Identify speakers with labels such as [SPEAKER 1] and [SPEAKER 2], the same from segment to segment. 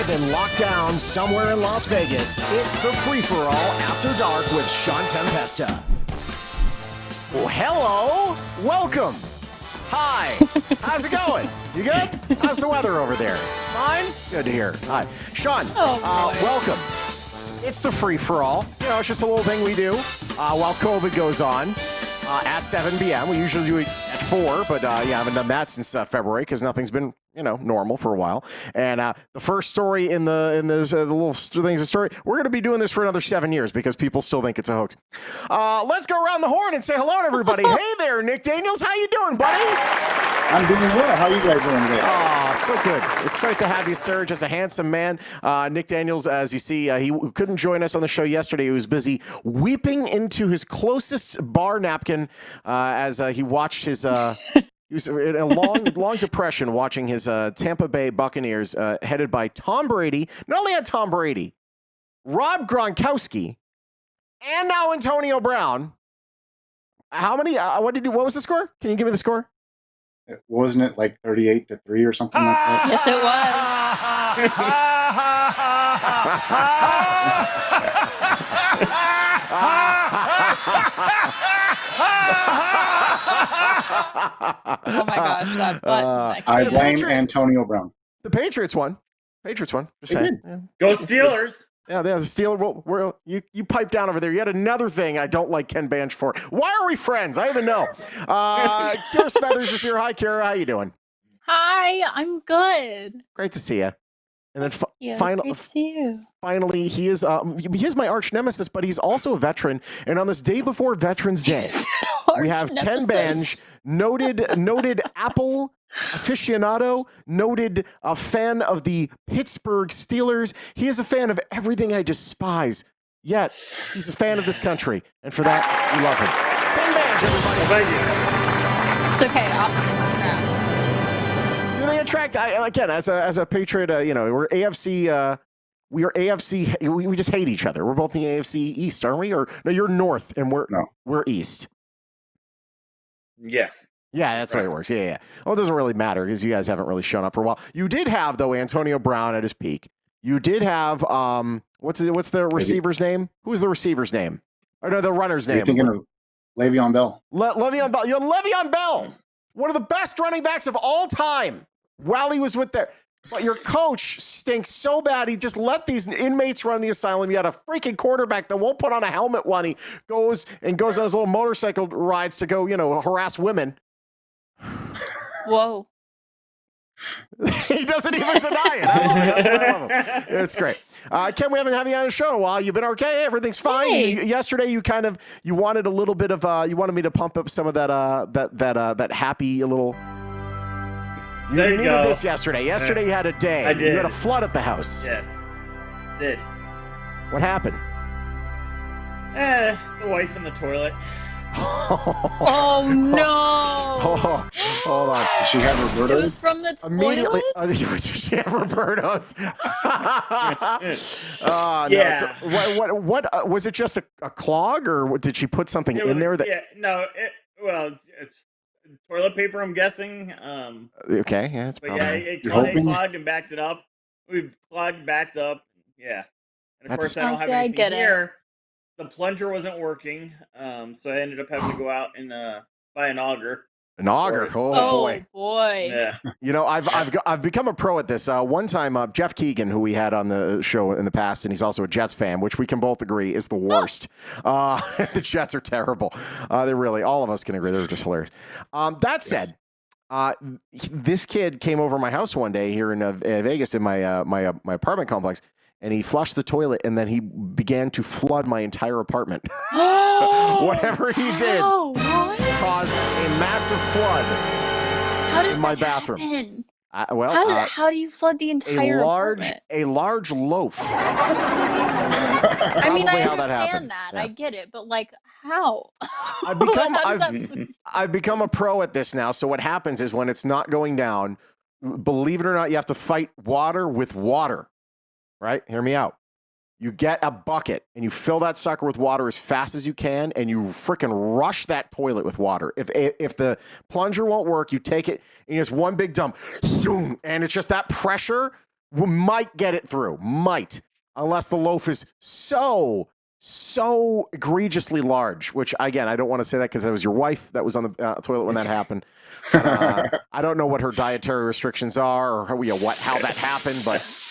[SPEAKER 1] And locked down somewhere in Las Vegas, it's the free-for-all After Dark with Shawn Tempesta. Well, hello, welcome. Hi, how's it going? You good? How's the weather over there? Fine? Good to hear. Hi. Shawn, welcome. It's the free-for-all. You know, it's just a little thing we do while COVID goes on at 7 p.m. We usually do it at 4, but I haven't done that since February because nothing's been, normal for a while. And the first story in the little things of story, we're going to be doing this for another 7 years because people still think it's a hoax. Let's go around the horn and say hello to everybody. Hey there, Nick Daniels. How you doing, buddy?
[SPEAKER 2] I'm doing well. How are you guys doing today?
[SPEAKER 1] Oh, so good. It's great to have you, sir. Just a handsome man. Nick Daniels, as you see, he couldn't join us on the show yesterday. He was busy weeping into his closest bar napkin as he watched his... He was in a long depression watching his Tampa Bay Buccaneers headed by Tom Brady. Not only had Tom Brady, Rob Gronkowski, and now Antonio Brown. How many? What was the score? Can you give me the score?
[SPEAKER 2] Wasn't it like 38-3 or something like that?
[SPEAKER 3] Yes, it was. Oh my gosh, that button.
[SPEAKER 2] I blame Antonio Brown.
[SPEAKER 1] The Patriots won. Just saying. Yeah.
[SPEAKER 4] Go Steelers.
[SPEAKER 1] Yeah, the Steelers. Well, you pipe down over there. You had another thing I don't like Ken Banch for. Why are we friends? I even know. Kara Smathers is here. Hi, Kara. How you doing?
[SPEAKER 3] Hi, I'm good.
[SPEAKER 1] Great to see you. And then
[SPEAKER 3] great to see you.
[SPEAKER 1] Finally, he is my arch nemesis, but he's also a veteran. And on this day before Veterans Day, we have Ken Banch, noted Apple aficionado, noted fan of the Pittsburgh Steelers. He is a fan of everything I despise, yet he's a fan of this country. And for that, we love him. Ken Banch, everybody.
[SPEAKER 4] Thank you.
[SPEAKER 3] It's okay, opposite crowd.
[SPEAKER 1] Do they attract, again, as a patriot, we're AFC, we are AFC, we just hate each other. We're both in the AFC East, aren't we? Or no, you're North and we're East.
[SPEAKER 4] Yes.
[SPEAKER 1] Yeah, that's the way it works. Yeah. Well, it doesn't really matter because you guys haven't really shown up for a while. You did have, though, Antonio Brown at his peak. You did have, what's the receiver's name? Who's the receiver's name? Or no, the runner's name.
[SPEAKER 2] You're thinking of Le'Veon Bell.
[SPEAKER 1] Le'Veon Bell. You had Le'Veon Bell, one of the best running backs of all time while he was with there. But your coach stinks so bad, he just let these inmates run the asylum. You had a freaking quarterback that won't put on a helmet when he goes on his little motorcycle rides to go, harass women.
[SPEAKER 3] Whoa.
[SPEAKER 1] He doesn't even deny it. I love it. That's why I love him. It's great. Ken, we haven't had you on the show in a while. You've been okay. Everything's fine.
[SPEAKER 3] Hey.
[SPEAKER 1] Yesterday, you wanted a little bit of, you wanted me to pump up some of that happy little. You needed this yesterday. Yesterday, you had a day.
[SPEAKER 4] I did.
[SPEAKER 1] You had a flood at the house.
[SPEAKER 4] Yes. Did.
[SPEAKER 1] What happened?
[SPEAKER 4] The wife in the toilet.
[SPEAKER 3] Oh no!
[SPEAKER 1] Oh, hold on.
[SPEAKER 2] Did she have
[SPEAKER 3] It
[SPEAKER 2] Roberto?
[SPEAKER 3] was from the
[SPEAKER 1] Immediately,
[SPEAKER 3] toilet?
[SPEAKER 1] she had Roberto's. No.
[SPEAKER 4] Yeah.
[SPEAKER 1] So what was it? Just a clog, or did she put something in there?
[SPEAKER 4] It's toilet paper, I'm guessing.
[SPEAKER 1] Okay, yeah, it's
[SPEAKER 4] But
[SPEAKER 1] probably.
[SPEAKER 4] yeah, it
[SPEAKER 2] You're
[SPEAKER 4] clogged
[SPEAKER 2] hoping?
[SPEAKER 4] and backed it up. We clogged, backed up. Yeah. And of
[SPEAKER 1] That's-
[SPEAKER 4] course, I don't have
[SPEAKER 3] Honestly, I
[SPEAKER 4] anything
[SPEAKER 3] get it.
[SPEAKER 4] here. The plunger wasn't working, so I ended up having to go out and buy an auger.
[SPEAKER 1] An auger. Oh,
[SPEAKER 3] Oh
[SPEAKER 1] boy.
[SPEAKER 3] boy.
[SPEAKER 4] Yeah.
[SPEAKER 1] I've become a pro at this. One time, Jeff Keegan, who we had on the show in the past, and he's also a Jets fan, which we can both agree is the worst. The Jets are terrible. They really, all of us can agree, they're just hilarious. That said, this kid came over my house one day here in Vegas in my my apartment complex, and he flushed the toilet, and then he began to flood my entire apartment. Whatever he did
[SPEAKER 3] What?
[SPEAKER 1] caused a massive flood
[SPEAKER 3] How does
[SPEAKER 1] in my
[SPEAKER 3] that
[SPEAKER 1] bathroom.
[SPEAKER 3] happen?
[SPEAKER 1] Well,
[SPEAKER 3] How do you flood the entire apartment?
[SPEAKER 1] a large loaf.
[SPEAKER 3] I mean,
[SPEAKER 1] Probably
[SPEAKER 3] I
[SPEAKER 1] how that happened.
[SPEAKER 3] understand that.
[SPEAKER 1] Yeah.
[SPEAKER 3] I get it, but like, how?
[SPEAKER 1] I've become
[SPEAKER 3] How does that-
[SPEAKER 1] I've become a pro at this now. So what happens is when it's not going down, believe it or not, you have to fight water with water. Right? Hear me out. You get a bucket and you fill that sucker with water as fast as you can, and you freaking rush that toilet with water. If the plunger won't work, you take it and it's one big dump, and it's just that pressure might get it through. Might, unless the loaf is so egregiously large. Which again, I don't want to say that because that was your wife that was on the toilet when that happened. I don't know what her dietary restrictions are or how that happened, but.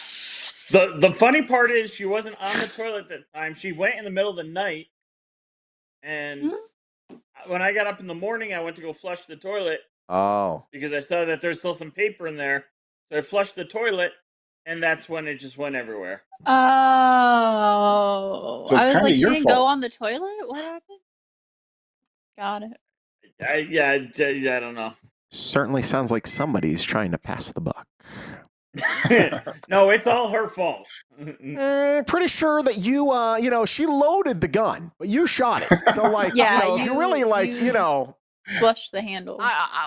[SPEAKER 4] The funny part is she wasn't on the toilet that time. She went in the middle of the night, and when I got up in the morning, I went to go flush the toilet.
[SPEAKER 1] Oh.
[SPEAKER 4] Because I saw that there's still some paper in there. So I flushed the toilet, and that's when it just went everywhere.
[SPEAKER 3] Oh.
[SPEAKER 2] So it's
[SPEAKER 3] I was
[SPEAKER 2] kinda
[SPEAKER 3] like, she
[SPEAKER 2] your
[SPEAKER 3] didn't go
[SPEAKER 2] fault.
[SPEAKER 3] on the toilet? What happened? Got it.
[SPEAKER 4] I don't know.
[SPEAKER 1] Certainly sounds like somebody's trying to pass the buck.
[SPEAKER 4] No, it's all her fault.
[SPEAKER 1] Pretty sure that she loaded the gun, but you shot it. So, like,
[SPEAKER 3] Yeah,
[SPEAKER 1] if you really,
[SPEAKER 3] Flush the handle.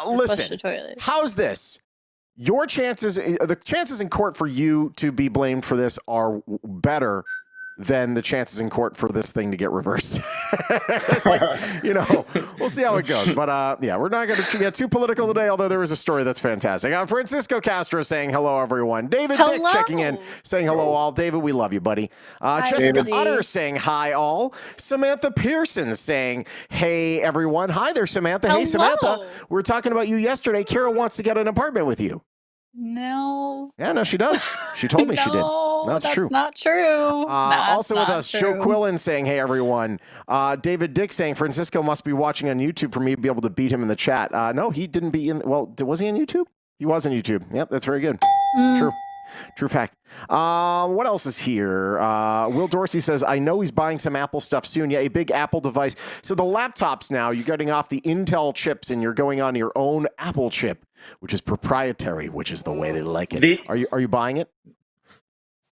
[SPEAKER 3] Or
[SPEAKER 1] listen,
[SPEAKER 3] flush the toilet.
[SPEAKER 1] how's this? The chances in court for you to be blamed for this are better than the chances in court for this thing to get reversed. It's like, we'll see how it goes. But we're not going to get too political today, although there is a story that's fantastic. Francisco Castro saying hello, everyone. David Dick checking in, saying hello, all. David, we love you, buddy. Jessica
[SPEAKER 3] buddy.
[SPEAKER 1] Utter saying hi, all. Samantha Pearson saying, hey, everyone. Hi there, Samantha. Hey, Samantha.
[SPEAKER 3] Hello.
[SPEAKER 1] We were talking about you yesterday. Kira wants to get an apartment with you.
[SPEAKER 3] No.
[SPEAKER 1] Yeah, no, she does. She told me she did. That's true.
[SPEAKER 3] Not true. That's
[SPEAKER 1] Also with
[SPEAKER 3] not
[SPEAKER 1] us,
[SPEAKER 3] true.
[SPEAKER 1] Joe Quillen saying, hey, everyone. David Dick saying, Francisco must be watching on YouTube for me to be able to beat him in the chat. No, he didn't be in. Well, was he on YouTube? He was on YouTube. Yep, that's very good. True fact. What else is here? Will Dorsey says, I know he's buying some Apple stuff soon. Yeah, a big Apple device. So the laptops now, you're getting off the Intel chips and you're going on your own Apple chip, which is proprietary, which is the way they like it. Are you buying it?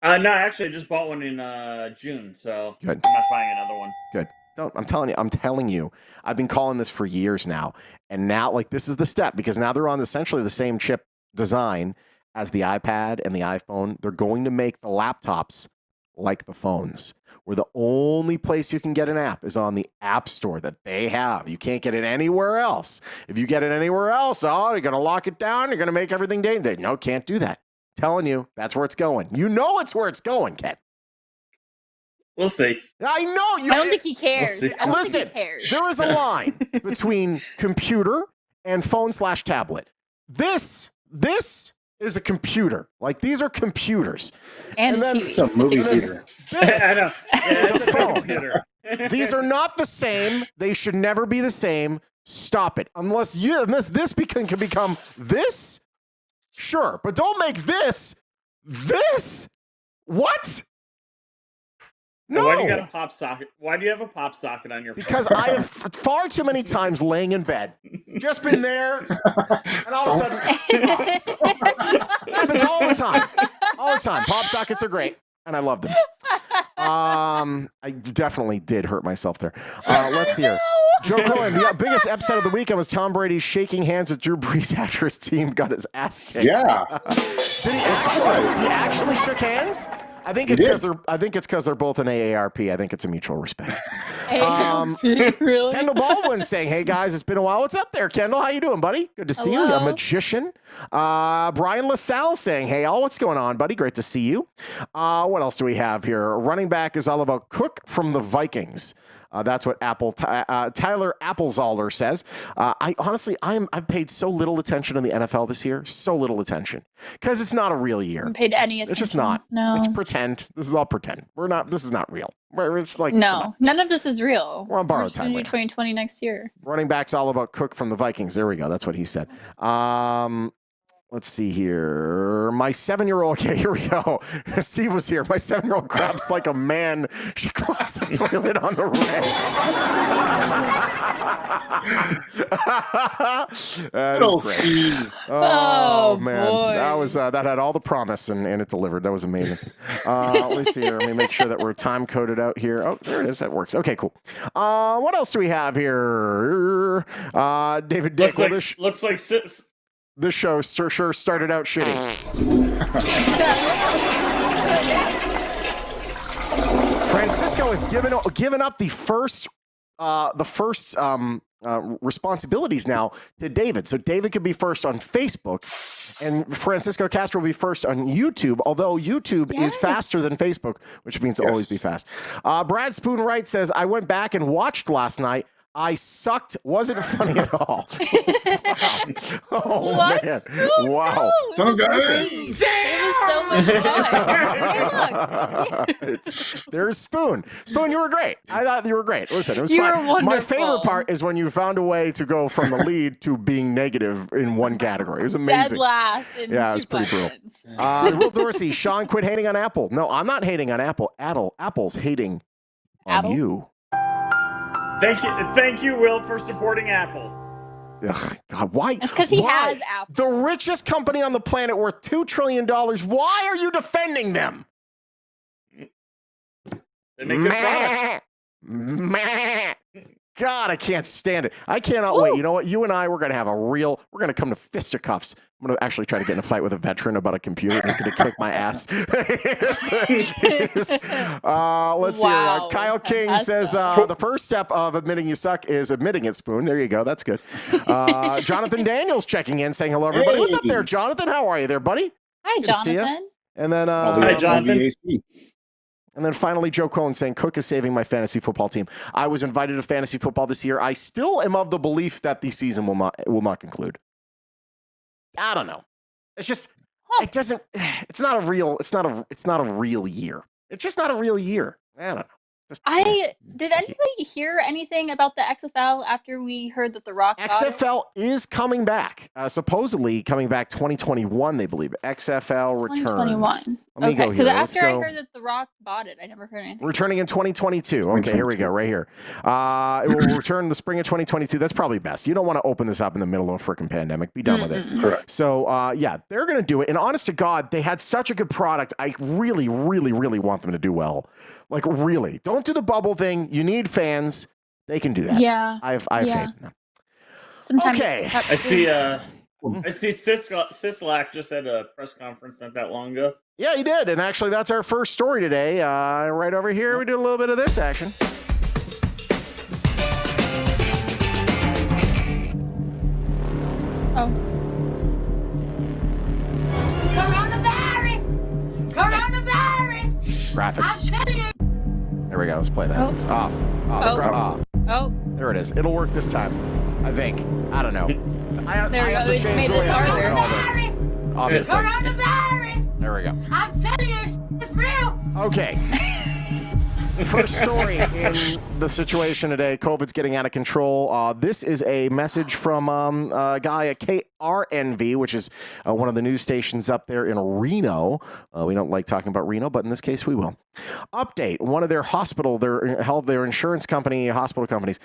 [SPEAKER 4] No, actually, I just bought one in June, so
[SPEAKER 1] Good.
[SPEAKER 4] I'm not buying another one.
[SPEAKER 1] Good. I'm telling you, I've been calling this for years now. And now, this is the step, because now they're on essentially the same chip design as the iPad and the iPhone. They're going to make the laptops like the phones, where the only place you can get an app is on the app store that they have. You can't get it anywhere else. If you get it anywhere else, you're going to lock it down. You're going to make everything dangerous. No, can't do that. Telling you, that's where it's going. You know it's where it's going, Ken.
[SPEAKER 4] We'll see.
[SPEAKER 1] I know.
[SPEAKER 3] I don't think he cares.
[SPEAKER 4] We'll
[SPEAKER 3] I don't
[SPEAKER 1] Listen,
[SPEAKER 3] think he cares.
[SPEAKER 1] there is a line between computer and phone/tablet. This is a computer. Like, these are computers.
[SPEAKER 3] And
[SPEAKER 1] then
[SPEAKER 3] a TV.
[SPEAKER 2] It's a movie theater.
[SPEAKER 4] I know.
[SPEAKER 1] This is a phone.
[SPEAKER 4] Computer.
[SPEAKER 1] These are not the same. They should never be the same. Stop it. Unless this can become this, sure. But don't make this. What? No.
[SPEAKER 4] Why do you got a pop socket? Why do you have a pop socket on your phone?
[SPEAKER 1] Because I have far too many times laying in bed, just been there, and all of a sudden, happens all the time. All the time. Pop sockets are great, and I love them. I definitely did hurt myself there. Let's see here. Joe Cohen, the biggest upset of the weekend was Tom Brady shaking hands with Drew Brees after his team got his ass kicked.
[SPEAKER 2] Yeah.
[SPEAKER 1] Did he actually shook hands? I think it's because they're both in AARP. I think it's a mutual respect.
[SPEAKER 3] Really?
[SPEAKER 1] Kendall Baldwin saying, "Hey guys, it's been a while. What's up there, Kendall? How you doing, buddy? Good to see you. A magician." Brian LaSalle saying, "Hey, all, what's going on, buddy? Great to see you." What else do we have here? Running back is all about Cook from the Vikings. That's what Tyler Applezaller says. I've paid so little attention in the NFL this year, so little attention, because it's not a real year.
[SPEAKER 3] Haven't paid any attention.
[SPEAKER 1] It's just not.
[SPEAKER 3] No.
[SPEAKER 1] It's pretend. This is all pretend. This is not real. It's like,
[SPEAKER 3] no, none of this is real.
[SPEAKER 1] We're on borrowed time.
[SPEAKER 3] 2020 next year.
[SPEAKER 1] Running back's all about Cook from the Vikings. There we go. That's what he said. Let's see here. My 7-year-old. Okay, here we go. Steve was here. My 7-year-old grabs like a man. She crossed the toilet on the rail. That is great.
[SPEAKER 2] Steve.
[SPEAKER 1] Oh man,
[SPEAKER 3] boy.
[SPEAKER 1] That had all the promise and it delivered. That was amazing. Let's see here. Let me make sure that we're time coded out here. Oh, there it is. That works. Okay, cool. What else do we have here? David Dick.
[SPEAKER 4] Looks like
[SPEAKER 1] this show sure started out shitty. Francisco has given up the first responsibilities now to David. So David could be first on Facebook, and Francisco Castro will be first on YouTube, although YouTube is faster than Facebook, which means it'll always be fast. Brad Spoonwright says, I went back and watched last night. I sucked. Wasn't funny at all. Oh,
[SPEAKER 3] what?
[SPEAKER 1] Man.
[SPEAKER 3] Spoon?
[SPEAKER 1] Wow.
[SPEAKER 3] No, it was so much fun. Hey, look.
[SPEAKER 1] There's Spoon. Spoon, you were great. I thought you were great. Listen, it was
[SPEAKER 3] You
[SPEAKER 1] fun.
[SPEAKER 3] were wonderful.
[SPEAKER 1] My favorite part is when you found a way to go from the lead to being negative in one category. It was amazing.
[SPEAKER 3] Dead last in
[SPEAKER 1] Yeah, it was pretty brutal. Will Dorsey, Shawn quit hating on Apple. No, I'm not hating on Apple. Apple's hating on you.
[SPEAKER 4] Thank you, Will, for supporting Apple.
[SPEAKER 1] Ugh, God, why?
[SPEAKER 3] It's because he has Apple.
[SPEAKER 1] The richest company on the planet worth $2 trillion. Why are you defending them?
[SPEAKER 4] They make good products.
[SPEAKER 1] God, I can't stand it. I cannot wait. You know what? You and I, we're going to come to fisticuffs. I'm going to actually try to get in a fight with a veteran about a computer. He's going to kick my ass. Let's see. Kyle King says, the first step of admitting you suck is admitting it, Spoon. There you go. That's good. Jonathan Daniels checking in, saying hello, everybody. Hey. What's up there, Jonathan? How are you there, buddy?
[SPEAKER 3] Hi,
[SPEAKER 1] good
[SPEAKER 3] Jonathan.
[SPEAKER 1] And then,
[SPEAKER 4] hi, Jonathan.
[SPEAKER 1] And then finally, Joe Cohen saying, Cook is saving my fantasy football team. I was invited to fantasy football this year. I still am of the belief that the season will not conclude. I don't know. It's just, it's not a real year. It's just not a real year. I don't know.
[SPEAKER 3] Did anybody hear anything about the XFL after we heard that The Rock
[SPEAKER 1] XFL is coming back, supposedly coming back 2021, they believe. XFL returns. 2021.
[SPEAKER 3] Okay, because after I heard that The Rock bought it, I never heard anything.
[SPEAKER 1] Returning in 2022. Okay, here we go, right here. It will return in the spring of 2022. That's probably best. You don't want to open this up in the middle of a freaking pandemic. Be done with it.
[SPEAKER 2] Correct.
[SPEAKER 1] So, yeah, they're going to do it. And honest to God, they had such a good product. I really, really, really want them to do well. Like, really. Don't do the bubble thing. You need fans. They can do that.
[SPEAKER 3] Yeah.
[SPEAKER 1] I have faith in them.
[SPEAKER 3] Sometimes
[SPEAKER 1] okay.
[SPEAKER 4] I I see Sislak just had a press conference not that long ago.
[SPEAKER 1] Yeah, he did. And actually, that's our first story today. Right over here, we did a little bit of this action.
[SPEAKER 3] Oh.
[SPEAKER 5] Coronavirus!
[SPEAKER 1] Graphics. There we go. Let's play that.
[SPEAKER 3] Oh.
[SPEAKER 1] There it is. It'll work this time, I think. I don't know. I
[SPEAKER 3] There we
[SPEAKER 1] have
[SPEAKER 3] go.
[SPEAKER 1] to
[SPEAKER 3] It's
[SPEAKER 1] change
[SPEAKER 3] made
[SPEAKER 1] the way
[SPEAKER 3] it
[SPEAKER 1] I
[SPEAKER 3] harder.
[SPEAKER 1] look at all this. Obviously.
[SPEAKER 5] Coronavirus!
[SPEAKER 1] There we go.
[SPEAKER 5] I'm telling you, it's real!
[SPEAKER 1] Okay. First story in the situation today. COVID's getting out of control. This is a message from a guy at KRNV, which is one of the news stations up there in Reno. We don't like talking about Reno, but in this case, we will. Update. One of their their insurance company, hospital companies,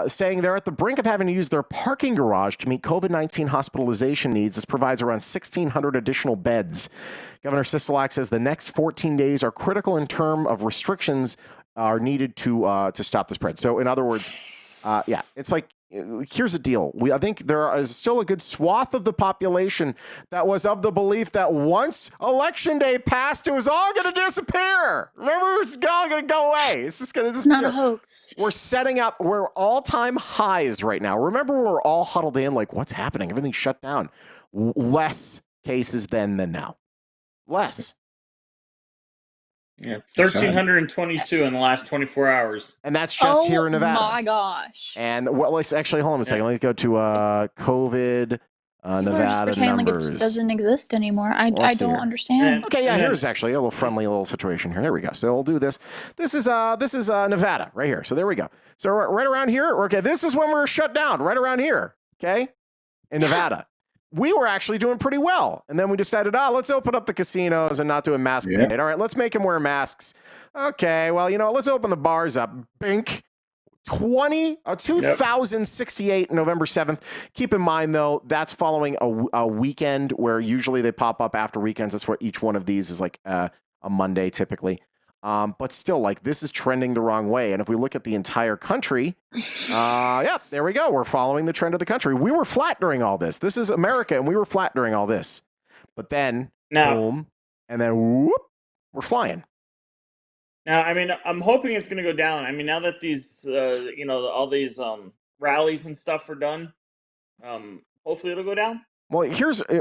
[SPEAKER 1] saying they're at the brink of having to use their parking garage to meet COVID-19 hospitalization needs. This provides around 1,600 additional beds. Governor Sisolak says the next 14 days are critical in terms of restrictions are needed to stop the spread. So, in other words, it's like, here's the deal. I think there is still a good swath of the population that was of the belief that once Election Day passed, it was all going to disappear. Remember, it's all going to go away. It's just going to disappear.
[SPEAKER 3] It's not a hoax.
[SPEAKER 1] We're all-time highs right now. Remember, we're all huddled in like, what's happening? Everything's shut down. Less cases then than now. Less.
[SPEAKER 4] Yeah, 1,322 in the last 24 hours.
[SPEAKER 1] And that's just here in Nevada.
[SPEAKER 3] Oh my gosh.
[SPEAKER 1] And let's actually, hold on a second. Let me go to COVID
[SPEAKER 3] People are just
[SPEAKER 1] Nevada
[SPEAKER 3] pretending like it
[SPEAKER 1] numbers.
[SPEAKER 3] just doesn't exist anymore. I
[SPEAKER 1] Let's see
[SPEAKER 3] don't
[SPEAKER 1] here.
[SPEAKER 3] understand.
[SPEAKER 1] Okay, yeah, here's actually a little friendly little situation here. There we go. So we'll do this. This is Nevada right here. So there we go. So right around here. Okay, this is when we were shut down. Right around here. Okay, in Nevada. We were actually doing pretty well. And then we decided, let's open up the casinos and not do a mask mandate. All right, let's make them wear masks. Okay, well, let's open the bars up. Bink. 2,068 November 7th. Keep in mind, though, that's following a weekend where usually they pop up after weekends. That's where each one of these is like a Monday, typically. But still, like, this is trending the wrong way. And if we look at the entire country, there we go. We're following the trend of the country. We were flat during all this. This is America, and we were flat during all this. But then, boom, and then whoop, we're flying.
[SPEAKER 4] Now, I mean, I'm hoping it's going to go down. I mean, now that these, all these rallies and stuff are done, hopefully it'll go down.
[SPEAKER 1] Well,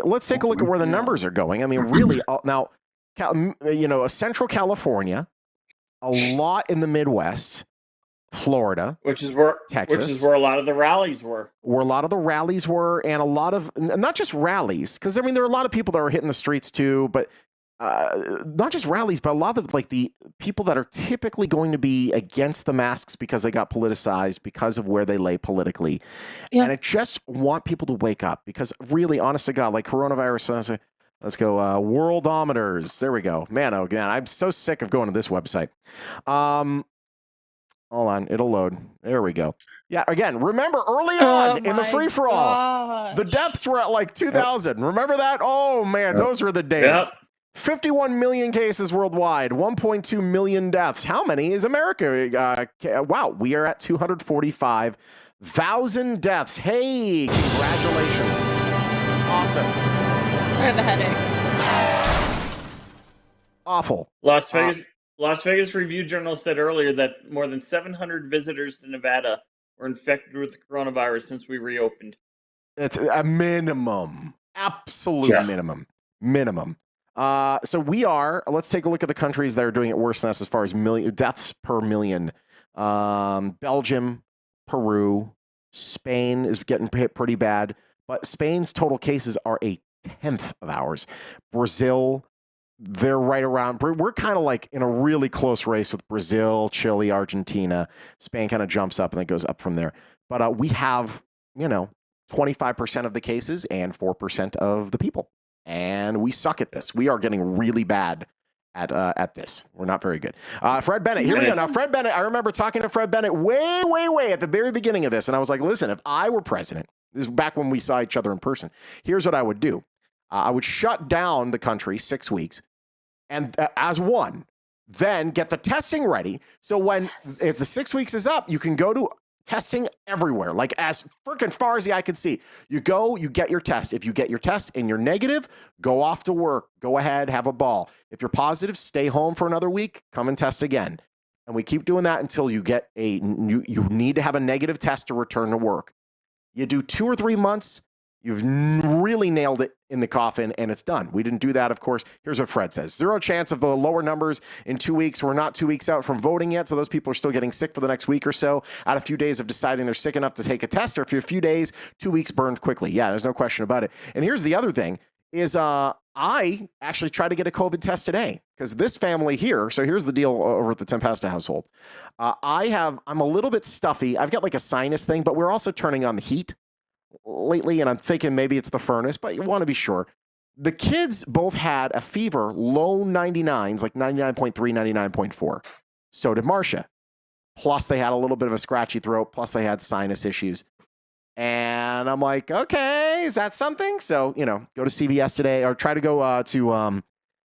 [SPEAKER 1] let's take a look at where the numbers are going. I mean, really, now, Central California, a lot in the Midwest, Florida, Texas,
[SPEAKER 4] which is where a lot of the rallies were.
[SPEAKER 1] Where a lot of the rallies were, and a lot of, not just rallies, because I mean, there are a lot of people that are hitting the streets too, but not just rallies, but a lot of like the people that are typically going to be against the masks because they got politicized because of where they lay politically. Yeah. And I just want people to wake up because really, honest to God, like coronavirus, let's go, worldometers. There we go. Man, oh, God, I'm so sick of going to this website. Hold on, it'll load. There we go. Yeah, again, remember early on in the free-for-all, the deaths were at like 2,000. Remember that? Oh, man, those were the days. Yep. 51 million cases worldwide, 1.2 million deaths. How many is America? Wow, we are at 245,000 deaths. Hey, congratulations. Awesome.
[SPEAKER 3] I have a headache.
[SPEAKER 1] Awful.
[SPEAKER 4] Las Vegas Review-Journal said earlier that more than 700 visitors to Nevada were infected with the coronavirus since we reopened.
[SPEAKER 1] It's a minimum. Absolute minimum. So let's take a look at the countries that are doing it worse than us as far as deaths per million. Belgium, Peru, Spain is getting hit pretty bad, but Spain's total cases are a 10th of ours. Brazil, they're right around. We're kind of like in a really close race with Brazil, Chile, Argentina. Spain kind of jumps up and then goes up from there. But we have, 25% of the cases and 4% of the people. And we suck at this. We are getting really bad at this. We're not very good. Fred Bennett, here we go. Now, Fred Bennett, I remember talking to Fred Bennett way at the very beginning of this. And I was like, listen, if I were president, this is back when we saw each other in person, here's what I would do. I would shut down the country 6 weeks and as one, then get the testing ready. So if the 6 weeks is up, you can go to Testing everywhere, like as freaking far as the eye could see. You go, you get your test. If you get your test and you're negative, go off to work. Go ahead, have a ball. If you're positive, stay home for another week. Come and test again. And we keep doing that until you get you need to have a negative test to return to work. You do 2 or 3 months, you've really nailed it in the coffin, and it's done. We didn't do that, of course. Here's what Fred says. 0 chance of the lower numbers in 2 weeks. We're not 2 weeks out from voting yet, so those people are still getting sick for the next week or so. Out a few days of deciding they're sick enough to take a test, or if you're a few days, 2 weeks burned quickly. Yeah, there's no question about it. And here's the other thing, is I actually tried to get a COVID test today, because this family here, so here's the deal over at the Tempesta household. I'm a little bit stuffy. I've got like a sinus thing, but we're also turning on the heat lately, and I'm thinking maybe it's the furnace, but you want to be sure. The kids both had a fever, low 99s, like 99.3, 99.4. So did Marcia. Plus, they had a little bit of a scratchy throat. Plus, they had sinus issues. And I'm like, okay, is that something? So, go to CVS today, or try to go to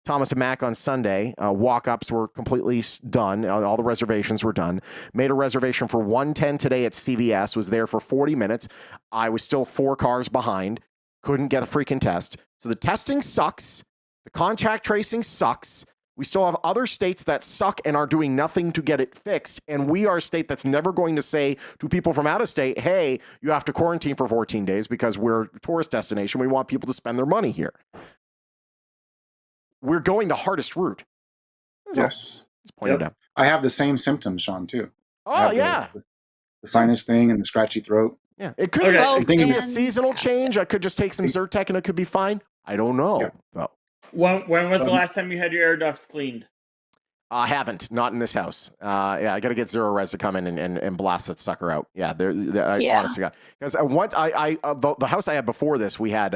[SPEAKER 1] Thomas and Mack on Sunday. Walk-ups were completely done. All the reservations were done. Made a reservation for 1:10 today at CVS. Was there for 40 minutes. I was still 4 cars behind. Couldn't get a freaking test. So the testing sucks. The contact tracing sucks. We still have other states that suck and are doing nothing to get it fixed. And we are a state that's never going to say to people from out of state, hey, you have to quarantine for 14 days because we're a tourist destination. We want people to spend their money here. We're going the hardest route.
[SPEAKER 2] Yes.
[SPEAKER 1] Let's point it out.
[SPEAKER 2] I have the same symptoms, Shawn, too.
[SPEAKER 1] Oh, yeah.
[SPEAKER 2] The sinus thing and the scratchy throat.
[SPEAKER 1] Yeah. It could be a seasonal change. I could just take some Zyrtec and it could be fine. I don't know.
[SPEAKER 2] Yeah.
[SPEAKER 1] Though.
[SPEAKER 4] When was the last time you had your air ducts cleaned?
[SPEAKER 1] I haven't. Not in this house. Yeah, I got to get Zero Res to come in and blast that sucker out. Yeah, honestly, because the house I had before this, we had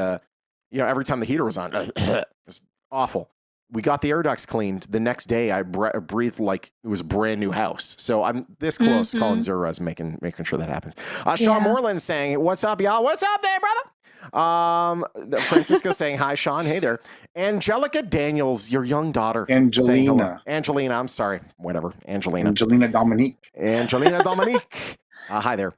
[SPEAKER 1] every time the heater was on, it was awful. We got the air ducts cleaned. The next day, I breathed like it was a brand new house. So I'm this close calling Zero Res, making sure that happens. Sean Moreland saying, "What's up, y'all? What's up there, brother?" Francisco saying, hi, Sean. Hey there. Angelica Daniels, your young daughter.
[SPEAKER 2] Angelina.
[SPEAKER 1] Angelina, I'm sorry. Whatever. Angelina
[SPEAKER 2] Dominique.
[SPEAKER 1] Angelina Dominique. Hi there.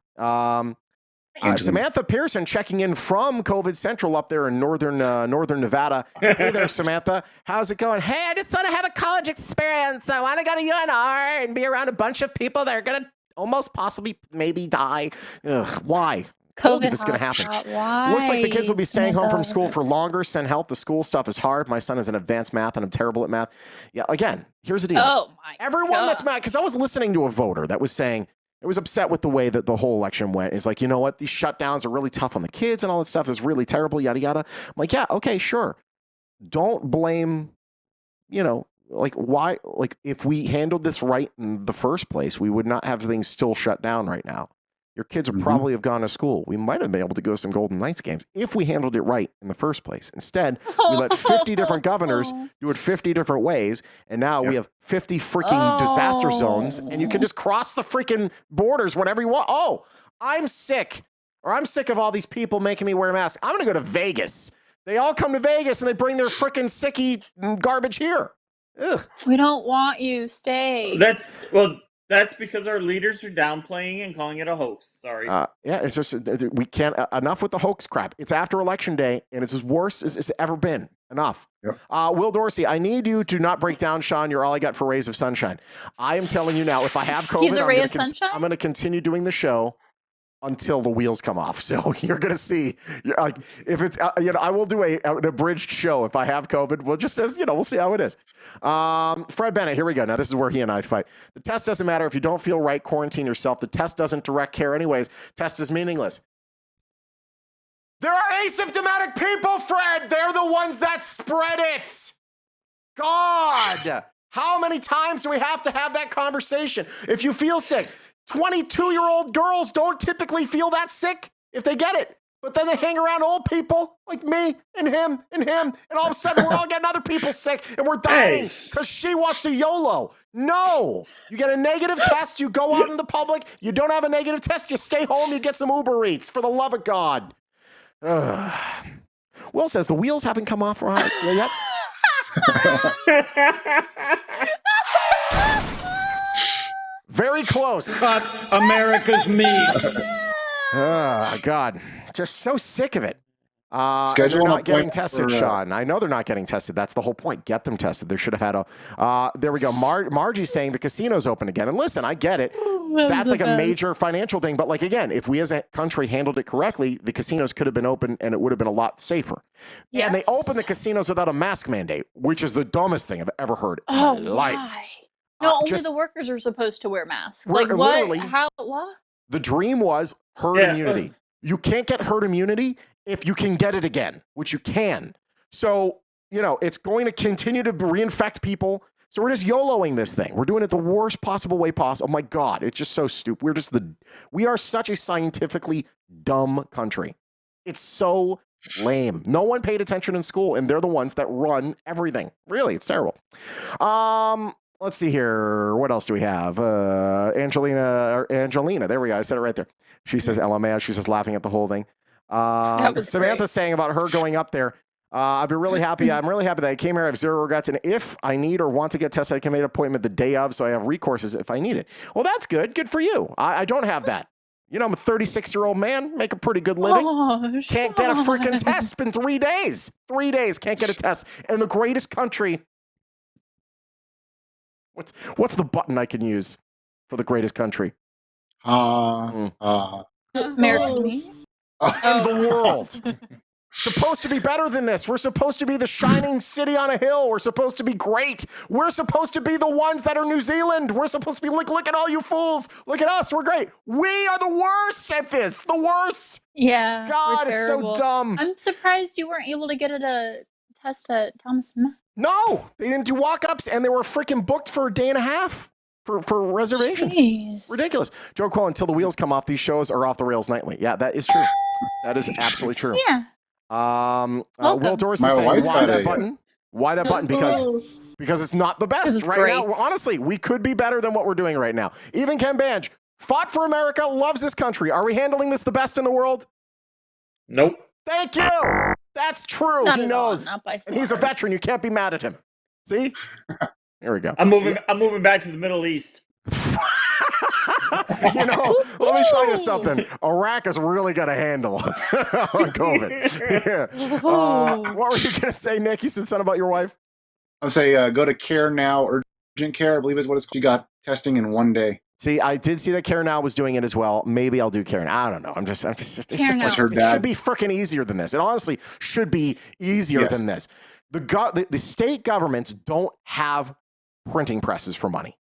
[SPEAKER 1] Samantha Pearson checking in from COVID Central up there in northern Nevada. Hey there, Samantha. How's it going? Hey, I just want to have a college experience. I want to go to UNR and be around a bunch of people that are going to almost possibly maybe die. Ugh, why?
[SPEAKER 3] COVID
[SPEAKER 1] is going to happen.
[SPEAKER 3] Why?
[SPEAKER 1] Looks like the kids will be staying home from school for longer. Send help. The school stuff is hard. My son is in advanced math and I'm terrible at math. Yeah, again, here's the deal.
[SPEAKER 3] Oh my
[SPEAKER 1] Everyone that's mad, because I was listening to a voter that was saying, it was upset with the way that the whole election went. It's like, you know what? These shutdowns are really tough on the kids and all that stuff is really terrible, yada, yada. I'm like, yeah, okay, sure. Don't blame, why? Like, if we handled this right in the first place, we would not have things still shut down right now. Your kids would probably have gone to school. We might have been able to go to some Golden Knights games if we handled it right in the first place. Instead, we let 50 different governors do it 50 different ways, and now we have 50 freaking disaster zones, and you can just cross the freaking borders whenever you want. Oh, I'm sick, or I'm sick of all these people making me wear a mask. I'm going to go to Vegas. They all come to Vegas, and they bring their freaking sicky garbage here. Ugh.
[SPEAKER 3] We don't want you. Stay.
[SPEAKER 4] That's because our leaders are downplaying and calling it a hoax. Sorry.
[SPEAKER 1] Yeah, it's just, we can't, enough with the hoax crap. It's after Election Day, and it's as worse as it's ever been. Enough.
[SPEAKER 2] Yep.
[SPEAKER 1] Will Dorsey, I need you to not break down, Sean. You're all I got for rays of sunshine. I am telling you now, if I have COVID,
[SPEAKER 3] He's a ray of sunshine?
[SPEAKER 1] I'm going to continue doing the show until the wheels come off. So you're going to see, like, if it's, I will do an abridged show if I have COVID. We'll just, we'll see how it is. Fred Bennett, here we go. Now, this is where he and I fight. The test doesn't matter. If you don't feel right, quarantine yourself. The test doesn't direct care anyways. Test is meaningless. There are asymptomatic people, Fred. They're the ones that spread it. God, how many times do we have to have that conversation? If you feel sick, 22-year-old girls don't typically feel that sick if they get it. But then they hang around old people like me and him, and all of a sudden we're all getting other people sick and we're dying because she wants to YOLO. No, you get a negative test, you go out in the public. You don't have a negative test, you stay home, you get some Uber Eats, for the love of God. Will says the wheels haven't come off yet. Very close.
[SPEAKER 6] Cut America's meat.
[SPEAKER 1] Oh, God. Just so sick of it.
[SPEAKER 2] Schedule
[SPEAKER 1] they're
[SPEAKER 2] an
[SPEAKER 1] not getting
[SPEAKER 2] appointment
[SPEAKER 1] tested,
[SPEAKER 2] for,
[SPEAKER 1] Shawn. I know they're not getting tested. That's the whole point. Get them tested. They should have had a... there we go. Margie's saying the casino's open again. And listen, I get it. That's like a major financial thing. But like, again, if we as a country handled it correctly, the casinos could have been open and it would have been a lot safer. Yeah, and they opened the casinos without a mask mandate, which is the dumbest thing I've ever heard in my life.
[SPEAKER 3] Why? No, only the workers are supposed to wear masks.
[SPEAKER 1] We're-
[SPEAKER 3] Like, what?
[SPEAKER 1] literally-
[SPEAKER 3] How? What?
[SPEAKER 1] The dream was herd immunity. You can't get herd immunity if you can get it again, which you can. So, it's going to continue to reinfect people. So we're just YOLOing this thing. We're doing it the worst possible way possible. Oh my God, it's just so stupid. We are such a scientifically dumb country. It's so lame. No one paid attention in school, and they're the ones that run everything. Really, it's terrible. Let's see here. What else do we have? Angelina. There we go. I said it right there. She says LMAO. She's just laughing at the whole thing. Samantha's saying about her going up there. I'd be really happy. I'm really happy that I came here. I have zero regrets. And if I need or want to get tested, I can make an appointment the day of, so I have recourses if I need it. Well, that's good. Good for you. I don't have that. I'm a 36-year-old man, make a pretty good living. Can't get a freaking test in 3 days. 3 days, can't get a test. In the greatest country. What's the button I can use for the greatest country?
[SPEAKER 3] America's meat?
[SPEAKER 1] In the world. Supposed to be better than this. We're supposed to be the shining city on a hill. We're supposed to be great. We're supposed to be the ones that are New Zealand. We're supposed to be like, look at all you fools. Look at us. We're great. We are the worst at this. The worst.
[SPEAKER 3] Yeah.
[SPEAKER 1] God, it's so dumb.
[SPEAKER 3] I'm surprised you weren't able to get a test at Thomas.
[SPEAKER 1] No, they didn't do walk-ups, and they were freaking booked for a day and a half for reservations.
[SPEAKER 3] Jeez.
[SPEAKER 1] Ridiculous. Joe Quill, until the wheels come off, these shows are off the rails nightly. Yeah, that is true. That is absolutely true.
[SPEAKER 3] Yeah.
[SPEAKER 1] Will Dorsey saying, why that button? Why that button? Because it's not the best right now. Honestly, we could be better than what we're doing right now. Even Ken Bange fought for America, loves this country. Are we handling this the best in the world?
[SPEAKER 4] Nope.
[SPEAKER 1] Thank you. That's true. He knows. And he's a veteran. You can't be mad at him. See? Here we go.
[SPEAKER 4] I'm moving back to the Middle East.
[SPEAKER 1] Let me tell you something. Iraq has really got a handle on COVID. Yeah. What were you going to say, Nick? You said something about your wife?
[SPEAKER 2] I'll say go to Care Now, Urgent Care, I believe is what it's called. You got testing in 1 day.
[SPEAKER 1] See, I did see that Care Now was doing it as well. Maybe I'll do Care Now. I don't know. It just like, it should be freaking easier than this. It honestly should be easier than this. The state governments don't have printing presses for money.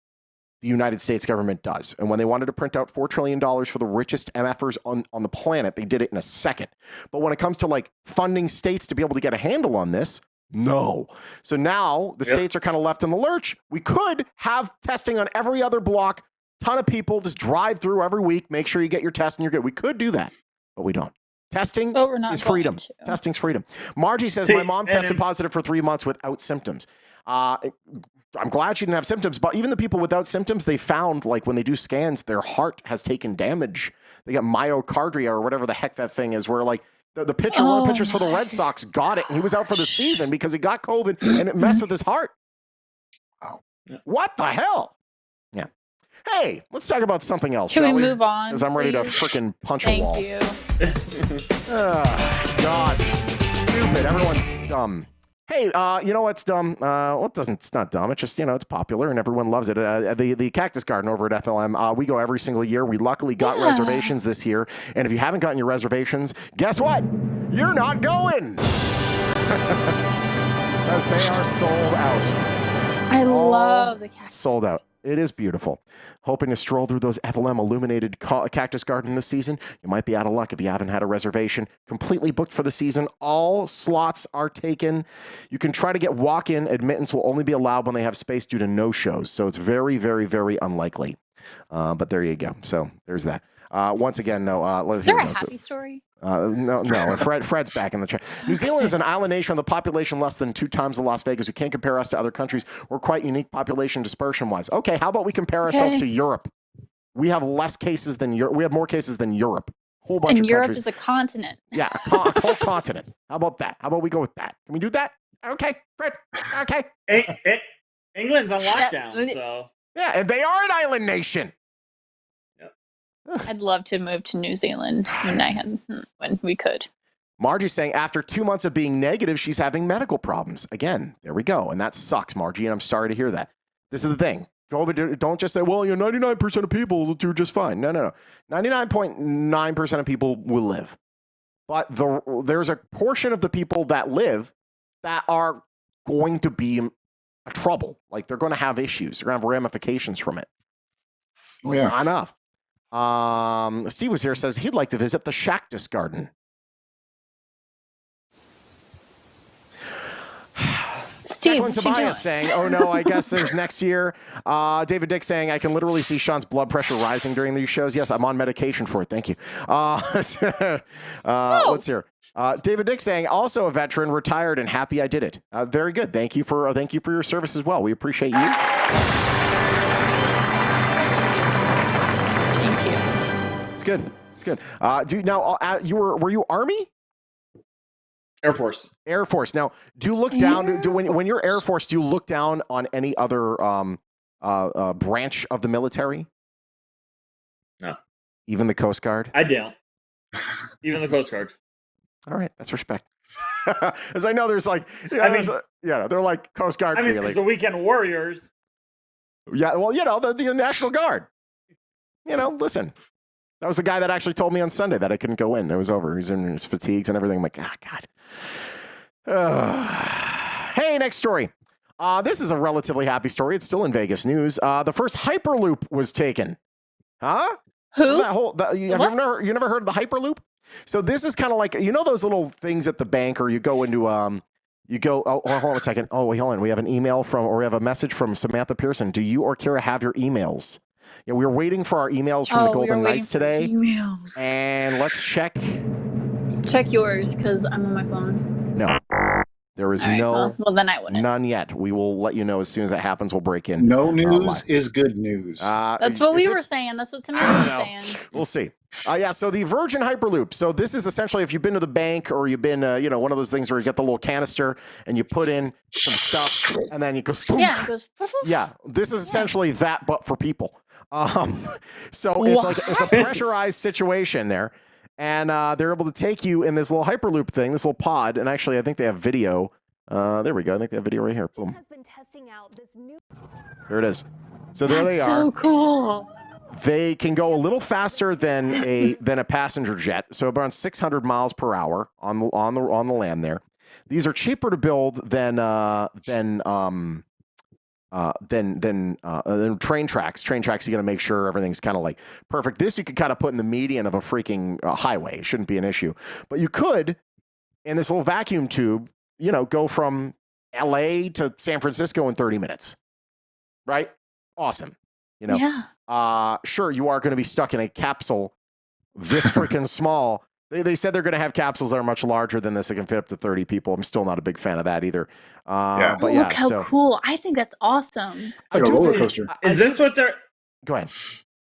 [SPEAKER 1] The United States government does. And when they wanted to print out $4 trillion for the richest MFers on the planet, they did it in a second. But when it comes to like funding states to be able to get a handle on this, no. So now the states are kind of left in the lurch. We could have testing on every other block. Ton of people just drive through every week, make sure you get your test and you're good. We could do that, but we don't. Testing is freedom. Testing's freedom. Margie says, my mom tested positive for 3 months without symptoms. I'm glad she didn't have symptoms, but even the people without symptoms, they found, like, when they do scans, their heart has taken damage. They got myocardia or whatever the heck that thing is, where, like, the pitcher, one of the pitchers for the Red Sox got it, and he was out for the season because he got COVID, and it messed with his heart. Wow. What the hell? Yeah. Hey, let's talk about something else.
[SPEAKER 3] Can we move on?
[SPEAKER 1] Because I'm ready to freaking punch a wall.
[SPEAKER 3] Thank you.
[SPEAKER 1] God. Stupid. Everyone's dumb. Hey, you know what's dumb? It's not dumb. It's just, it's popular and everyone loves it. The Cactus Garden over at FLM, we go every single year. We luckily got reservations this year. And if you haven't gotten your reservations, guess what? You're not going. Because they are sold out.
[SPEAKER 3] I love the Cactus.
[SPEAKER 1] Sold out. It is beautiful. Hoping to stroll through those FLM illuminated Cactus Garden this season? You might be out of luck if you haven't had a reservation. Completely booked for the season. All slots are taken. You can try to get walk-in. Admittance will only be allowed when they have space due to no-shows. So it's very, very, very unlikely. But there you go. So there's that. Once again, no.
[SPEAKER 3] Is there a happy story?
[SPEAKER 1] No. Fred's back in the chat. New Zealand is an island nation with a population less than 2 times the Las Vegas. You can't compare us to other countries. We're quite unique population dispersion-wise. Okay, how about we compare ourselves to Europe? We have less cases than Europe. We have more cases than Europe. Whole bunch of
[SPEAKER 3] Europe
[SPEAKER 1] countries.
[SPEAKER 3] is a continent.
[SPEAKER 1] Yeah, a whole continent. How about that? How about we go with that? Can we do that? Okay, Fred. Okay.
[SPEAKER 4] England's on lockdown, so.
[SPEAKER 1] Yeah, and they are an island nation.
[SPEAKER 3] I'd love to move to New Zealand when we could.
[SPEAKER 1] Margie's saying after 2 months of being negative, she's having medical problems. Again, there we go. And that sucks, Margie, and I'm sorry to hear that. This is the thing. Don't just say, well, 99% of people will do just fine. No. 99.9% of people will live. But there's a portion of the people that live that are going to be in trouble. Like, they're going to have issues. They're going to have ramifications from it.
[SPEAKER 2] Oh, yeah.
[SPEAKER 1] Not enough. Steve was here, says he'd like to visit the Cactus garden.
[SPEAKER 3] Steve,
[SPEAKER 1] Declan Tobias saying, oh no, I guess there's next year. David Dick saying, I can literally see Shawn's blood pressure rising during these shows. Yes, I'm on medication for it. Thank you. Let's hear. David Dick saying, also a veteran, retired, and happy I did it. Very good. Thank you for your service as well. We appreciate you.
[SPEAKER 3] Thank you.
[SPEAKER 1] It's good. It's good. Were you Army?
[SPEAKER 4] Air Force.
[SPEAKER 1] Air Force. Now, do you look down? When you're Air Force, do you look down on any other branch of the military?
[SPEAKER 4] No.
[SPEAKER 1] Even the Coast Guard?
[SPEAKER 4] I don't. Even the Coast Guard.
[SPEAKER 1] All right, that's respect. As I know, there's like, they're like Coast Guard.
[SPEAKER 4] I mean, it's the Weekend Warriors.
[SPEAKER 1] Yeah, well, the National Guard. Listen. That was the guy that actually told me on Sunday that I couldn't go in. It was over. He's in his fatigues and everything. I'm like, God. Hey, next story. This is a relatively happy story. It's still in Vegas news. The first Hyperloop was taken. Huh?
[SPEAKER 3] Who?
[SPEAKER 1] You never heard of the Hyperloop? So this is kind of like, those little things at the bank, or you go into, hold on a second. Oh, wait, hold on. We have we have a message from Samantha Pearson. Do you or Kira have your emails? Yeah, we were waiting for our emails from the Golden Knights today.
[SPEAKER 3] Emails.
[SPEAKER 1] And let's check.
[SPEAKER 3] Check yours, because I'm on my phone.
[SPEAKER 1] No. There is
[SPEAKER 3] right, well, then I wouldn't.
[SPEAKER 1] None yet. We will let you know as soon as that happens. We'll break in.
[SPEAKER 2] No news is good news.
[SPEAKER 3] That's what we were saying. That's what Samantha was saying.
[SPEAKER 1] We'll see. So the Virgin Hyperloop. So this is essentially if you've been to the bank or you've been, one of those things where you get the little canister and you put in some stuff and then it goes.
[SPEAKER 3] Yeah, it goes.
[SPEAKER 1] Yeah, this is essentially that, but for people. So it's a pressurized situation there, and they're able to take you in this little Hyperloop thing, this little pod, and actually I think they have video. There we go. I think they have video right here. Boom. There it is. So there they are.
[SPEAKER 3] So cool.
[SPEAKER 1] They can go a little faster than a passenger jet, so around 600 miles per hour on the land there. These are cheaper to build than train tracks. Train tracks, you got to make sure everything's kind of like perfect. This you could kind of put in the median of a freaking highway. It shouldn't be an issue. But you could, in this little vacuum tube, go from LA to San Francisco in 30 minutes. Right? Awesome.
[SPEAKER 3] Yeah.
[SPEAKER 1] Sure, you are going to be stuck in a capsule this freaking small. They said they're going to have capsules that are much larger than this that can fit up to 30 people. I'm still not a big fan of that either. But
[SPEAKER 3] look how cool. I think that's awesome.
[SPEAKER 2] It's like a roller coaster.
[SPEAKER 4] Is this what they're...
[SPEAKER 1] Go ahead.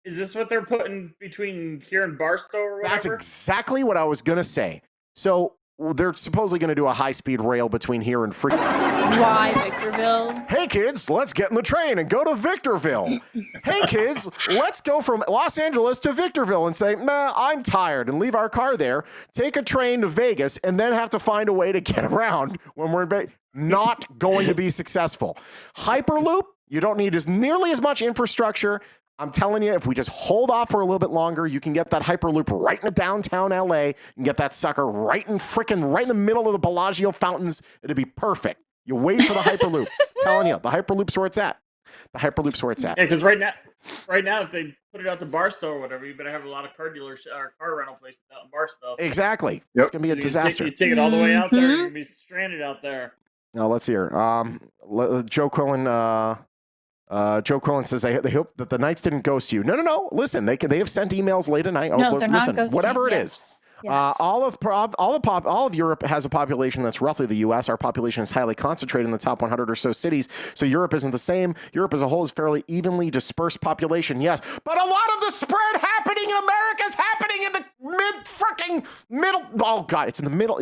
[SPEAKER 4] Is this what they're putting between here and Barstow or whatever?
[SPEAKER 1] That's exactly what I was going to say. So they're supposedly going to do a high-speed rail between here and freaking...
[SPEAKER 3] Why Victorville?
[SPEAKER 1] Hey, kids, let's get in the train and go to Victorville. Hey, kids, let's go from Los Angeles to Victorville and say, nah, I'm tired, and leave our car there, take a train to Vegas, and then have to find a way to get around when we're in Vegas. Not going to be successful. Hyperloop, you don't need nearly as much infrastructure. I'm telling you, if we just hold off for a little bit longer, you can get that Hyperloop right in downtown LA. You can get that sucker right in the middle of the Bellagio fountains. It'd be perfect. You wait for the Hyperloop. Telling you, the Hyperloop's where it's at. The Hyperloop's where it's at.
[SPEAKER 4] Yeah, because right now, if they put it out to Barstow or whatever, you better have a lot of car dealers or car rental places out in Barstow.
[SPEAKER 1] Exactly.
[SPEAKER 2] Yep.
[SPEAKER 1] It's gonna be a disaster.
[SPEAKER 4] You take it all the way out there, you're gonna be stranded out there.
[SPEAKER 1] Now let's hear. Joe Quillen. Joe Quillen says they hope that the Knights didn't ghost you. No. Listen, they have sent emails late at night.
[SPEAKER 3] No, they're not ghosting.
[SPEAKER 1] Whatever it is.
[SPEAKER 3] Yes.
[SPEAKER 1] All of Europe has a population that's roughly the U.S. Our population is highly concentrated in the top 100 or so cities. So Europe isn't the same. Europe as a whole is fairly evenly dispersed population, yes. But a lot of the spread happening in America is happening in the middle. Oh God, it's in the middle.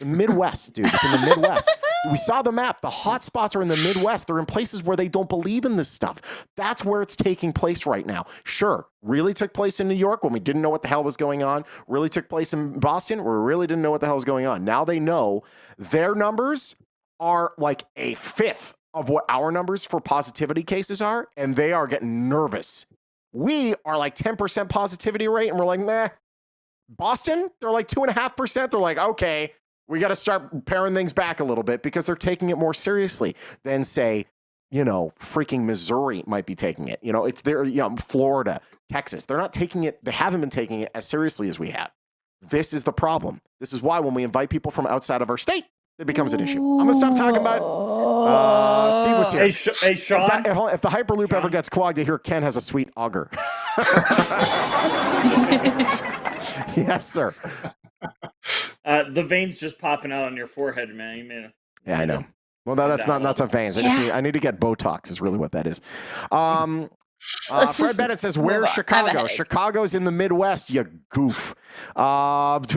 [SPEAKER 1] The Midwest, dude. It's in the Midwest. We saw the map. The hot spots are in the Midwest. They're in places where they don't believe in this stuff. That's where it's taking place right now. Sure, really took place in New York when we didn't know what the hell was going on. Really took place in Boston where we really didn't know what the hell was going on. Now they know their numbers are like a fifth of what our numbers for positivity cases are, and they are getting nervous. We are like 10% positivity rate, and we're like, meh. Boston, they're like 2.5%. They're like, okay, we got to start paring things back a little bit because they're taking it more seriously than, say, freaking Missouri might be taking it. It's there, Florida, Texas. They're not taking it. They haven't been taking it as seriously as we have. This is the problem. This is why when we invite people from outside of our state, it becomes an issue. I'm going to stop talking about it. Steve was here.
[SPEAKER 4] Hey, Shawn.
[SPEAKER 1] If the Hyperloop ever gets clogged, I hear Ken has a sweet auger. Yes, sir.
[SPEAKER 4] The veins just popping out on your forehead, man.
[SPEAKER 1] Yeah, I know. Well, no, that's not veins. I need to get Botox is really what that is. Fred Bennett says, where's Chicago? Chicago's in the Midwest, you goof. David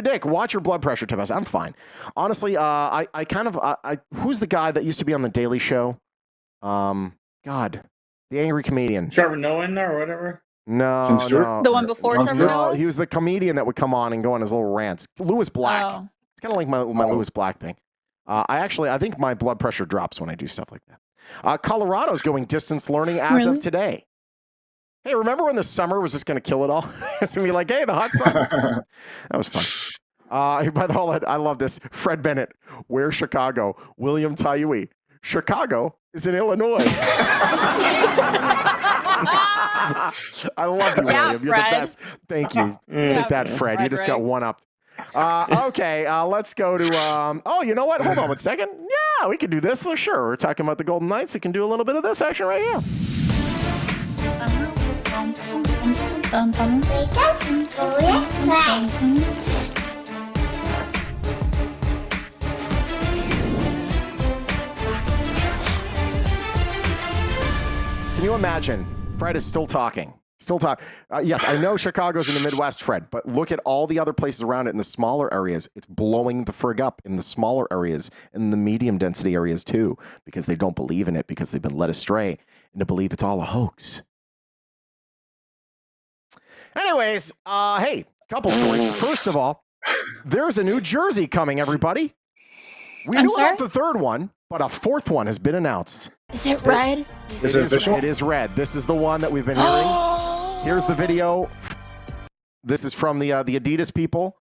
[SPEAKER 1] Dick, watch your blood pressure, Tempesta. I'm fine. Honestly, who's the guy that used to be on The Daily Show? God, the angry comedian.
[SPEAKER 4] Trevor Noah or whatever?
[SPEAKER 1] No.
[SPEAKER 3] The one before Trevor Noah?
[SPEAKER 1] He was the comedian that would come on and go on his little rants. Lewis Black.
[SPEAKER 3] Oh.
[SPEAKER 1] It's kind of like my Lewis Black thing. I think my blood pressure drops when I do stuff like that. Colorado's going distance learning as of today. Hey, remember when the summer was just going to kill it all? It's going to be like, hey, the hot sun. That was fun. By the way, I love this. Fred Bennett, where's Chicago? William Tayui, Chicago is in Illinois. I love you, William. You're the best. Thank you. Take that, Fred. You just got one up. Okay, let's go to, you know what? Hold on 1 second. Yeah, we can do this. So sure. We're talking about the Golden Knights. We can do a little bit of this action right here. Can you imagine? Fred is still talking. Yes, I know Chicago's in the Midwest, Fred, but look at all the other places around it in the smaller areas. It's blowing the frig up in the smaller areas and the medium density areas too, because they don't believe in it, because they've been led astray and to believe it's all a hoax. Anyways, hey, couple stories. First of all, there's a new jersey coming, everybody. We knew about the third one, but a fourth one has been announced.
[SPEAKER 3] Is it red?
[SPEAKER 2] Is it official?
[SPEAKER 1] It is red. This is the one that we've been hearing. Here's the video. This is from the Adidas people.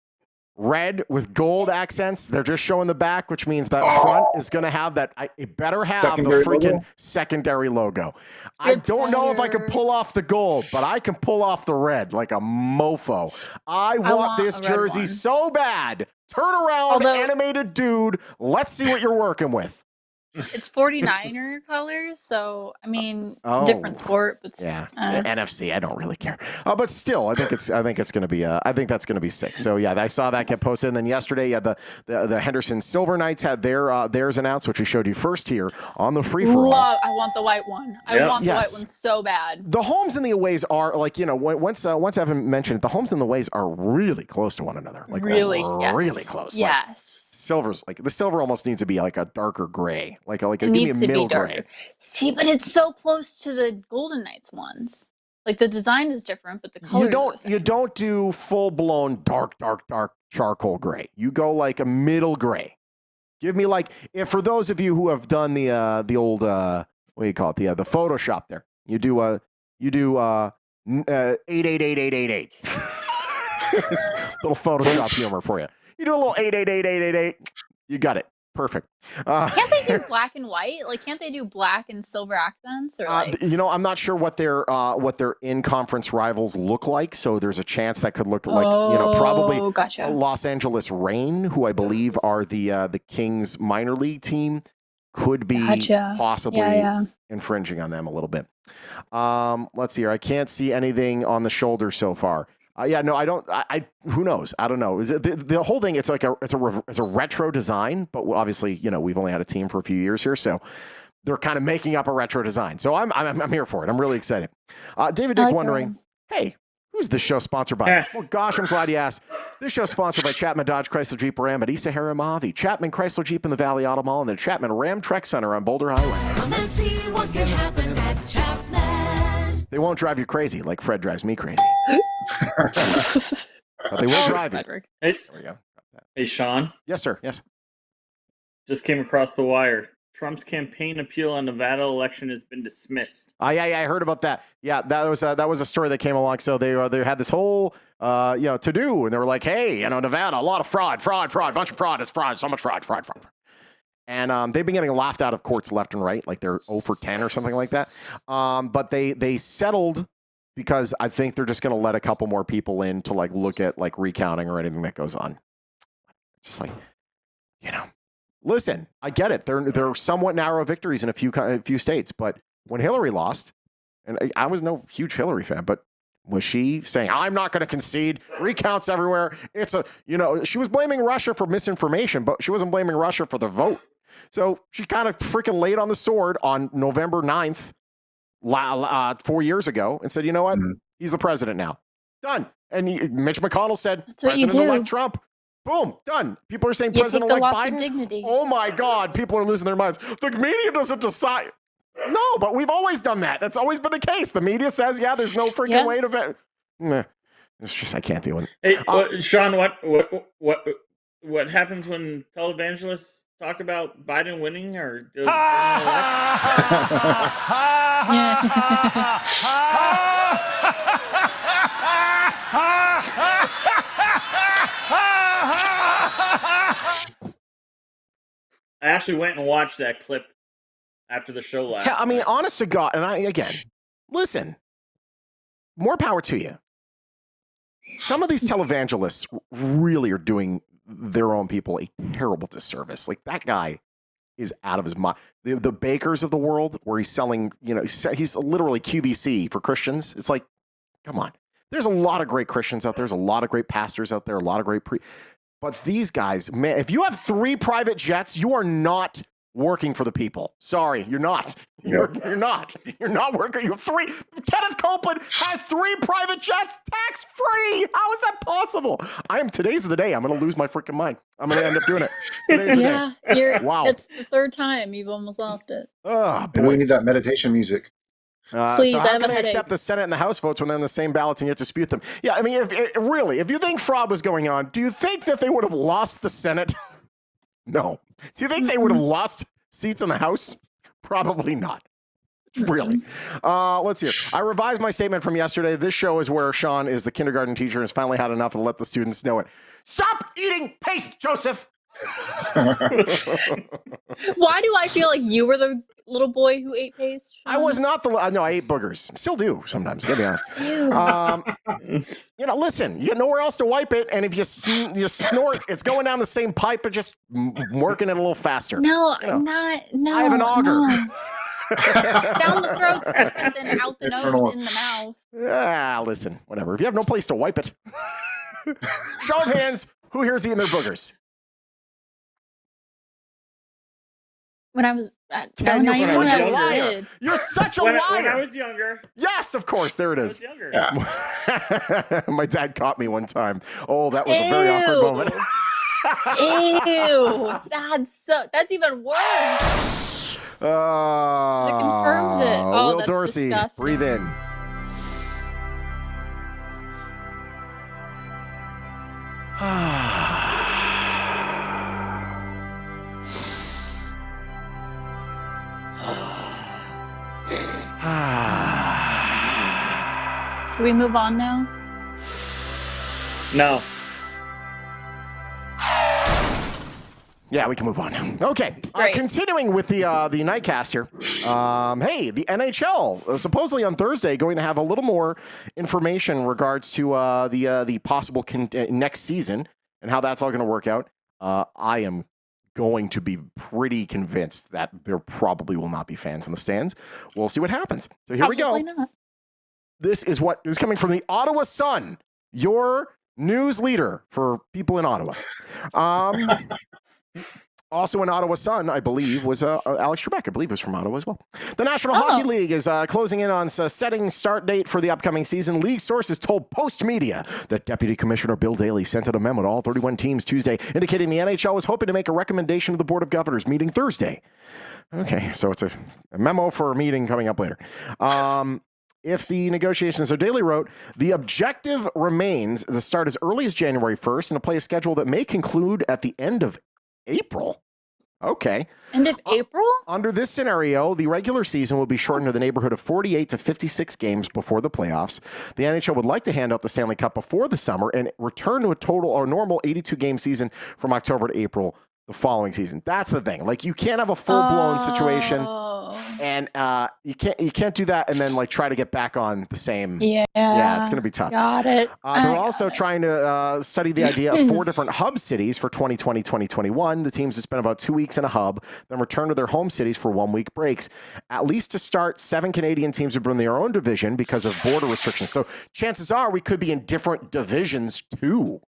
[SPEAKER 1] Red with gold accents. They're just showing the back, which means that front is going to have that. It better have secondary the freaking secondary logo. I don't know if I can pull off the gold, but I can pull off the red like a mofo. I want this jersey so bad. Turn around, animated dude. Let's see what you're working with.
[SPEAKER 3] It's 49er colors, so I mean, different sport, but
[SPEAKER 1] NFC. I don't really care, but still, I think it's going to be. I think that's going to be sick. So yeah, I saw that get posted, and then yesterday, the Henderson Silver Knights had theirs announced, which we showed you first here on the free for all.
[SPEAKER 3] I want the white one. I want the white one so bad.
[SPEAKER 1] The homes and the aways are like once Evan mentioned it, the homes and the aways are really close to one another. Like really close.
[SPEAKER 3] Yes.
[SPEAKER 1] Like, silver's like the silver almost needs to be like a darker gray, like a give me a middle gray.
[SPEAKER 3] See, but it's so close to the Golden Knights ones. Like the design is different, but the color.
[SPEAKER 1] You don't do full blown dark charcoal gray. You go like a middle gray. Give me like for those of you who have done the old what do you call it the Photoshop there. You do 888888. Little Photoshop humor for you. You do a little 888888. You got it. Perfect.
[SPEAKER 3] Can't they do black and white? Like, can't they do black and silver accents? Or like...
[SPEAKER 1] I'm not sure what their in-conference rivals look like. So there's a chance that could look like, probably Los Angeles Reign, who I believe are the Kings minor league team, could be possibly infringing on them a little bit. Let's see here. I can't see anything on the shoulder so far. I don't. Who knows? I don't know. Is it the whole thing? It's like it's a retro design, but obviously, we've only had a team for a few years here, so they're kind of making up a retro design. So I'm here for it. I'm really excited. David Dick wondering, hey, Who's this show sponsored by? Well, gosh, I'm glad you asked. This show is sponsored by Chapman Dodge Chrysler Jeep Ram at Isa Haramavi, Chapman Chrysler Jeep in the Valley Auto Mall, and the Chapman Ram Trek Center on Boulder Highway.
[SPEAKER 7] Come and see what can happen at Chapman.
[SPEAKER 1] They won't drive you crazy like Fred drives me crazy. But they will drive you.
[SPEAKER 4] Hey,
[SPEAKER 1] there we go.
[SPEAKER 4] Hey, Shawn.
[SPEAKER 1] Yes, sir. Yes.
[SPEAKER 4] Just came across the wire. Trump's campaign appeal on Nevada election has been dismissed.
[SPEAKER 1] I heard about that. Yeah, that was a story that came along. So they had this whole to do, and they were like, hey, Nevada, a lot of fraud, bunch of fraud, it's fraud, so much fraud. And they've been getting laughed out of courts left and right, like they're 0 for 10 or something like that. But they settled because I think they're just going to let a couple more people in to like look at like recounting or anything that goes on. Just like, listen, I get it. They're somewhat narrow victories in a few states, but when Hillary lost, and I was no huge Hillary fan, but was she saying, I'm not going to concede, recounts everywhere? She was blaming Russia for misinformation, but she wasn't blaming Russia for the vote. So she kind of freaking laid on the sword on November 9th, 4 years ago, and said, you know what? He's the president now. Done. And Mitch McConnell said, President-elect Trump. Boom, done. People are saying President-elect Biden. Oh my God, people are losing their minds. The media doesn't decide. No, but we've always done that. That's always been the case. The media says, yeah, there's no freaking way to. It's just I can't deal with it.
[SPEAKER 4] Hey, Shawn, what happens when televangelists talk about Biden winning or? I actually went and watched that clip after the show last night.
[SPEAKER 1] Honest to God, and listen, more power to you. Some of these televangelists really are doing their own people a terrible disservice. Like that guy is out of his mind. The bakers of the world, where he's selling, he's literally QVC for Christians. It's like, come on. There's a lot of great Christians out there. There's a lot of great pastors out there. A lot of great But these guys, man, if you have 3 private jets, you are not working for the people. Sorry, you're not. You're not. You're not working. You have 3. Kenneth Copeland has 3 private jets, tax free. How is that possible? Today's the day. I'm going to lose my freaking mind. I'm going to end up doing it. Today's the day. Wow.
[SPEAKER 3] It's the 3rd time you've almost lost it.
[SPEAKER 1] Oh, boy.
[SPEAKER 2] And we need that meditation music.
[SPEAKER 3] Please,
[SPEAKER 1] so how
[SPEAKER 3] I
[SPEAKER 1] can they accept the Senate and the House votes when they're in the same ballots and yet dispute them? Yeah, if you think fraud was going on, do you think that they would have lost the Senate? No. Do you think they would have lost seats in the House? Probably not. Really. Let's hear. I revised my statement from yesterday. This show is where Shawn is the kindergarten teacher and has finally had enough to let the students know it. Stop eating paste, Joseph!
[SPEAKER 3] Why do I feel like you were the little boy who ate paste?
[SPEAKER 1] I was not no, I ate boogers. Still do sometimes, to be honest. Listen, you got nowhere else to wipe it, and if you snort, it's going down the same pipe, but just working it a little faster.
[SPEAKER 3] No.
[SPEAKER 1] I have an auger.
[SPEAKER 3] No. Down the throat, then out the nose, in the mouth.
[SPEAKER 1] Listen, whatever. If you have no place to wipe it. Show of hands, who here's eating their boogers?
[SPEAKER 3] When I was
[SPEAKER 1] liar. You're such a liar.
[SPEAKER 4] When I was younger.
[SPEAKER 1] Yes, of course. There it is.
[SPEAKER 4] I was younger.
[SPEAKER 2] Yeah.
[SPEAKER 1] My dad caught me one time. Oh, that was a very awkward moment.
[SPEAKER 3] Ew. That's even worse. It confirms it. Oh,
[SPEAKER 1] Will
[SPEAKER 3] that's
[SPEAKER 1] Dorsey,
[SPEAKER 3] disgusting.
[SPEAKER 1] breathe in.
[SPEAKER 3] Can we move on now?
[SPEAKER 4] No.
[SPEAKER 1] Yeah, we can move on now. Okay, continuing with the nightcast here. Hey, the NHL supposedly on Thursday going to have a little more information in regards to the possible next season and how that's all going to work out. I am going to be pretty convinced that there probably will not be fans in the stands. We'll see what happens. So here we go.
[SPEAKER 3] Not.
[SPEAKER 1] This is what is coming from the Ottawa Sun, your news leader for people in Ottawa. Also in Ottawa Sun, I believe, was Alex Trebek. I believe was from Ottawa as well. The National Hockey League is closing in on setting start date for the upcoming season. League sources told Post Media that Deputy Commissioner Bill Daly sent out a memo to all 31 teams Tuesday, indicating the NHL was hoping to make a recommendation to the Board of Governors meeting Thursday. Okay, so it's a memo for a meeting coming up later. If the negotiations, so Daly wrote, the objective remains to start as early as January 1st and to play a schedule that may conclude at the end of April. Okay.
[SPEAKER 3] End of April?
[SPEAKER 1] Under this scenario, the regular season will be shortened to the neighborhood of 48 to 56 games before the playoffs. The NHL would like to hand out the Stanley Cup before the summer and return to a total or normal 82-game season from October to April the following season. That's the thing. Like, you can't have a full-blown situation, and you can't do that and then like try to get back on the same. Yeah, it's going to be tough.
[SPEAKER 3] Got it.
[SPEAKER 1] They're also trying to study the idea of 4 different hub cities for 2020, 2021. The teams will spend about 2 weeks in a hub, then return to their home cities for 1-week breaks. At least to start, 7 Canadian teams would bring their own division because of border restrictions. So chances are we could be in different divisions too.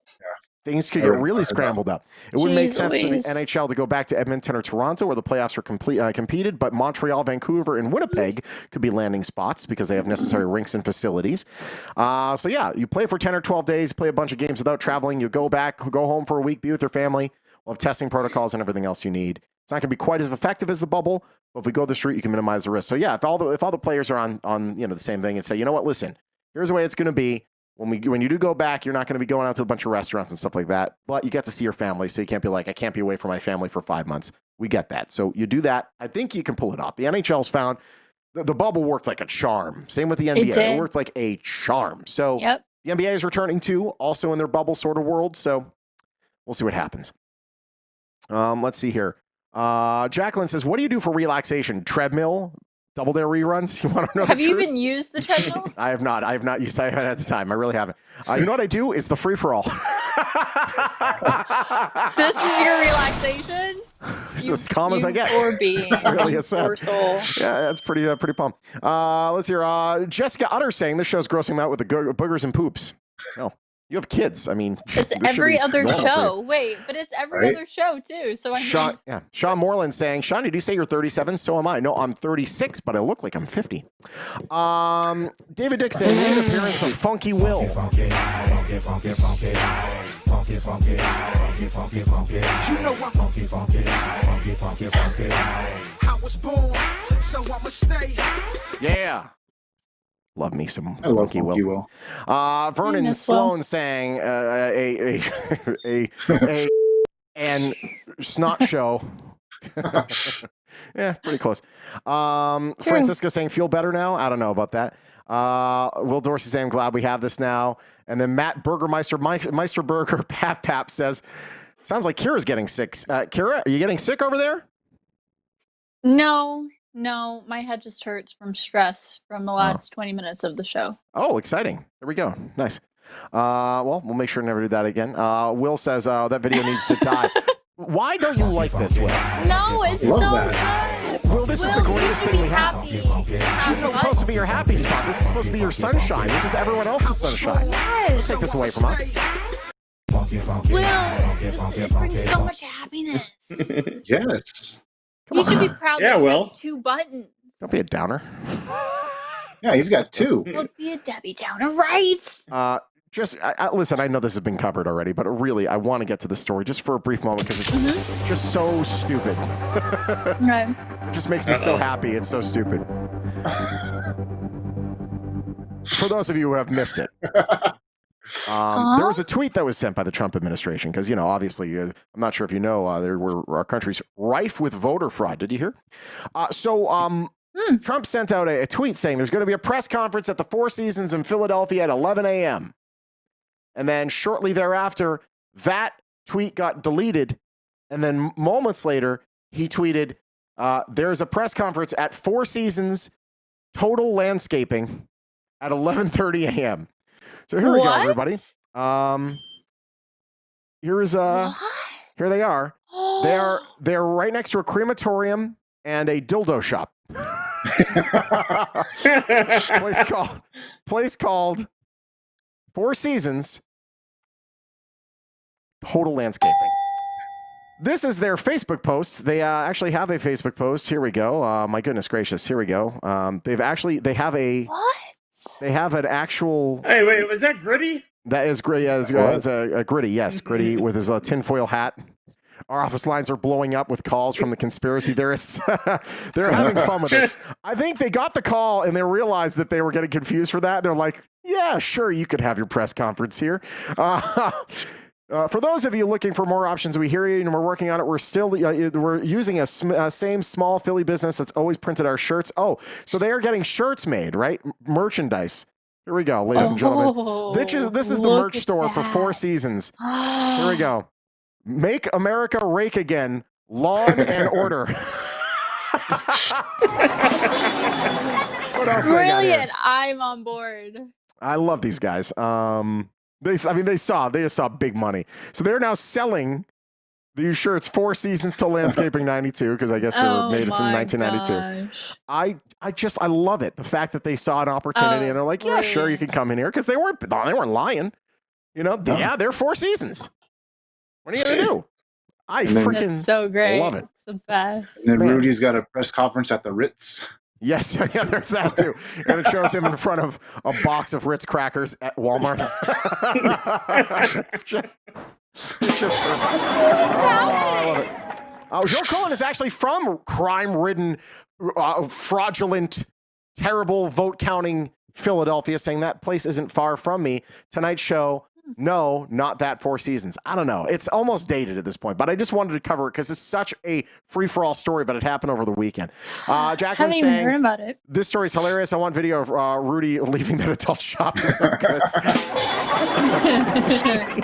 [SPEAKER 1] Things could get really scrambled up. It wouldn't make sense to the NHL to go back to Edmonton or Toronto where the playoffs are competed, but Montreal, Vancouver, and Winnipeg could be landing spots because they have necessary rinks and facilities. So yeah, you play for 10 or 12 days, play a bunch of games without traveling. You go back, go home for a week, be with your family. We'll have testing protocols and everything else you need. It's not going to be quite as effective as the bubble, but if we go this route, you can minimize the risk. So yeah, if all the players are on the same thing and say, you know what, listen, here's the way it's going to be. When you do go back, you're not going to be going out to a bunch of restaurants and stuff like that, but you get to see your family, so you can't be like, I can't be away from my family for 5 months. We get that. So you do that. I think you can pull it off. The NHL's found the bubble worked like a charm. Same with the NBA. It worked like a charm. So the NBA is returning too, also in their bubble sort of world. So we'll see what happens. Let's see here. Jacqueline says, what do you do for relaxation? Treadmill? Double Dare reruns? You want to know?
[SPEAKER 3] Have you even used the treadmill?
[SPEAKER 1] I have not. I have not used it. I haven't had the time. I really haven't. You know what I do? Is the free-for-all.
[SPEAKER 3] This is your relaxation?
[SPEAKER 1] This is as calm as I get.
[SPEAKER 3] Poor being.
[SPEAKER 1] Really is sad.
[SPEAKER 3] Poor soul.
[SPEAKER 1] Yeah, that's pretty pumped. Let's hear Jessica Utter saying this show's grossing me out with the boogers and poops. Oh. You have kids. I mean,
[SPEAKER 3] it's every other show. Wait, but it's every other show too. So I mean,
[SPEAKER 1] Sean Moreland saying, Sean, did you say you're 37? So am I. No, I'm 36, but I look like I'm 50. David Dick saying, the appearance of Funky Will.
[SPEAKER 7] You know I'm funky. I was born, so I'ma stay.
[SPEAKER 1] Yeah. Love me some Funky Will. Vernon Sloan saying and snot show. Yeah, pretty close. Francisco saying feel better now. I don't know about that. Will Dorsey saying I'm glad we have this now. And then Matt Burgermeister, Meisterburger, Pap says, sounds like Kira's getting sick. Kira, are you getting sick over there?
[SPEAKER 3] No, my head just hurts from stress from the last 20 minutes of the show.
[SPEAKER 1] Oh, exciting. There we go. Nice. Well, we'll make sure to never do that again. Will says that video needs to die. Why don't you like this, Will?
[SPEAKER 3] No, it's so good.
[SPEAKER 1] Will, this is the greatest thing we have. This is supposed to be your happy spot. This is supposed to be your sunshine. This is everyone else's sunshine.
[SPEAKER 3] Yes.
[SPEAKER 1] Don't take this away from us.
[SPEAKER 3] Will, this brings so much happiness.
[SPEAKER 2] Yes.
[SPEAKER 3] You should be proud that he has 2 buttons.
[SPEAKER 1] Don't be a downer.
[SPEAKER 2] Yeah, he's got 2.
[SPEAKER 3] Don't be a Debbie Downer, right?
[SPEAKER 1] Listen, I know this has been covered already, but really, I want to get to the story just for a brief moment because it's just so stupid.
[SPEAKER 3] Right.
[SPEAKER 1] It just makes me so happy. It's so stupid. For those of you who have missed it. There was a tweet that was sent by the Trump administration because, obviously, I'm not sure if you know, our country's rife with voter fraud. Did you hear? Trump sent out a tweet saying there's going to be a press conference at the Four Seasons in Philadelphia at 11 a.m. And then shortly thereafter, that tweet got deleted. And then moments later, he tweeted, there's a press conference at Four Seasons Total Landscaping at 11:30 a.m. So here we go, everybody. Here they are. They're right next to a crematorium and a dildo shop. place called Four Seasons Total Landscaping. This is their Facebook post. They actually have a Facebook post. Here we go. My goodness gracious. Here we go. They have an actual.
[SPEAKER 4] Hey, wait, was that Gritty?
[SPEAKER 1] That is Gritty. Yeah, it's a Gritty. Yes, Gritty with his tinfoil hat. Our office lines are blowing up with calls from the conspiracy theorists. They're having fun with it. I think they got the call and they realized that they were getting confused for that. They're like, yeah, sure, you could have your press conference here. For those of you looking for more options, we hear you and we're working on it. We're still we're using a same small Philly business that's always printed our shirts. Oh, so they are getting shirts made, right? Merchandise. Here we go, ladies and gentlemen. This is the merch store for 4 Seasons. Here we go. Make America rake again. Lawn and order. What else?
[SPEAKER 3] Brilliant! I'm on board.
[SPEAKER 1] I love these guys. They just saw big money. So they're now selling these shirts 4 Seasons to Landscaping 92 because I guess they were made in 1992. I love it. The fact that they saw an opportunity and they're like, yeah, sure, you can come in here because they weren't lying. You know, yeah, they're 4 Seasons. What are you gonna do?
[SPEAKER 3] That's so great.
[SPEAKER 1] Love it.
[SPEAKER 3] It's the best.
[SPEAKER 2] And then Rudy's got a press conference at the Ritz.
[SPEAKER 1] Yes, yeah, there's that too. And it shows him in front of a box of Ritz crackers at Walmart. it's just I love it. Joe Cullen is actually from crime-ridden, fraudulent, terrible vote-counting Philadelphia, saying that place isn't far from me. Tonight's show. No, not that 4 Seasons. I don't know. It's almost dated at this point, but I just wanted to cover it because it's such a free-for-all story, but it happened over the weekend. Jacqueline saying,
[SPEAKER 3] heard about it.
[SPEAKER 1] This story's hilarious. I want video of Rudy leaving that adult shop. It's so good.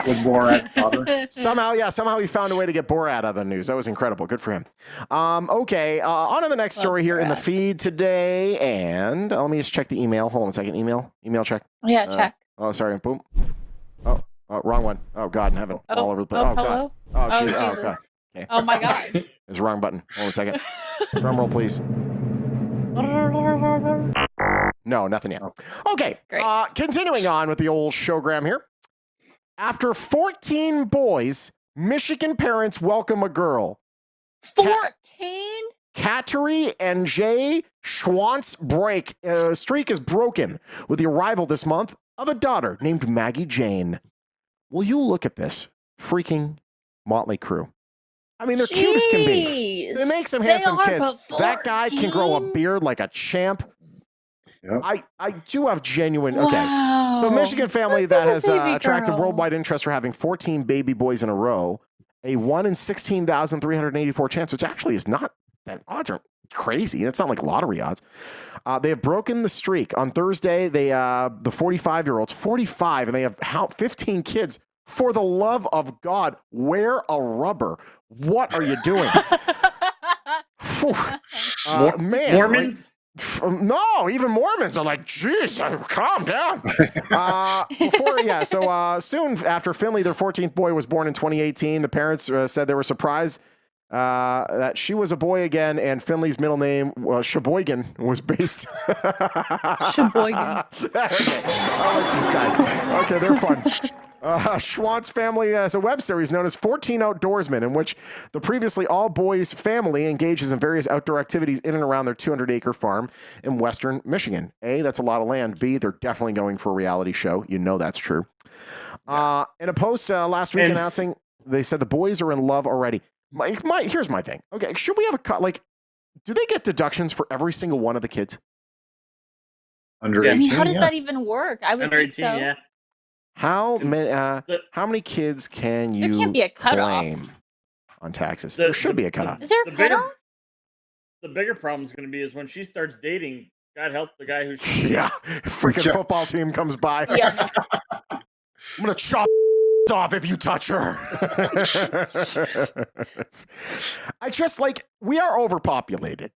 [SPEAKER 2] With Borat's daughter.
[SPEAKER 1] Somehow he found a way to get Borat out of the news. That was incredible. Good for him. Okay, on to the next story here in the feed today. And let me just check the email. Hold on a second. Email check.
[SPEAKER 3] Yeah, check.
[SPEAKER 1] Oh, sorry. Boom. Oh, wrong one. Oh, God in heaven. All over the place.
[SPEAKER 3] Hello?
[SPEAKER 1] God. Oh,
[SPEAKER 3] Jesus.
[SPEAKER 1] Oh, God. Okay.
[SPEAKER 3] Oh, my God.
[SPEAKER 1] It's the wrong button. Hold on a second. Drum roll, please. No, nothing yet. Okay.
[SPEAKER 3] Great.
[SPEAKER 1] Continuing on with the old showgram here. After 14 boys, Michigan parents welcome a girl.
[SPEAKER 3] 14?
[SPEAKER 1] Kateri and Jay Schwantz streak is broken with the arrival this month of a daughter named Maggie Jane. Will you look at this freaking motley crew? I mean, they're cute as can be. They make some handsome kids. That guy can grow a beard like a champ.
[SPEAKER 2] Yep.
[SPEAKER 1] I do have genuine.
[SPEAKER 3] Wow.
[SPEAKER 1] Okay. So Michigan family that has attracted
[SPEAKER 3] girl.
[SPEAKER 1] worldwide interest for having 14 baby boys in a row. A 1 in 16,384 chance, which actually is not, that odds aren't crazy. It's not like lottery odds. They have broken the streak. On Thursday, the 45-year-olds, 45, and they have 15 kids. For the love of God, wear a rubber. What are you doing? Man,
[SPEAKER 4] Mormons?
[SPEAKER 1] No, even Mormons are like, geez, calm down. Soon after Finley, their 14th boy, was born in 2018, the parents said they were surprised that she was a boy again, and Finley's middle name, Sheboygan, was based.
[SPEAKER 3] Sheboygan.
[SPEAKER 1] Okay. I like these guys. Okay, they're fun. Schwantz family has a web series known as 14 Outdoorsmen, in which the previously all-boys family engages in various outdoor activities in and around their 200-acre farm in western Michigan. A, that's a lot of land. B, they're definitely going for a reality show. You know that's true. In a post last week announcing, they said the boys are in love already. Here's my thing. Okay, should we have a cut? Like, do they get deductions for every single one of the kids?
[SPEAKER 2] Under
[SPEAKER 3] I
[SPEAKER 2] 18,
[SPEAKER 3] mean, how does that even work? I would
[SPEAKER 4] Under
[SPEAKER 3] think
[SPEAKER 4] 18,
[SPEAKER 3] so.
[SPEAKER 4] yeah.
[SPEAKER 1] How many kids can you
[SPEAKER 3] There can't be a cutoff.
[SPEAKER 1] claim on taxes? There should be a cutoff.
[SPEAKER 3] Is there a cutoff?
[SPEAKER 4] The bigger problem is going to be is when she starts dating. God help the guy who's
[SPEAKER 1] Yeah, freaking football team comes by.
[SPEAKER 3] Yeah.
[SPEAKER 1] I'm gonna chop off if you touch her. I just we are overpopulated.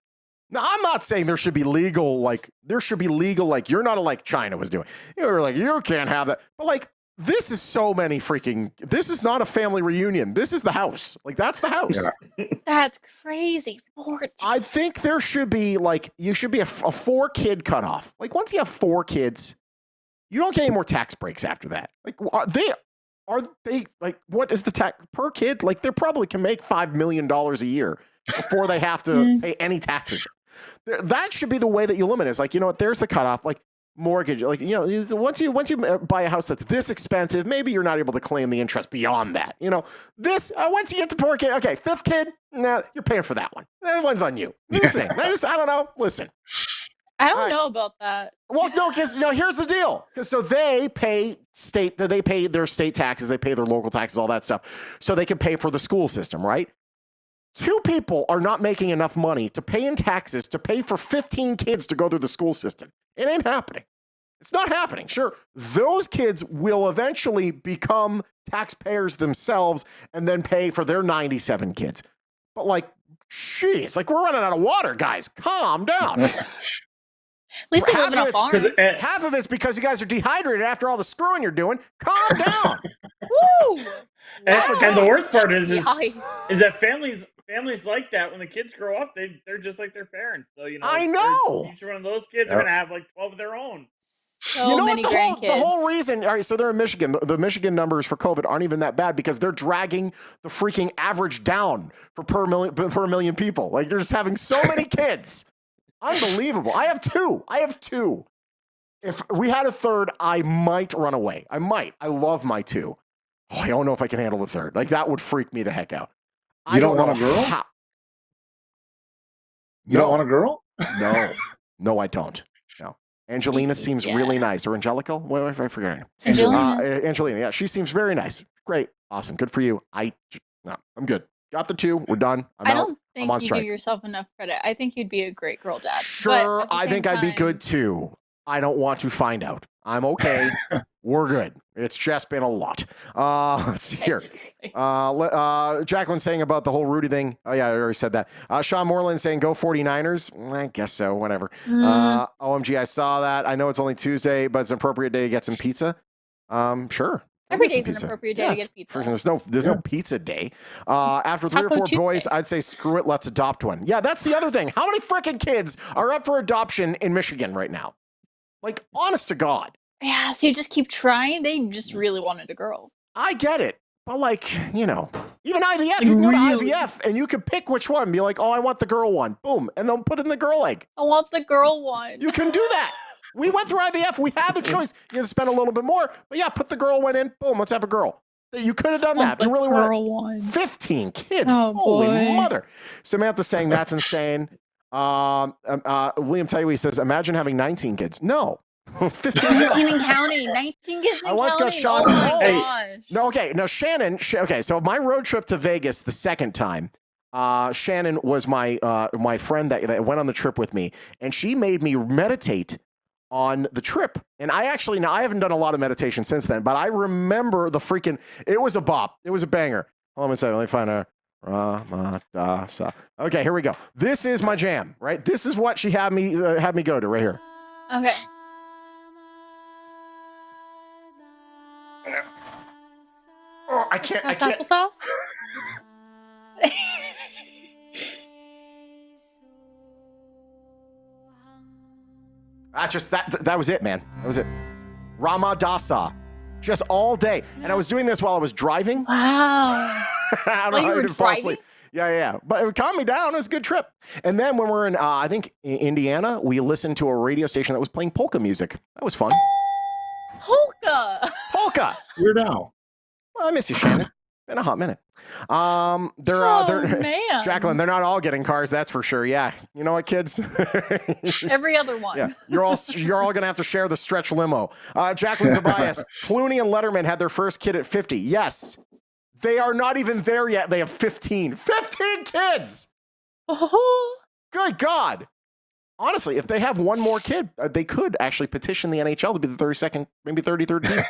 [SPEAKER 1] Now, I'm not saying there should be legal, you're not like China was doing. You're like, you can't have that. But this is so many this is not a family reunion. This is the house. That's the house.
[SPEAKER 2] Yeah.
[SPEAKER 3] That's crazy. 14.
[SPEAKER 1] I think there should be you should be a 4-kid cutoff. Once you have 4 kids, you don't get any more tax breaks after that.
[SPEAKER 8] are they like, what is the tax per kid? Like, they probably can make $5 million a year before they have to pay any taxes. That should be the way that you limit it. It's like, you know what, there's the cutoff. Like, mortgage, like, you know, once you buy a house that's this expensive, maybe you're not able to claim the interest beyond that. You know, this once you get to poor kid, okay, fifth kid, nah, you're paying for that one. That one's on you. I don't know. Listen,
[SPEAKER 3] I don't know about that.
[SPEAKER 8] well, no, because here's the deal. Because so they pay their state taxes, they pay their local taxes, all that stuff, so they can pay for the school system, right? 2 people are not making enough money to pay in taxes to pay for 15 kids to go through the school system. It ain't happening. It's not happening. Sure, those kids will eventually become taxpayers themselves and then pay for their 97 kids. But like, jeez, like, we're running out of water, guys. Calm down.
[SPEAKER 3] At least they live in a farm.
[SPEAKER 8] Half of it's because you guys are dehydrated after all the screwing you're doing. Calm down.
[SPEAKER 3] Woo!
[SPEAKER 4] And the worst part is
[SPEAKER 3] Yikes.
[SPEAKER 4] that families like that, when the kids grow up, they're just like their parents. So, you know,
[SPEAKER 8] I know.
[SPEAKER 4] each one of those kids are going to have like 12 of their own.
[SPEAKER 3] So many grandkids.
[SPEAKER 8] The whole reason, all right, so they're in Michigan. The Michigan numbers for COVID aren't even that bad because they're dragging the freaking average down for per million people. Like, they're just having so many kids. Unbelievable. I have two. If we had a third, I might run away. I might. I love my 2. Oh, I don't know if I can handle the third. Like, that would freak me the heck out.
[SPEAKER 2] You don't want a girl? You don't want a girl?
[SPEAKER 8] No, I don't. No. Angelina seems really nice. Or Angelica? Well, I forget her name.
[SPEAKER 3] Angelina.
[SPEAKER 8] Angelina, yeah. She seems very nice. Great. Awesome. Good for you. I'm good. Got the 2. We're done.
[SPEAKER 3] I don't think you give yourself enough credit. I think you'd be a great girl dad.
[SPEAKER 8] Sure, I think I'd be good too. I don't want to find out. I'm okay. We're good. It's just been a lot. Let's see here. Jacqueline saying about the whole Rudy thing. Oh, yeah, I already said that. Shawn Moreland saying go 49ers. I guess so. Whatever. OMG, I saw that. I know it's only Tuesday, but it's an appropriate day to get some pizza. Sure.
[SPEAKER 3] Every day is an appropriate day to get pizza.
[SPEAKER 8] There's no pizza day. After 3 or 4 boys, I'd say screw it. Let's adopt one. Yeah, that's the other thing. How many freaking kids are up for adoption in Michigan right now? Like, honest to God.
[SPEAKER 3] Yeah, so you just keep trying. They just really wanted a girl.
[SPEAKER 8] I get it. But, like, you know, even IVF, you can go to IVF and you can pick which one. Be like, oh, I want the girl one. Boom. And they'll put in the girl egg.
[SPEAKER 3] I want the girl one.
[SPEAKER 8] You can do that. We went through IVF. We had the choice. You have to spend a little bit more. But, yeah, put the girl one in. Boom. Let's have a girl. You could have done that. If you really want 15 kids.
[SPEAKER 3] Oh,
[SPEAKER 8] holy
[SPEAKER 3] boy.
[SPEAKER 8] mother. Samantha saying that's insane. William Taiwi says, imagine having 19 kids. No. 15
[SPEAKER 3] and counting. 19 kids and
[SPEAKER 8] I once got
[SPEAKER 3] counting.
[SPEAKER 8] Shawn.
[SPEAKER 3] Oh my gosh.
[SPEAKER 8] No, okay. Now, Shannon. Okay, so my road trip to Vegas the second time, Shannon was my friend that went on the trip with me, and she made me meditate on the trip. And I haven't done a lot of meditation since then, but I remember the freaking, it was a bop. It was a banger. Hold on a second. Let me find a Ramadasa. Okay, here we go. This is my jam, right? This is what she had me go to right here.
[SPEAKER 3] Okay.
[SPEAKER 8] Oh, I can't.
[SPEAKER 3] Applesauce?
[SPEAKER 8] That was it, man. That was it. Ramadasa. Just all day. And I was doing this while I was driving.
[SPEAKER 3] Wow.
[SPEAKER 8] I don't know how I didn't fall
[SPEAKER 3] driving?
[SPEAKER 8] asleep. Yeah. But it calmed me down. It was a good trip. And then when we're in, I think, Indiana, we listened to a radio station that was playing polka music. That was fun. Polka.
[SPEAKER 2] Weird Al.
[SPEAKER 8] Well, I miss you, Shannon. Been a hot minute. They're
[SPEAKER 3] man.
[SPEAKER 8] Jacqueline, they're not all getting cars, that's for sure. Yeah. You know what, kids?
[SPEAKER 3] Every other one.
[SPEAKER 8] Yeah. You're all gonna have to share the stretch limo. Jacqueline Tobias, Clooney and Letterman had their first kid at 50. Yes. They are not even there yet. They have 15. 15 kids! Good God. Honestly, if they have one more kid, they could actually petition the NHL to be the 32nd, maybe 33rd team.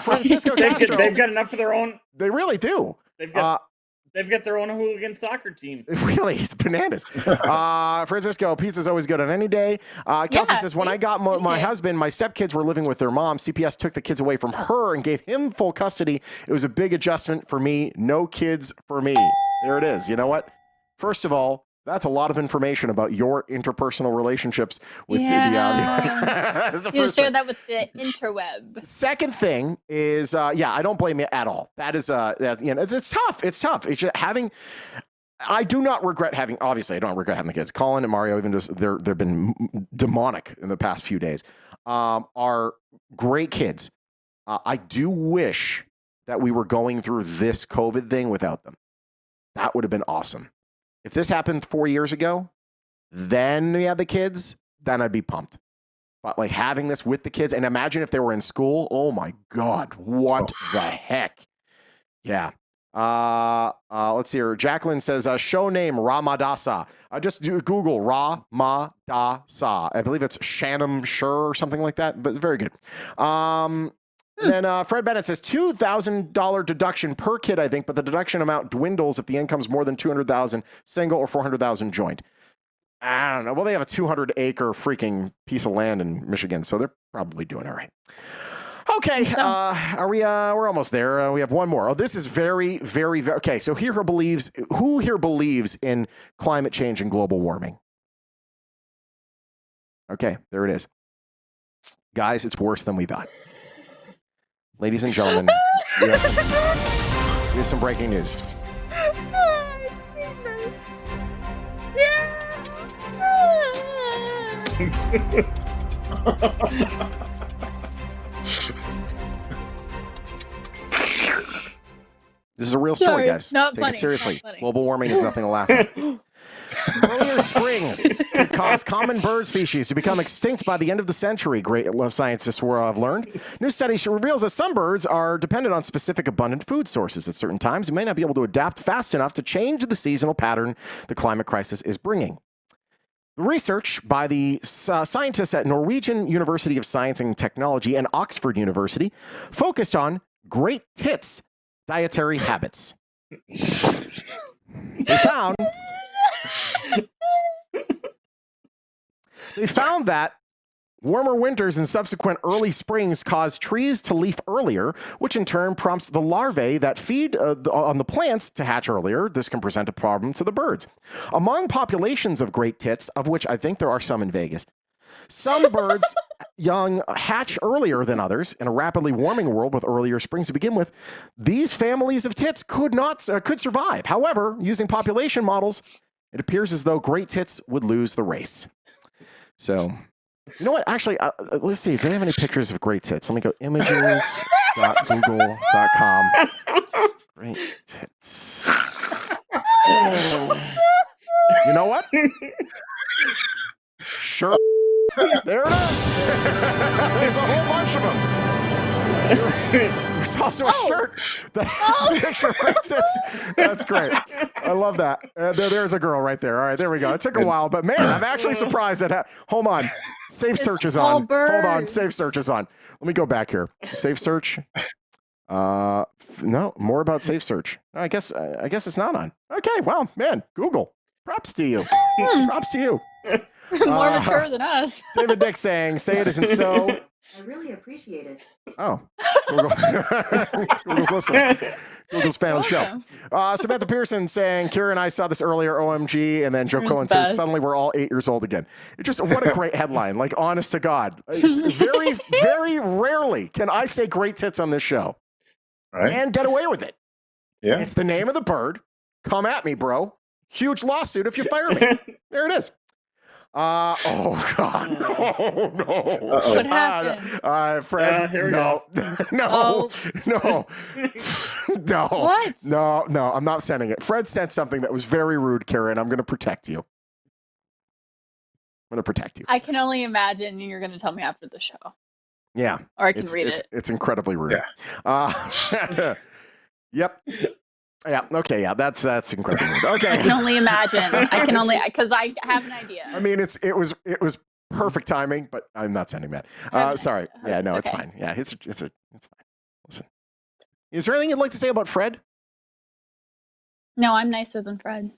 [SPEAKER 8] Francisco Castro.
[SPEAKER 4] They've got enough of their own.
[SPEAKER 8] They really do.
[SPEAKER 4] They've got their own hooligan soccer team.
[SPEAKER 8] Really, it's bananas. Francisco, pizza's always good on any day. Kelsey says, when I got my husband, my stepkids were living with their mom. CPS took the kids away from her and gave him full custody. It was a big adjustment for me. No kids for me. There it is. You know what? First of all, That's a lot of information about your interpersonal relationships with
[SPEAKER 3] You share that with the interweb.
[SPEAKER 8] Second thing is, I don't blame you at all. That is, it's tough. It's tough. It's just I do not regret having. Obviously, I don't regret having the kids. Colin and Mario, even just they've been demonic in the past few days. Are great kids. I do wish that we were going through this COVID thing without them. That would have been awesome. If this happened 4 years ago, then we had the kids, then I'd be pumped. But like having this with the kids, and imagine if they were in school. Oh my God, what the heck? Yeah. Let's see here. Jacqueline says, show name Ramadasa. Just do Google Ramadasa. I believe it's Shannon Shur or something like that, but it's very good. Then Fred Bennett says $2,000 deduction per kid, I think, but the deduction amount dwindles if the income's more than $200,000 single or $400,000 joint. I don't know. Well, they have a 200-acre freaking piece of land in Michigan, so they're probably doing all right. Okay, we're almost there. We have one more. Oh, this is very, very, very okay. So who here believes in climate change and global warming? Okay, there it is. Guys, it's worse than we thought. Ladies and gentlemen, we have some breaking news. This is a real story, guys. Take it seriously. Global warming is nothing to laugh at. Earlier springs could cause common bird species to become extinct by the end of the century, great scientists have learned. New study reveals that some birds are dependent on specific abundant food sources at certain times and may not be able to adapt fast enough to change the seasonal pattern the climate crisis is bringing. The research by the scientists at Norwegian University of Science and Technology and Oxford University focused on great tits' dietary habits. They found that warmer winters and subsequent early springs cause trees to leaf earlier, which in turn prompts the larvae that feed on the plants to hatch earlier. This can present a problem to the birds. Among populations of great tits, of which I think there are some in Vegas, some birds young hatch earlier than others in a rapidly warming world with earlier springs to begin with. These families of tits could survive. However, using population models, it appears as though great tits would lose the race. So, you know what? Actually, let's see. Do they have any pictures of great tits? Let me go images.google.com. Great tits. You know what? Sure. There it is. There's a whole bunch of them. There's also a shirt that has a picture of great tits. That's great. I love that. There's a girl right there. All right, there we go. It took a while, but man, I'm actually surprised that. Hold on. Safe search is on. Hold on. Safe search is on. Let me go back here. Safe search. No, more about safe search. I guess it's not on. Okay, well, man, Google. Props to you. Props to you.
[SPEAKER 3] More mature than us.
[SPEAKER 8] David Dick saying, say it isn't so.
[SPEAKER 9] I really appreciate it.
[SPEAKER 8] Oh. Google's listening. Google's fan of the show. Samantha Pearson saying, Kira and I saw this earlier, OMG, and then Joe Cohen says, suddenly we're all 8 years old again. It just, what a great headline. Like, honest to God. Very, very rarely can I say great tits on this show.
[SPEAKER 2] Right.
[SPEAKER 8] And get away with it.
[SPEAKER 2] Yeah.
[SPEAKER 8] It's the name of the bird. Come at me, bro. Huge lawsuit if you fire me. There it is. Oh God! No, no!
[SPEAKER 3] What happened?
[SPEAKER 8] Fred,
[SPEAKER 4] here we
[SPEAKER 8] no, no.
[SPEAKER 3] What?
[SPEAKER 8] No, I'm not sending it. Fred sent something that was very rude, Karen. I'm going to protect you. I'm going to protect you.
[SPEAKER 3] I can only imagine you're going to tell me after the show.
[SPEAKER 8] Yeah.
[SPEAKER 3] Or I can read it.
[SPEAKER 8] It's incredibly rude. Yeah. Yep. Yeah. Okay. Yeah. That's incredible. Okay.
[SPEAKER 3] I can only imagine. Because I have an idea.
[SPEAKER 8] I mean, it was perfect timing, but I'm not sending that. Sorry. Yeah. No, it's fine. Yeah. It's fine. Listen. Is there anything you'd like to say about Fred?
[SPEAKER 3] No, I'm nicer than Fred.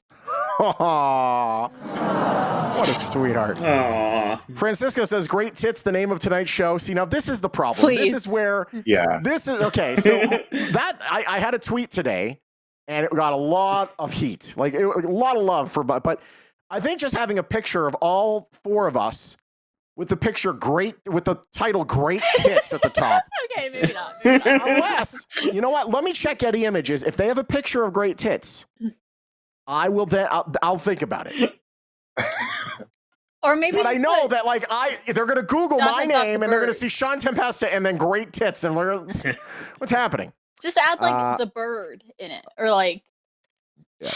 [SPEAKER 8] Aww. What a sweetheart.
[SPEAKER 4] Aww.
[SPEAKER 8] Francisco says, great tits, the name of tonight's show. See, now this is the problem.
[SPEAKER 3] Please.
[SPEAKER 8] This is where, this is, okay, so that, I had a tweet today, and it got a lot of heat, like a lot of love for, but I think just having a picture of all four of us with the picture with the title Great Hits at the top.
[SPEAKER 3] Okay, maybe not. Maybe not.
[SPEAKER 8] Unless, you know what? Let me check Getty Images. If they have a picture of Great Tits, I will then, I'll think about it.
[SPEAKER 3] Or maybe.
[SPEAKER 8] But I know that, like, they're going to Google
[SPEAKER 3] Not
[SPEAKER 8] my
[SPEAKER 3] about
[SPEAKER 8] name
[SPEAKER 3] the
[SPEAKER 8] and they're going to
[SPEAKER 3] birds.
[SPEAKER 8] see Shawn Tempesta and then Great Tits. And what's happening?
[SPEAKER 3] Just add like the bird in it, or like.
[SPEAKER 8] Yeah.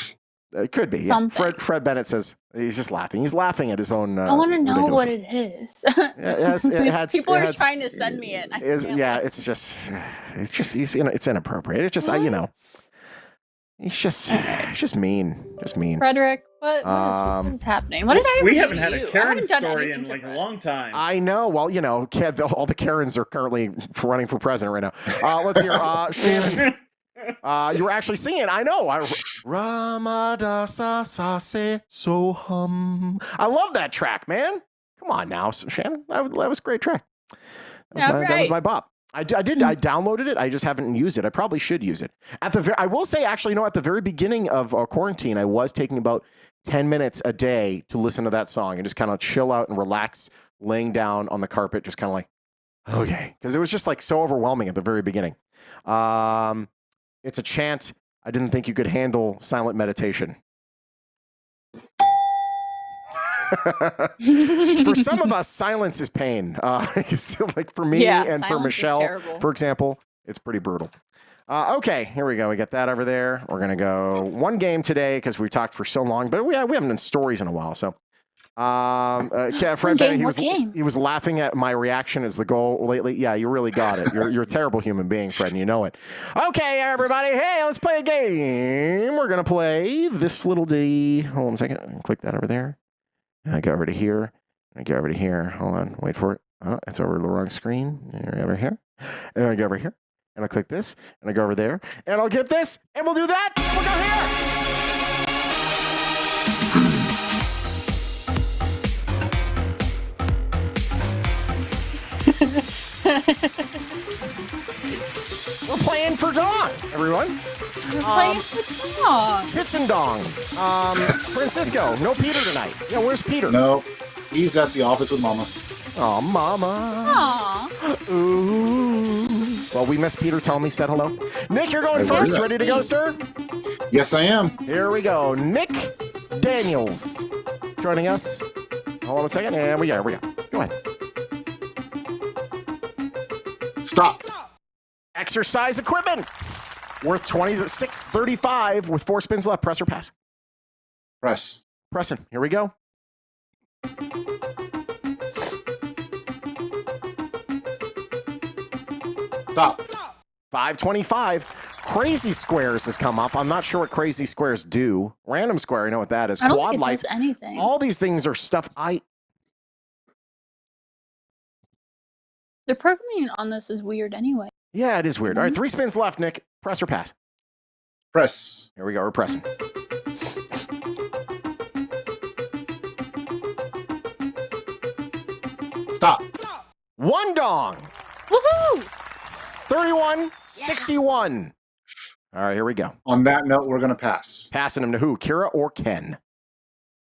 [SPEAKER 8] It could be. Yeah.
[SPEAKER 3] Something.
[SPEAKER 8] Fred Bennett says he's just laughing. He's laughing at his own.
[SPEAKER 3] I want to know what it is.
[SPEAKER 8] Yes,
[SPEAKER 3] People are trying to send me it.
[SPEAKER 8] It's it's inappropriate. It's just he's just mean. Just mean.
[SPEAKER 3] Frederick, what is happening? What did I?
[SPEAKER 4] We
[SPEAKER 3] do
[SPEAKER 4] haven't
[SPEAKER 3] to
[SPEAKER 4] had
[SPEAKER 3] you?
[SPEAKER 4] a
[SPEAKER 3] I
[SPEAKER 4] Karen
[SPEAKER 3] haven't done
[SPEAKER 4] story in
[SPEAKER 3] anything
[SPEAKER 4] like a
[SPEAKER 3] different.
[SPEAKER 4] long time.
[SPEAKER 8] I know. Well, all the Karens are currently running for president right now. Let's hear Shannon. You were actually singing. I know. Ramada sa sa se so hum. I love that track, man. Come on now, Shannon. That was a great track. That was my bop. I downloaded it. I just haven't used it. I probably should use it. I will say, actually, at the very beginning of quarantine, I was taking about 10 minutes a day to listen to that song and just kind of chill out and relax, laying down on the carpet, just kind of like, okay. Because it was just like so overwhelming at the very beginning. It's a chant. I didn't think you could handle silent meditation. For some of us, silence is pain. Like for me and for Michelle, for example, it's pretty brutal. Okay, here we go. We got that over there. We're going to go one game today because we talked for so long, but we haven't done stories in a while. So, Fred Bennett, he was laughing at my reaction as the goal lately. Yeah, you really got it. You're a terrible human being, Fred, and you know it. Okay, everybody. Hey, let's play a game. We're going to play this little ditty. Hold on a second. Click that over there. And I go over to here. I go over to here. Hold on. Wait for it. Oh, it's over the wrong screen. Over here. And I go over here. And I click this. And I go over there. And I'll get this. And we'll do that. We'll go here. We're playing for Dawn, everyone.
[SPEAKER 3] We're playing for Dawn.
[SPEAKER 8] Tits and Dong. Francisco, no Peter tonight. Yeah, where's Peter?
[SPEAKER 2] No, he's at the office with Mama.
[SPEAKER 8] Oh, Mama.
[SPEAKER 3] Aww.
[SPEAKER 8] Ooh. Well, we miss Peter. Tell him he said hello. Nick, you're going first. Ready to go, sir?
[SPEAKER 2] Yes, I am.
[SPEAKER 8] Here we go. Nick Daniels joining us. Hold on a second. And we go. Go ahead.
[SPEAKER 2] Stop.
[SPEAKER 8] Exercise equipment. Worth $26.35 with 4 spins left. Press or pass?
[SPEAKER 2] Press.
[SPEAKER 8] Pressing. Here we go.
[SPEAKER 2] Stop.
[SPEAKER 8] 525. Crazy Squares has come up. I'm not sure what Crazy Squares do. Random Square, I know what that is.
[SPEAKER 3] I don't
[SPEAKER 8] Quad
[SPEAKER 3] think it
[SPEAKER 8] lights.
[SPEAKER 3] does anything.
[SPEAKER 8] All these things are stuff
[SPEAKER 3] The programming on this is weird anyway.
[SPEAKER 8] Yeah, it is weird. All right, 3 spins left, Nick. Press or pass?
[SPEAKER 2] Press.
[SPEAKER 8] Here we go. We're pressing.
[SPEAKER 2] Stop.
[SPEAKER 8] 1 dong.
[SPEAKER 3] Woohoo!
[SPEAKER 8] 31-61. All right, here we go.
[SPEAKER 2] On that note, we're going to pass.
[SPEAKER 8] Passing him to who? Kira or Ken?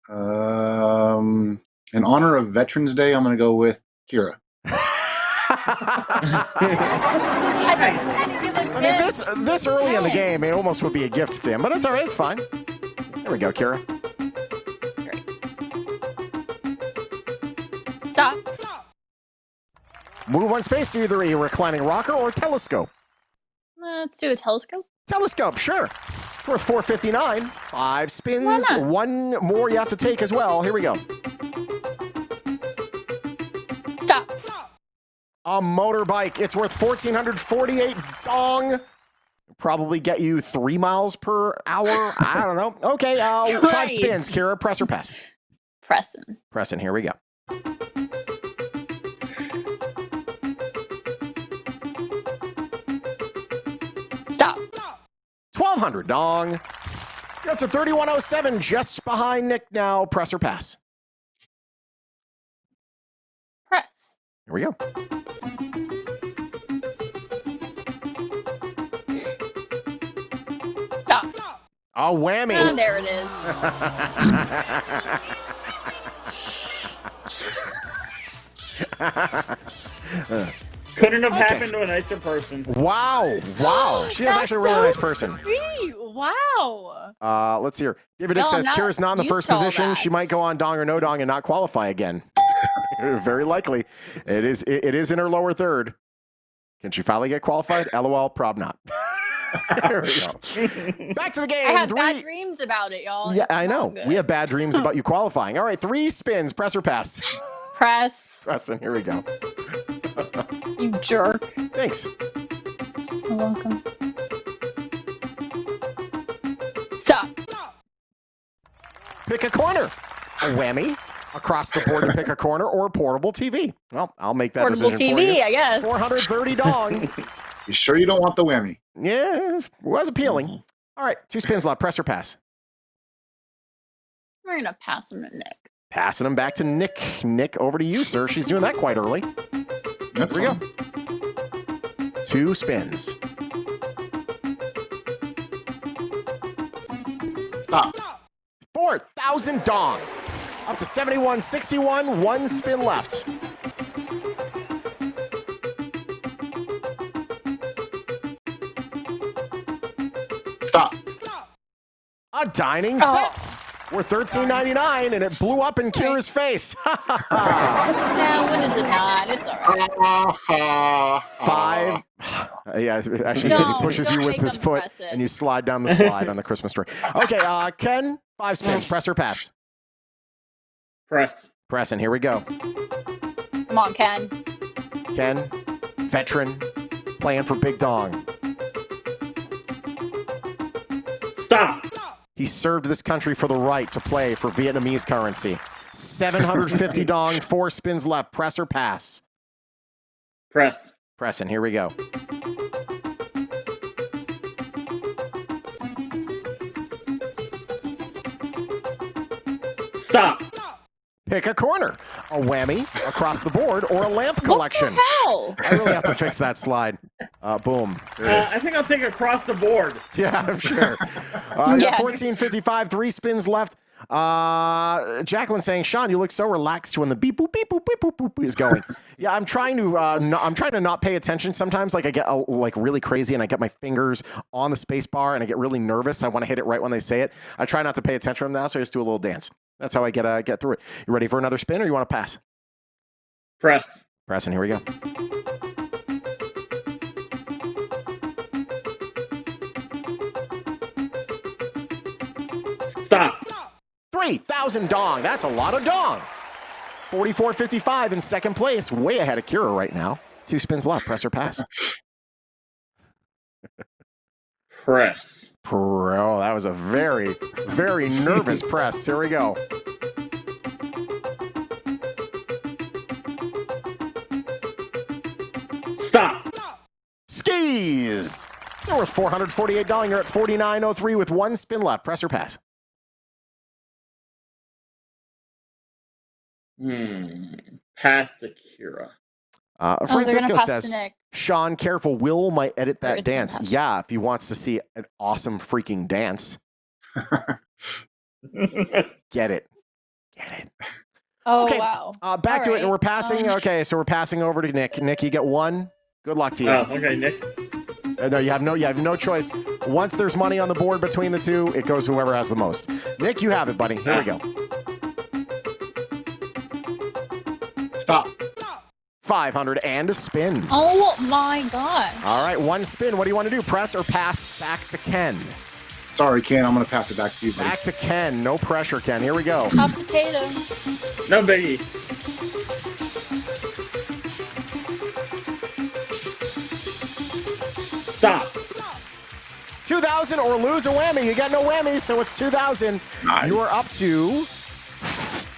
[SPEAKER 2] In honor of Veterans Day, I'm going to go with Kira.
[SPEAKER 8] I mean, this early in the game, it almost would be a gift to him, but it's all right. It's fine. There we go, Kira.
[SPEAKER 3] Great. Stop.
[SPEAKER 8] Move one space to either a reclining rocker or telescope.
[SPEAKER 3] Let's do a telescope.
[SPEAKER 8] Telescope, sure. It's worth $4.59. 5 spins.
[SPEAKER 3] Why not?
[SPEAKER 8] 1 more you have to take as well. Here we go.
[SPEAKER 3] Stop.
[SPEAKER 8] A motorbike. It's worth $1,448 dong. Probably get you 3 miles per hour. I don't know. Okay, 5 spins. Kira, press or pass?
[SPEAKER 3] Preston.
[SPEAKER 8] Pressing. Here we go.
[SPEAKER 3] Stop.
[SPEAKER 8] 1,200 dong. You're up to 3107, just behind Nick now. Press or pass?
[SPEAKER 3] Press.
[SPEAKER 8] Here we go.
[SPEAKER 3] Stop.
[SPEAKER 8] Oh, whammy.
[SPEAKER 3] Oh, there it is.
[SPEAKER 4] Couldn't have happened to a nicer person.
[SPEAKER 8] Wow. Wow. She is
[SPEAKER 3] That's
[SPEAKER 8] actually a really
[SPEAKER 3] so
[SPEAKER 8] nice person.
[SPEAKER 3] Sweet. Wow.
[SPEAKER 8] Let's see here. David Dick
[SPEAKER 3] No,
[SPEAKER 8] says
[SPEAKER 3] I'm not
[SPEAKER 8] Kira's not in the
[SPEAKER 3] used
[SPEAKER 8] first
[SPEAKER 3] to all
[SPEAKER 8] position.
[SPEAKER 3] that.
[SPEAKER 8] She might go on dong or no dong and not qualify again. Very likely. It is in her lower third. Can she finally get qualified? LOL, prob not. Here we go. Back to the game.
[SPEAKER 3] I have bad dreams about it, y'all.
[SPEAKER 8] Yeah,
[SPEAKER 3] It's
[SPEAKER 8] I know.
[SPEAKER 3] not good.
[SPEAKER 8] We have bad dreams about you qualifying. All right, 3 spins. Press or pass?
[SPEAKER 3] Press.
[SPEAKER 8] Preston, here we go.
[SPEAKER 3] You jerk.
[SPEAKER 8] Thanks.
[SPEAKER 3] You're welcome. Stop.
[SPEAKER 8] Pick a corner. A whammy. Across the board to pick a corner or a portable TV. Well, I'll make that
[SPEAKER 3] Portable
[SPEAKER 8] decision for
[SPEAKER 3] TV,
[SPEAKER 8] you.
[SPEAKER 3] I guess.
[SPEAKER 8] 430 dong.
[SPEAKER 2] You sure you don't want the whammy?
[SPEAKER 8] Yeah, it was appealing. All right, 2 spins left. Press or pass?
[SPEAKER 3] We're gonna pass him to Nick.
[SPEAKER 8] Passing them back to Nick. Nick, over to you, sir. She's doing that quite early.
[SPEAKER 2] That's
[SPEAKER 8] Here we
[SPEAKER 2] fine.
[SPEAKER 8] go. 2 spins.
[SPEAKER 2] Stop.
[SPEAKER 8] 4,000 dong. Up to 71.61. 1 spin left.
[SPEAKER 2] Stop.
[SPEAKER 8] A dining
[SPEAKER 3] Oh.
[SPEAKER 8] set. We're $13.99, and it blew up in Kira's face.
[SPEAKER 3] No, when is it not? It's all right.
[SPEAKER 8] 5. Yeah, actually,
[SPEAKER 3] No,
[SPEAKER 8] because he pushes
[SPEAKER 3] don't
[SPEAKER 8] you with
[SPEAKER 3] make
[SPEAKER 8] his
[SPEAKER 3] them
[SPEAKER 8] foot,
[SPEAKER 3] press it.
[SPEAKER 8] and you slide down the slide on the Christmas tree. Okay, Ken, 5 spins. Press or pass?
[SPEAKER 4] Press.
[SPEAKER 8] Press, and here we go.
[SPEAKER 3] Come on, Ken.
[SPEAKER 8] Ken, veteran, playing for Big Dong.
[SPEAKER 4] Stop.
[SPEAKER 8] He served this country for the right to play for Vietnamese currency. 750 dong, 4 spins left. Press or pass?
[SPEAKER 4] Press.
[SPEAKER 8] Press, and here we go.
[SPEAKER 4] Stop.
[SPEAKER 8] Pick a corner. A whammy across the board or a lamp collection.
[SPEAKER 3] What the hell?
[SPEAKER 8] I really have to fix that slide. Boom. There it is.
[SPEAKER 4] I think I'll take across the board.
[SPEAKER 8] Yeah, I'm sure. You
[SPEAKER 3] Yeah.
[SPEAKER 8] got 14.55, 3 spins left. Jacqueline saying, Shawn, you look so relaxed when the beep boop beep boop beep boop boop is going. Yeah, I'm trying to not pay attention sometimes. Like I get like really crazy and I get my fingers on the space bar and I get really nervous. I want to hit it right when they say it. I try not to pay attention to them now, so I just do a little dance. That's how I get through it. You ready for another spin or you want to pass?
[SPEAKER 4] Press.
[SPEAKER 8] Press, and here we go.
[SPEAKER 4] Stop.
[SPEAKER 8] 3,000 dong. That's a lot of dong. 44.55 in second place. Way ahead of Kira right now. 2 spins left. Press or pass?
[SPEAKER 4] Press.
[SPEAKER 8] Oh, that was a very, very nervous press. Here we go.
[SPEAKER 4] Stop.
[SPEAKER 8] Skis. They're worth $448. You're at 49.03 with 1 spin left. Press or pass?
[SPEAKER 4] Pass to Kira.
[SPEAKER 3] They're
[SPEAKER 8] Francisco
[SPEAKER 3] gonna pass
[SPEAKER 8] says,
[SPEAKER 3] to Nick.
[SPEAKER 8] Shawn, careful. Will might edit
[SPEAKER 3] Or
[SPEAKER 8] that
[SPEAKER 3] it's gonna
[SPEAKER 8] dance.
[SPEAKER 3] pass.
[SPEAKER 8] Yeah, if he wants to see an awesome freaking dance. Get it. Get it.
[SPEAKER 3] Oh,
[SPEAKER 8] Okay,
[SPEAKER 3] wow.
[SPEAKER 8] Back to it, and
[SPEAKER 3] All
[SPEAKER 8] we're
[SPEAKER 3] right,
[SPEAKER 8] passing. Okay, so we're passing over to Nick. Nick, you get 1. Good luck to you.
[SPEAKER 4] Oh, okay, Nick.
[SPEAKER 8] No, you have no choice. Once there's money on the board between the two, it goes whoever has the most. Nick, you have it, buddy. Here we go.
[SPEAKER 2] Stop.
[SPEAKER 8] 500 and a spin.
[SPEAKER 3] Oh my god.
[SPEAKER 8] All right, 1 spin. What do you want to do? Press or pass back to Ken?
[SPEAKER 2] Sorry, Ken. I'm going to pass it back to you, buddy.
[SPEAKER 8] Back to Ken. No pressure, Ken. Here we go.
[SPEAKER 3] Hot potato.
[SPEAKER 4] No biggie. Stop.
[SPEAKER 8] 2,000 or lose a whammy. You got no whammy, so it's 2,000.
[SPEAKER 2] Nice.
[SPEAKER 8] You are up to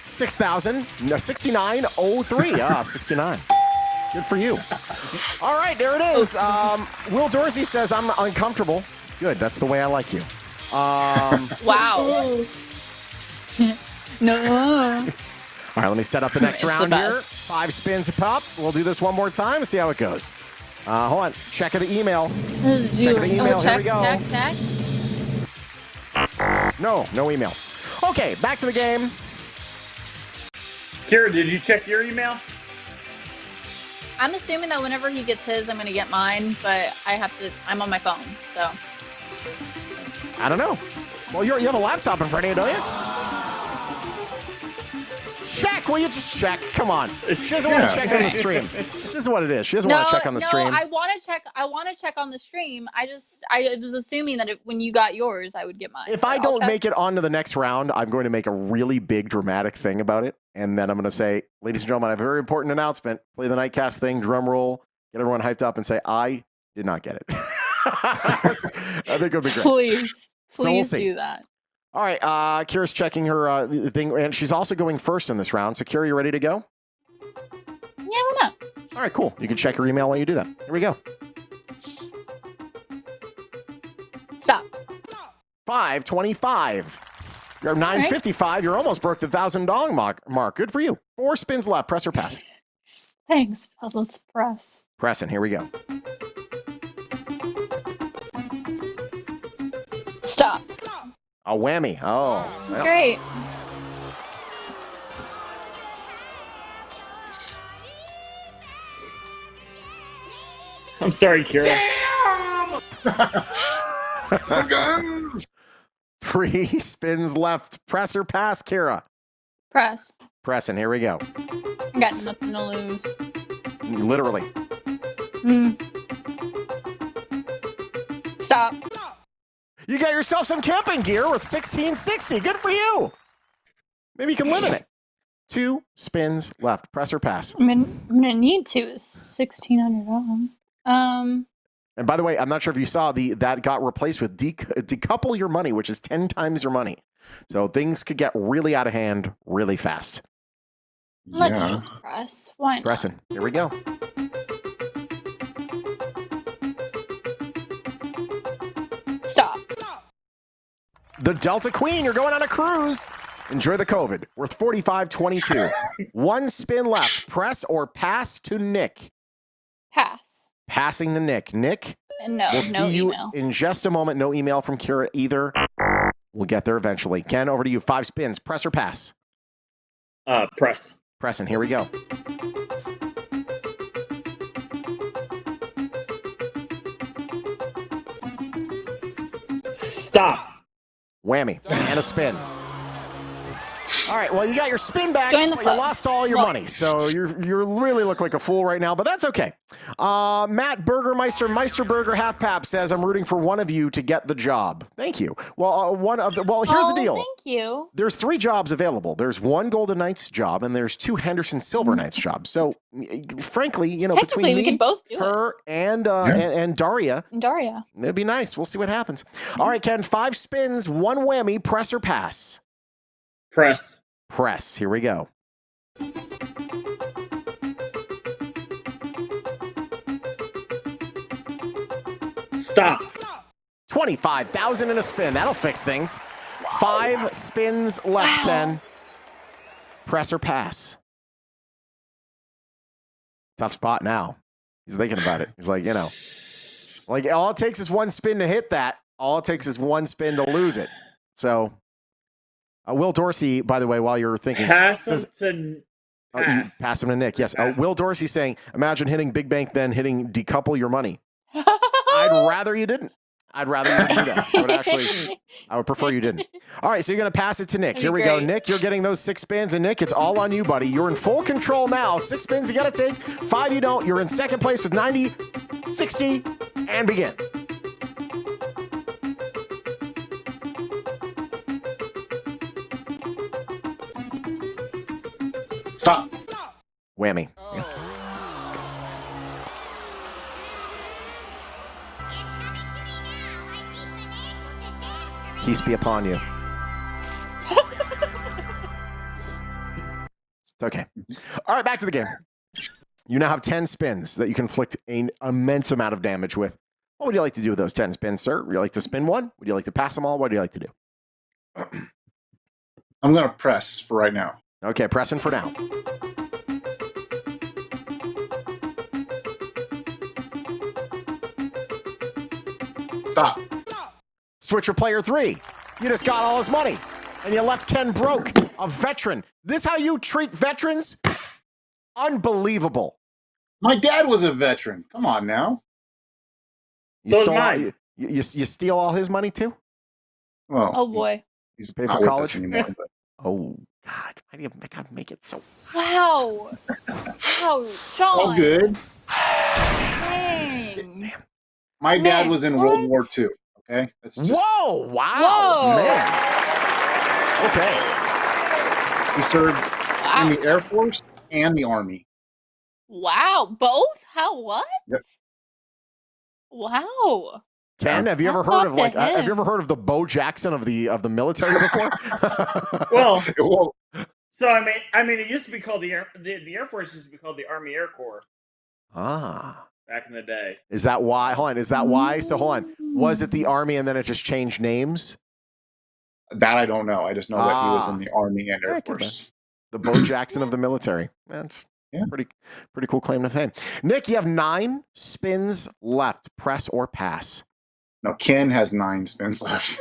[SPEAKER 8] 6,000. No, 69.03. Ah, 69. Good for you. All right, there it is. Will Dorsey says, I'm uncomfortable. Good, that's the way I like you.
[SPEAKER 3] Wow. No.
[SPEAKER 8] All right, let me set up the next
[SPEAKER 3] It's the
[SPEAKER 8] round here.
[SPEAKER 3] best.
[SPEAKER 8] 5 spins a pop. We'll do this one more time, see how it goes. Hold on. Check of the email.
[SPEAKER 3] This is
[SPEAKER 8] Check the email. Here
[SPEAKER 3] check,
[SPEAKER 8] we go.
[SPEAKER 3] check.
[SPEAKER 8] No email. Okay, back to the game.
[SPEAKER 4] Kira, did you check your email?
[SPEAKER 3] I'm assuming that whenever he gets his, I'm going to get mine, but I'm on my phone, so.
[SPEAKER 8] I don't know. Well, you have a laptop in front of you, don't you? Check. Will you just check? Come on. She doesn't want to check on the stream. This is what it is. She doesn't want to check on the stream.
[SPEAKER 3] No, I want to check on the stream. I was assuming that when you got yours, I would get mine.
[SPEAKER 8] If I don't make it on to the next round, I'm going to make a really big dramatic thing about it. And then I'm going to say, ladies and gentlemen, I have a very important announcement. Play the Nightcast thing, drum roll, get everyone hyped up and say, I did not get it. I think it'll be great.
[SPEAKER 3] Please do that.
[SPEAKER 8] All right, Kira's checking her thing, and she's also going first in this round. So, Kira, you ready to go?
[SPEAKER 3] Yeah, why not?
[SPEAKER 8] All right, cool. You can check your email while you do that. Here we go.
[SPEAKER 3] Stop.
[SPEAKER 8] 525. You're 955. You're almost broke the $1,000 mark. Good for you. 4 spins left. Press or pass?
[SPEAKER 3] Thanks. Let's press.
[SPEAKER 8] Pressing. Here we go.
[SPEAKER 3] Stop.
[SPEAKER 8] A whammy. Oh. Well.
[SPEAKER 3] Great.
[SPEAKER 4] I'm sorry, Kira.
[SPEAKER 2] The guns!
[SPEAKER 8] 3 spins left. Press or pass, Kira?
[SPEAKER 3] Press.
[SPEAKER 8] Pressing. Here we go.
[SPEAKER 3] I got nothing to lose.
[SPEAKER 8] Literally.
[SPEAKER 3] Stop.
[SPEAKER 8] You got yourself some camping gear with 1660. Good for you. Maybe you can live in it. 2 spins left. Press or pass?
[SPEAKER 3] I'm gonna need to. Is $1,600.
[SPEAKER 8] And by the way, I'm not sure if you saw that got replaced with decouple your money, which is 10 times your money. So things could get really out of hand really fast.
[SPEAKER 3] Let's just press. Why not?
[SPEAKER 8] Pressing. Here we go.
[SPEAKER 3] Stop.
[SPEAKER 8] The Delta Queen, you're going on a cruise. Enjoy the COVID. Worth $45.22. 1 spin left. Press or pass to Nick?
[SPEAKER 3] Pass.
[SPEAKER 8] Passing to Nick. Nick,
[SPEAKER 3] No,
[SPEAKER 8] we'll
[SPEAKER 3] no
[SPEAKER 8] see you
[SPEAKER 3] email.
[SPEAKER 8] in just a moment. No email from Kira either. We'll get there eventually. Ken, over to you. 5 spins. Press or pass?
[SPEAKER 4] Press.
[SPEAKER 8] Pressing. Here we go.
[SPEAKER 4] Stop.
[SPEAKER 8] Whammy. And a spin. All right, well, you got your spin back,
[SPEAKER 3] Join the
[SPEAKER 8] but you
[SPEAKER 3] club.
[SPEAKER 8] lost all your money. So you really look like a fool right now, but that's okay. Matt Meisterburger Half Pap says, I'm rooting for one of you to get the job. Thank you. Well, here's the deal.
[SPEAKER 3] Thank you.
[SPEAKER 8] There's 3 jobs available. There's 1 Golden Knights job, and there's 2 Henderson Silver Knights jobs. So, frankly, between
[SPEAKER 3] we
[SPEAKER 8] me,
[SPEAKER 3] could both do
[SPEAKER 8] her, and Daria,
[SPEAKER 3] Daria.
[SPEAKER 8] it'd be nice. We'll see what happens. All right, Ken, 5 spins, 1 whammy, press or pass?
[SPEAKER 4] Press.
[SPEAKER 8] Press. Here we go.
[SPEAKER 4] Stop.
[SPEAKER 8] 25,000 in a spin. That'll fix things. 5 spins left, Ken. Press or pass? Tough spot now. He's thinking about it. He's like, all it takes is 1 spin to hit that. All it takes is 1 spin to lose it. So, Will Dorsey, by the way, while you're thinking,
[SPEAKER 4] Pass
[SPEAKER 8] says,
[SPEAKER 4] him to pass.
[SPEAKER 8] Pass him to Nick. Yes.
[SPEAKER 4] Pass.
[SPEAKER 8] Will Dorsey saying, imagine hitting Big Bank, then hitting decouple your money. I'd rather you didn't. I'd rather you didn't do that. I would prefer you didn't. All right, so you're going to pass it to Nick. Here we go. Nick, you're getting those 6 spins, and Nick, it's all on you, buddy. You're in full control now. 6 spins you got to take. 5 you don't. You're in second place with 90, 60, and begin.
[SPEAKER 2] Stop.
[SPEAKER 8] Whammy. Yeah. Peace be upon you. It's okay. All right, back to the game. You now have 10 spins that you can inflict an immense amount of damage with. What would you like to do with those 10 spins, sir? Would you like to spin one? Would you like to pass them all? What do you like to do?
[SPEAKER 2] I'm going to press for right now.
[SPEAKER 8] Okay, pressing for now.
[SPEAKER 2] Stop.
[SPEAKER 8] Switcher player 3. You just got all his money, and you left Ken broke, a veteran. This how you treat veterans? Unbelievable.
[SPEAKER 2] My dad was a veteran. Come on now.
[SPEAKER 8] You
[SPEAKER 4] So is
[SPEAKER 8] stole all-
[SPEAKER 4] mine.
[SPEAKER 8] you steal all his money too?
[SPEAKER 2] Well,
[SPEAKER 3] Oh boy.
[SPEAKER 2] he's
[SPEAKER 8] Pay
[SPEAKER 2] not
[SPEAKER 8] for
[SPEAKER 2] with
[SPEAKER 8] college?
[SPEAKER 2] us anymore. But
[SPEAKER 8] Oh God! Why do you gotta make it so?
[SPEAKER 3] Wow. Wow, Shawn.
[SPEAKER 2] all good.
[SPEAKER 3] Dang.
[SPEAKER 2] My dad
[SPEAKER 3] Nick,
[SPEAKER 2] was in
[SPEAKER 3] what?
[SPEAKER 2] World War II. Okay, that's just
[SPEAKER 8] Whoa! Wow!
[SPEAKER 3] Whoa.
[SPEAKER 8] Man. Okay.
[SPEAKER 2] he served
[SPEAKER 3] Wow.
[SPEAKER 2] in the Air Force and the Army.
[SPEAKER 3] Wow. Both? How what?
[SPEAKER 2] Yep.
[SPEAKER 8] Ken,
[SPEAKER 3] Wow.
[SPEAKER 8] have you ever
[SPEAKER 3] Hats
[SPEAKER 8] heard
[SPEAKER 3] off
[SPEAKER 8] of
[SPEAKER 3] to
[SPEAKER 8] like? Have
[SPEAKER 3] him.
[SPEAKER 8] you ever heard of the Bo Jackson of the military before?
[SPEAKER 4] Well,
[SPEAKER 2] Well,
[SPEAKER 4] so I mean, it used to be called the Air Force used to be called the Army Air Corps
[SPEAKER 8] Ah,
[SPEAKER 4] back in the day.
[SPEAKER 8] is that why? Hold on, is that why? So hold on, was it the Army and then it just changed names?
[SPEAKER 2] that I don't know. I just know that he was
[SPEAKER 8] Ah.
[SPEAKER 2] in the Army and Air
[SPEAKER 8] Yeah, could be.
[SPEAKER 2] Force.
[SPEAKER 8] The Bo Jackson of the military. That's
[SPEAKER 2] Yeah.
[SPEAKER 8] pretty cool claim to fame. Nick, you have 9 spins left. Press or pass.
[SPEAKER 2] No, Ken has 9 spins left.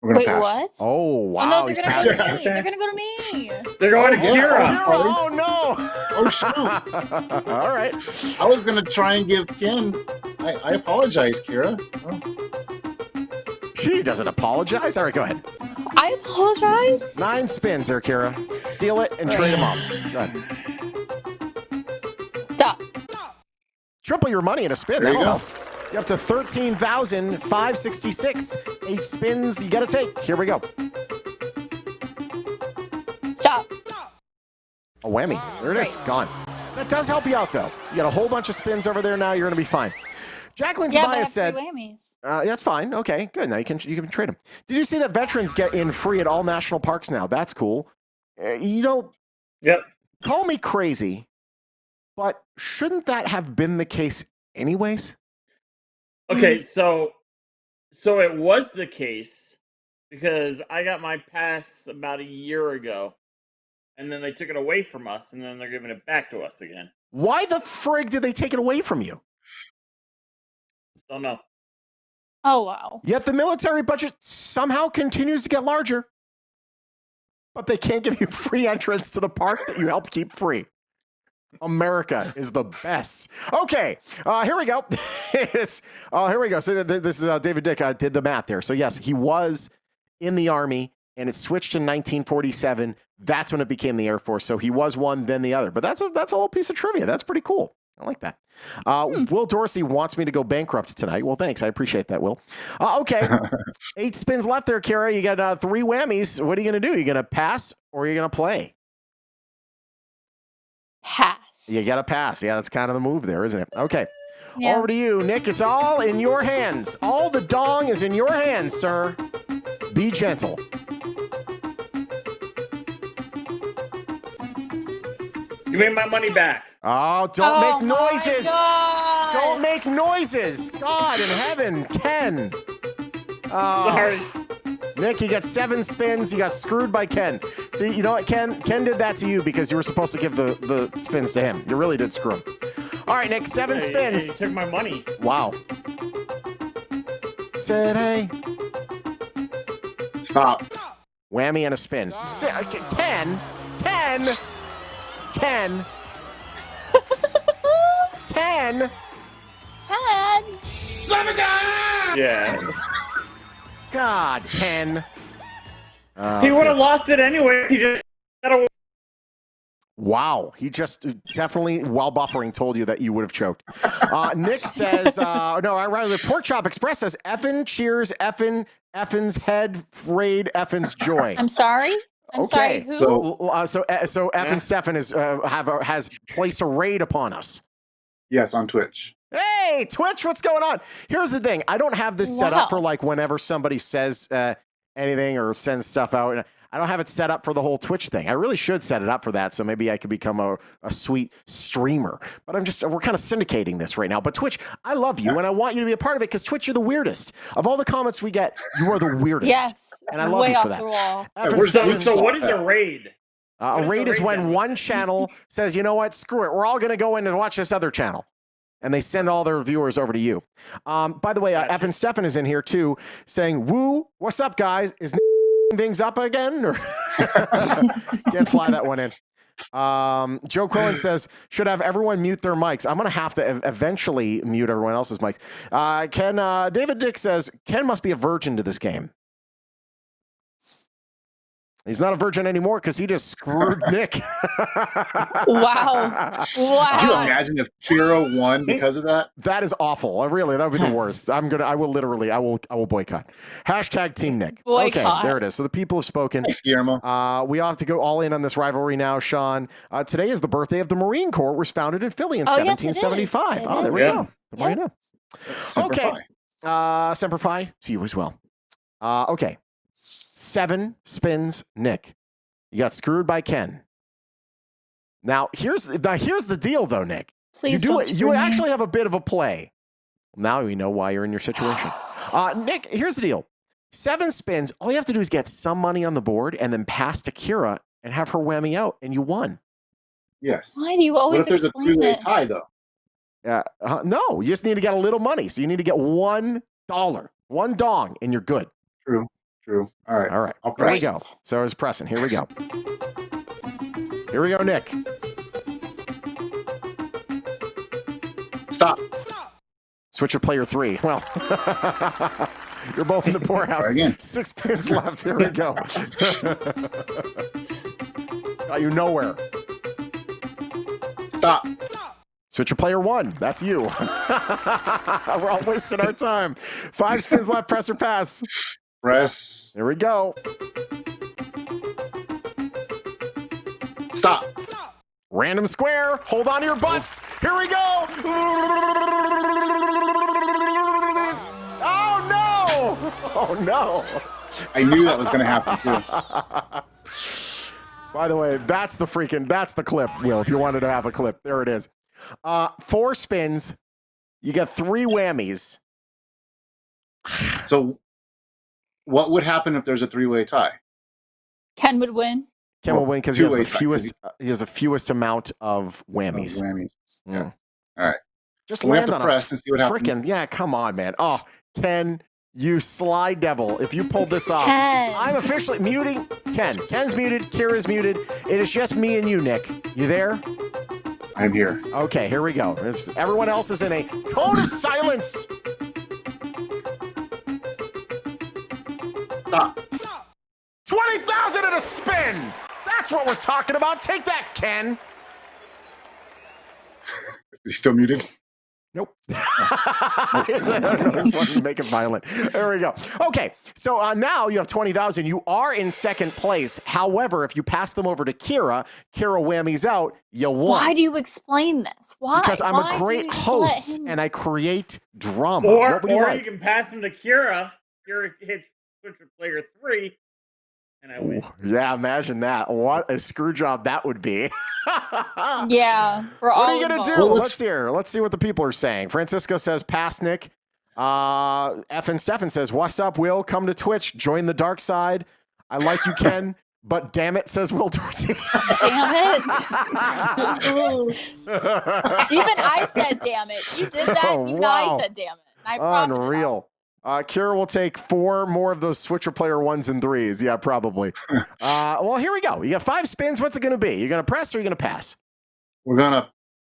[SPEAKER 2] We're gonna
[SPEAKER 3] Wait,
[SPEAKER 2] pass.
[SPEAKER 3] what?
[SPEAKER 8] Oh wow,
[SPEAKER 3] Oh no, they're
[SPEAKER 8] he's
[SPEAKER 3] gonna
[SPEAKER 8] passing.
[SPEAKER 3] go to me.
[SPEAKER 4] Okay.
[SPEAKER 3] They're gonna go to me.
[SPEAKER 4] They're going to
[SPEAKER 2] yeah.
[SPEAKER 4] Kira.
[SPEAKER 8] Oh no!
[SPEAKER 2] Oh shoot!
[SPEAKER 8] All right.
[SPEAKER 2] I was gonna try and give Ken. I apologize, Kira. Oh,
[SPEAKER 8] She doesn't apologize. All right, go ahead.
[SPEAKER 3] I apologize.
[SPEAKER 8] 9 spins there, Kira. Steal it and trade them off. Go ahead.
[SPEAKER 3] Stop.
[SPEAKER 8] Triple your money in a spin.
[SPEAKER 2] There you
[SPEAKER 8] That'll
[SPEAKER 2] go.
[SPEAKER 8] help. You're up to 13,566. 8 spins you got to take. Here we go.
[SPEAKER 3] Stop.
[SPEAKER 8] A whammy. There it is. Gone. That does help you out, though. You got a whole bunch of spins over there now. You're going to be fine. Jacqueline
[SPEAKER 3] Yeah, but I
[SPEAKER 8] Tobias
[SPEAKER 3] have
[SPEAKER 8] said,
[SPEAKER 3] 3 whammies.
[SPEAKER 8] that's fine. Okay, good. Now you can trade them. Did you see that veterans get in free at all national parks now? That's cool.
[SPEAKER 4] Yep.
[SPEAKER 8] Call me crazy, but shouldn't that have been the case anyways?
[SPEAKER 4] Okay, so it was the case because I got my pass about a year ago, and then they took it away from us, and then they're giving it back to us again.
[SPEAKER 8] Why the frig did they take it away from you?
[SPEAKER 4] Don't know.
[SPEAKER 3] Oh wow.
[SPEAKER 8] Yet the military budget somehow continues to get larger, but they can't give you free entrance to the park that you helped keep free. America is the best. Okay, here we go. Here we go. So this is David Dick did the math there. So yes, he was in the Army, and it switched in 1947. That's when it became the Air Force. So he was one, then the other. But that's a little piece of trivia. That's pretty cool. I like that. Will Dorsey wants me to go bankrupt tonight. Well, thanks. I appreciate that, Will. Okay. 8 spins left there, Kara. You got 3 whammies. What are you going to do? You going to pass or are you going to play?
[SPEAKER 3] Pass.
[SPEAKER 8] You got to pass. Yeah, that's kind of the move there, isn't it? Okay.
[SPEAKER 3] Yeah.
[SPEAKER 8] Over to you, Nick. It's all in your hands. All the dong is in your hands, sir. Be gentle.
[SPEAKER 4] Give me my money back.
[SPEAKER 8] Oh, don't make
[SPEAKER 3] my
[SPEAKER 8] noises.
[SPEAKER 3] God.
[SPEAKER 8] Don't make noises. God in heaven, Ken. Oh.
[SPEAKER 4] Sorry.
[SPEAKER 8] Nick, you got 7 spins. You got screwed by Ken. See, you know what, Ken? Ken did that to you because you were supposed to give the spins to him. You really did screw him. All right, Nick, 7 spins.
[SPEAKER 4] He took my money.
[SPEAKER 8] Wow. Said, hey.
[SPEAKER 2] Stop.
[SPEAKER 8] Whammy and a spin. Ken. Ken.
[SPEAKER 3] Ken.
[SPEAKER 4] Yeah.
[SPEAKER 8] God, Ken.
[SPEAKER 4] He would have lost it anyway. He just got away.
[SPEAKER 8] Wow. He just definitely, while buffering, told you that you would have choked. Nick says, no, I rather the Pork Chop Express says, effin' cheers, effins head, raid, effins joy.
[SPEAKER 3] I'm sorry. I'm sorry.
[SPEAKER 8] Okay.
[SPEAKER 3] Who?
[SPEAKER 8] So effin' Stefan has placed a raid upon us.
[SPEAKER 2] Yes, on Twitch.
[SPEAKER 8] Hey, Twitch, what's going on? Here's the thing. I don't have this set up for like whenever somebody says anything or sends stuff out. I don't have it set up for the whole Twitch thing. I really should set it up for that, so maybe I could become a sweet streamer. But we're kind of syndicating this right now. But Twitch, I love you, and I want you to be a part of it because Twitch, you're the weirdest. Of all the comments we get, you are the weirdest.
[SPEAKER 3] Yes.
[SPEAKER 8] And I love
[SPEAKER 3] way
[SPEAKER 8] you for
[SPEAKER 3] off
[SPEAKER 8] that.
[SPEAKER 3] the wall.
[SPEAKER 4] So what is a raid?
[SPEAKER 8] A raid is when one channel says, you know what, screw it. We're all going to go in and watch this other channel. And they send all their viewers over to you. By the way, Evan Stefan is in here too, saying, "Woo, what's up, guys? Is things up again?" Or can't fly that one in. Joe Quillen says, "Should have everyone mute their mics." I'm gonna have to eventually mute everyone else's mics. David Dick says, "Ken must be a virgin to this game." He's not a virgin anymore because he just screwed Nick.
[SPEAKER 3] Wow.
[SPEAKER 2] Could you imagine if Kira won because of that?
[SPEAKER 8] That is awful. Really, that would be the worst. I will boycott. Hashtag Team Nick.
[SPEAKER 3] Boycott.
[SPEAKER 8] Okay, there it is. So the people have spoken.
[SPEAKER 2] Thanks, Guillermo.
[SPEAKER 8] We all have to go all in on this rivalry now, Shawn. Today is the birthday of the Marine Corps, which was founded in Philly in 1775.
[SPEAKER 3] Yes,
[SPEAKER 8] there we go. The
[SPEAKER 3] Yeah.
[SPEAKER 8] Marine.
[SPEAKER 2] Semper
[SPEAKER 8] Okay.
[SPEAKER 2] Fi.
[SPEAKER 8] Semper Fi to you as well. Okay. 7 spins, Nick. You got screwed by Ken. Now here's the deal, though, Nick.
[SPEAKER 3] Please
[SPEAKER 8] You actually have a bit of a play. Now we know why you're in your situation. Nick, here's the deal. 7 spins. All you have to do is get some money on the board and then pass to Kira and have her whammy out, and you won.
[SPEAKER 2] Yes.
[SPEAKER 3] Why do you always
[SPEAKER 2] What if there's a
[SPEAKER 3] explain
[SPEAKER 2] 3-way
[SPEAKER 3] this?
[SPEAKER 2] tie, though?
[SPEAKER 8] No, you just need to get a little money. So you need to get $1, one dong, and you're good.
[SPEAKER 2] True. All right.
[SPEAKER 8] All right.
[SPEAKER 2] I'll
[SPEAKER 8] Here we
[SPEAKER 2] press.
[SPEAKER 8] go. So it's pressing. Here we go. Here we go, Nick.
[SPEAKER 2] Stop.
[SPEAKER 8] Switch your player 3. Well, you're both in the poorhouse.
[SPEAKER 2] Try again.
[SPEAKER 8] 6 pins left. Here we go. Got you nowhere.
[SPEAKER 2] Stop.
[SPEAKER 8] Switch your player 1. That's you. We're all wasting our time. 5 spins left. Press or pass.
[SPEAKER 2] Press.
[SPEAKER 8] Here we go.
[SPEAKER 2] Stop.
[SPEAKER 8] Random square. Hold on to your butts. Here we go. Oh, no. Oh, no.
[SPEAKER 2] I knew that was going to happen, too.
[SPEAKER 8] By the way, that's the clip, Will, if you wanted to have a clip. There it is. 4 spins. You got 3 whammies.
[SPEAKER 2] So what would happen if there's a 3-way tie?
[SPEAKER 3] Ken would win.
[SPEAKER 8] Ken will win because he has the
[SPEAKER 2] 2-way tie.
[SPEAKER 8] fewest. He has the fewest amount of whammies.
[SPEAKER 2] Whammies.
[SPEAKER 8] Mm.
[SPEAKER 2] Yeah. All right.
[SPEAKER 8] Just
[SPEAKER 2] We have
[SPEAKER 8] land
[SPEAKER 2] to
[SPEAKER 8] on
[SPEAKER 2] press and see what happens.
[SPEAKER 8] Frickin', yeah, come on, man. Oh, Ken, you sly devil. If you pulled this off,
[SPEAKER 3] Ken.
[SPEAKER 8] I'm officially muting Ken. Ken's muted. Kira's muted. It is just me and you, Nick. You there?
[SPEAKER 2] I'm here.
[SPEAKER 8] Okay, here we go. Everyone else is in a cone of silence.
[SPEAKER 2] Stop.
[SPEAKER 8] 20,000 at a spin. That's what we're talking about. Take that, Ken.
[SPEAKER 2] Is he still muted?
[SPEAKER 8] Nope. I don't know, this one make it violent. There we go. Okay, so now you have 20,000. You are in second place. However, if you pass them over to Kira whammies out, you won.
[SPEAKER 3] Why do you explain this? Why?
[SPEAKER 8] Because I'm
[SPEAKER 3] Why
[SPEAKER 8] a
[SPEAKER 3] do
[SPEAKER 8] great
[SPEAKER 3] you just let
[SPEAKER 8] host
[SPEAKER 3] him-
[SPEAKER 8] and I create drama.
[SPEAKER 4] Or
[SPEAKER 8] What would you like?
[SPEAKER 4] you can pass him to Kira. Kira hits switch with player 3, and I win.
[SPEAKER 8] Ooh, yeah, imagine that. What a screw job that would be.
[SPEAKER 3] Yeah.
[SPEAKER 8] What
[SPEAKER 3] What
[SPEAKER 8] are you going to do?
[SPEAKER 2] Well,
[SPEAKER 8] Let's hear. Let's see what the people are saying. Francisco says, pass Nick. F. Stefan says, what's up, Will? Come to Twitch. Join the dark side. I like you, Ken. But damn it, says Will Dorsey.
[SPEAKER 3] Damn it. Even I said damn it. You did that.
[SPEAKER 8] Oh,
[SPEAKER 3] Even
[SPEAKER 8] wow.
[SPEAKER 3] I said damn it. And I prompted it out.
[SPEAKER 8] Unreal. Kira will take 4 more of those switcher player 1s and 3s. Yeah, probably. Well, here we go. You got 5 spins. What's it going to be? You're going to press or you're going to pass?
[SPEAKER 2] We're going to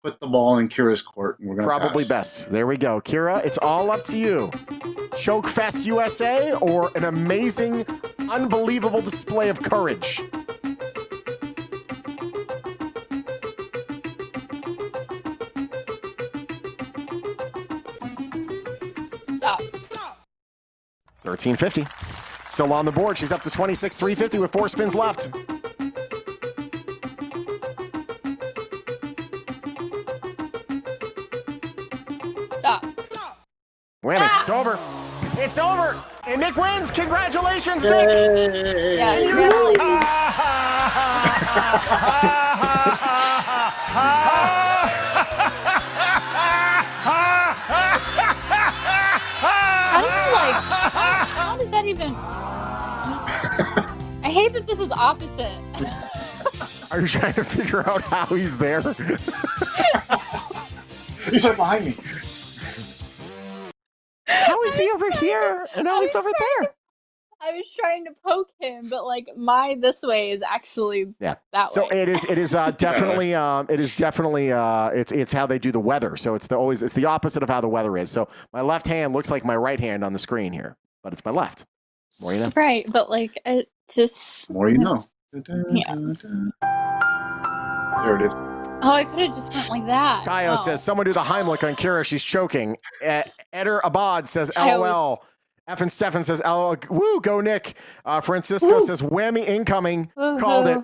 [SPEAKER 2] put the ball in Kira's court, and we're going to
[SPEAKER 8] Probably best. There we go. Kira, it's all up to you. Choke Fest USA or an amazing, unbelievable display of courage?
[SPEAKER 3] Stop.
[SPEAKER 8] 1350. Still on the board. She's up to 26,350 with 4 spins left.
[SPEAKER 3] Stop.
[SPEAKER 8] Whammy. It's over. It's over. And Nick wins. Congratulations, Nick.
[SPEAKER 3] Yeah, congratulations. How does that even... I hate that this is opposite.
[SPEAKER 8] Are you trying to figure out how he's there?
[SPEAKER 2] He's right behind me.
[SPEAKER 8] How is he over here? And now he's over there.
[SPEAKER 3] I was trying to poke him, but like my this way is actually that
[SPEAKER 8] So
[SPEAKER 3] way.
[SPEAKER 8] it is definitely it's how they do the weather. So it's the opposite of how the weather is. So my left hand looks like my right hand on the screen here, but it's my left. More you know.
[SPEAKER 3] Right, but like it just
[SPEAKER 2] More you know.
[SPEAKER 3] Yeah.
[SPEAKER 2] There it is.
[SPEAKER 3] Oh, I could have just went like that.
[SPEAKER 8] Kaio
[SPEAKER 3] Oh.
[SPEAKER 8] says, someone do the Heimlich on Kira. She's choking. Eder Abad says,
[SPEAKER 3] I
[SPEAKER 8] LOL. F and Stefan says, LOL. Woo, go Nick. Francisco says, whammy incoming. Called it.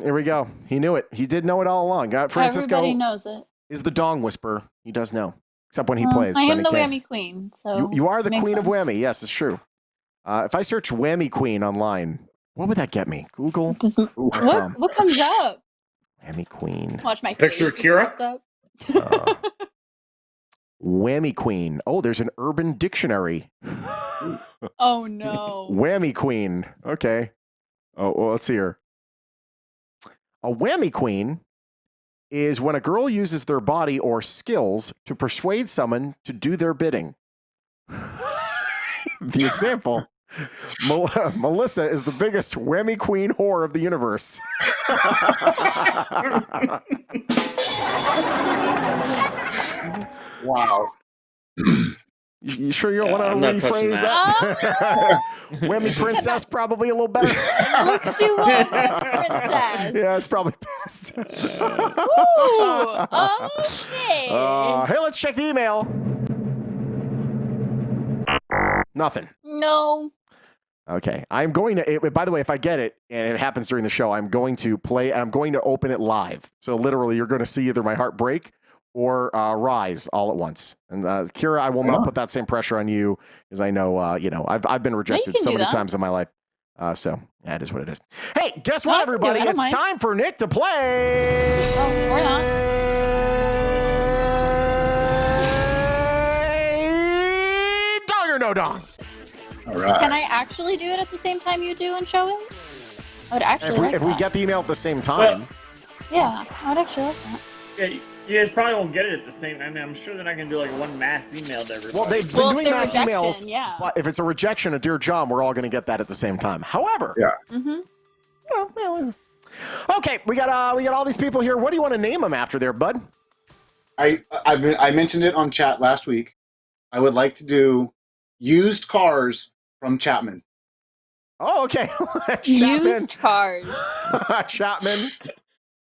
[SPEAKER 8] Here we go. He knew it. He did know it all along. Francisco
[SPEAKER 3] Everybody knows it.
[SPEAKER 8] is the dong whisperer. He does know. Except when he plays.
[SPEAKER 3] I
[SPEAKER 8] then
[SPEAKER 3] am
[SPEAKER 8] he
[SPEAKER 3] the
[SPEAKER 8] can't.
[SPEAKER 3] whammy queen. So
[SPEAKER 8] You are the
[SPEAKER 3] makes
[SPEAKER 8] queen of
[SPEAKER 3] sense.
[SPEAKER 8] whammy. Yes, it's true. If I search whammy queen online, what would that get me? Google?
[SPEAKER 3] What comes up?
[SPEAKER 8] Whammy queen.
[SPEAKER 3] Watch my
[SPEAKER 4] Picture
[SPEAKER 3] face
[SPEAKER 4] Kira?
[SPEAKER 3] pops up.
[SPEAKER 8] Whammy queen. Oh, there's an urban dictionary.
[SPEAKER 3] Oh no.
[SPEAKER 8] Whammy queen. Okay. Oh, well, let's see here. A whammy queen is when a girl uses their body or skills to persuade someone to do their bidding. The example. Melissa is the biggest whammy queen whore of the universe.
[SPEAKER 2] Wow.
[SPEAKER 8] You sure you don't want
[SPEAKER 4] I'm
[SPEAKER 8] to
[SPEAKER 4] not touching
[SPEAKER 8] rephrase that? Whammy princess, probably a little better.
[SPEAKER 3] Let's do one princess.
[SPEAKER 8] Yeah, it's probably best.
[SPEAKER 3] Ooh, okay.
[SPEAKER 8] Hey, let's check the email. Nothing.
[SPEAKER 3] No.
[SPEAKER 8] Okay. I'm going to, by the way, if I get it, and it happens during the show, I'm going to open it live. So literally, you're going to see either my heart break or rise all at once. And Kira, I will not put that same pressure on you, because I know, I've been rejected
[SPEAKER 3] can
[SPEAKER 8] so
[SPEAKER 3] do
[SPEAKER 8] many
[SPEAKER 3] that.
[SPEAKER 8] times in my life. So that is what it is. Hey, guess what,
[SPEAKER 3] I can do
[SPEAKER 8] everybody?
[SPEAKER 3] it. I don't
[SPEAKER 8] It's
[SPEAKER 3] mind.
[SPEAKER 8] time for Nick to play.
[SPEAKER 3] Oh, or not.
[SPEAKER 8] Dong or no dong?
[SPEAKER 2] All right.
[SPEAKER 3] Can I actually do it at the same time you do and show it? I would actually like
[SPEAKER 8] If we
[SPEAKER 3] that.
[SPEAKER 8] get the email at the same time.
[SPEAKER 3] Yeah, I would actually like that.
[SPEAKER 4] Yeah, you guys probably won't get it at the same. I mean, I'm sure they're not gonna do like one mass email to everybody.
[SPEAKER 8] Well, they've been
[SPEAKER 3] Well, if
[SPEAKER 8] doing
[SPEAKER 3] they're
[SPEAKER 8] mass
[SPEAKER 3] rejection,
[SPEAKER 8] emails,
[SPEAKER 3] yeah.
[SPEAKER 8] but if it's a rejection of Dear John, we're all going to get that at the same time. However,
[SPEAKER 3] Mm-hmm.
[SPEAKER 8] Okay, we got all these people here. What do you want to name them after there, bud?
[SPEAKER 2] I mentioned it on chat last week. I would like to do used cars from Chapman.
[SPEAKER 8] Oh, okay.
[SPEAKER 3] Used cars.
[SPEAKER 8] Chapman.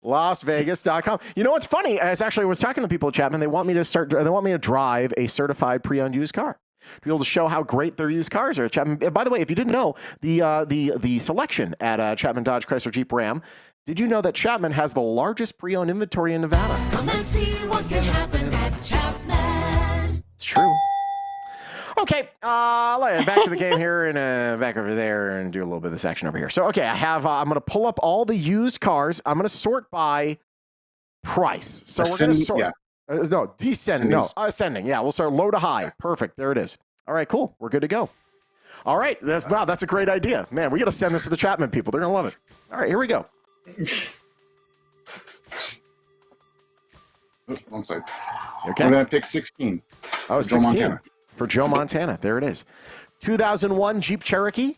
[SPEAKER 8] LasVegas.com. You know what's funny? I was talking to people at Chapman. They want me to drive a certified pre-owned used car to be able to show how great their used cars are at Chapman. By the way, if you didn't know, the selection at Chapman Dodge Chrysler Jeep Ram, did you know that Chapman has the largest pre-owned inventory in Nevada?
[SPEAKER 7] Come and see what can happen at Chapman.
[SPEAKER 8] It's true. Okay, back to the game here and back over there and do a little bit of this action over here. So, okay, I'm going to pull up all the used cars. I'm going to sort by price. So we're going to sort.
[SPEAKER 2] Yeah.
[SPEAKER 8] No, descending. No, ascending. Yeah, we'll start low to high. Perfect. There it is. All right, cool. We're good to go. All right. That's a great idea. Man, we got to send this to the Chapman people. They're going to love it. All right, here we go.
[SPEAKER 2] Oops, wrong side.
[SPEAKER 8] Okay.
[SPEAKER 2] I'm going to pick 16.
[SPEAKER 8] Oh,
[SPEAKER 2] Joe
[SPEAKER 8] 16.
[SPEAKER 2] Montana.
[SPEAKER 8] For Joe Montana. There it is. 2001 Jeep Cherokee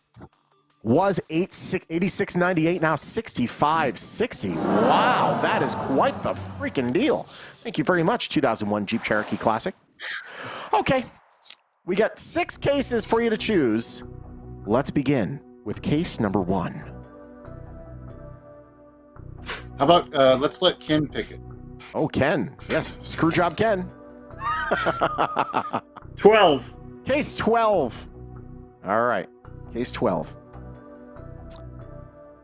[SPEAKER 8] was $86.98, now $65.60. Wow, that is quite the freaking deal. Thank you very much, 2001 Jeep Cherokee Classic. Okay, we got 6 cases for you to choose. Let's begin with case number 1.
[SPEAKER 2] How about let's let Ken pick it?
[SPEAKER 8] Oh, Ken. Yes, screw job Ken.
[SPEAKER 4] 12.
[SPEAKER 8] Case 12. All right. Case 12.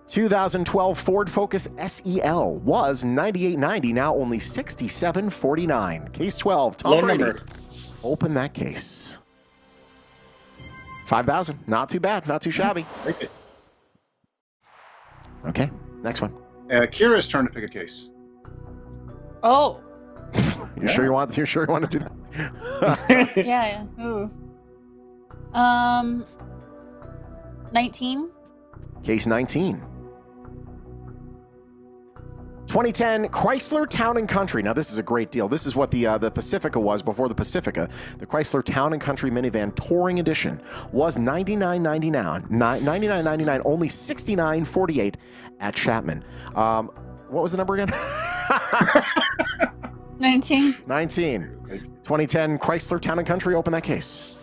[SPEAKER 8] 2012 Ford Focus SEL was $98.90, now only $67.49. Case 12. Tom
[SPEAKER 4] Low
[SPEAKER 8] Brady.
[SPEAKER 4] number.
[SPEAKER 8] Open that case. 5,000. Not too bad. Not too shabby.
[SPEAKER 2] Take it.
[SPEAKER 8] Okay. Next one.
[SPEAKER 2] Kira's turn to pick a case.
[SPEAKER 3] Oh.
[SPEAKER 8] You sure you want to do that?
[SPEAKER 3] Yeah. Ooh. 19.
[SPEAKER 8] Case 19. 2010 Chrysler Town and Country. Now, this is a great deal. This is what the Pacifica was before the Pacifica. The Chrysler Town and Country minivan Touring Edition was $99.99, only $69.48 at Chapman. What was the number again?
[SPEAKER 3] 19.
[SPEAKER 8] 2010 Chrysler Town and Country. Open that case.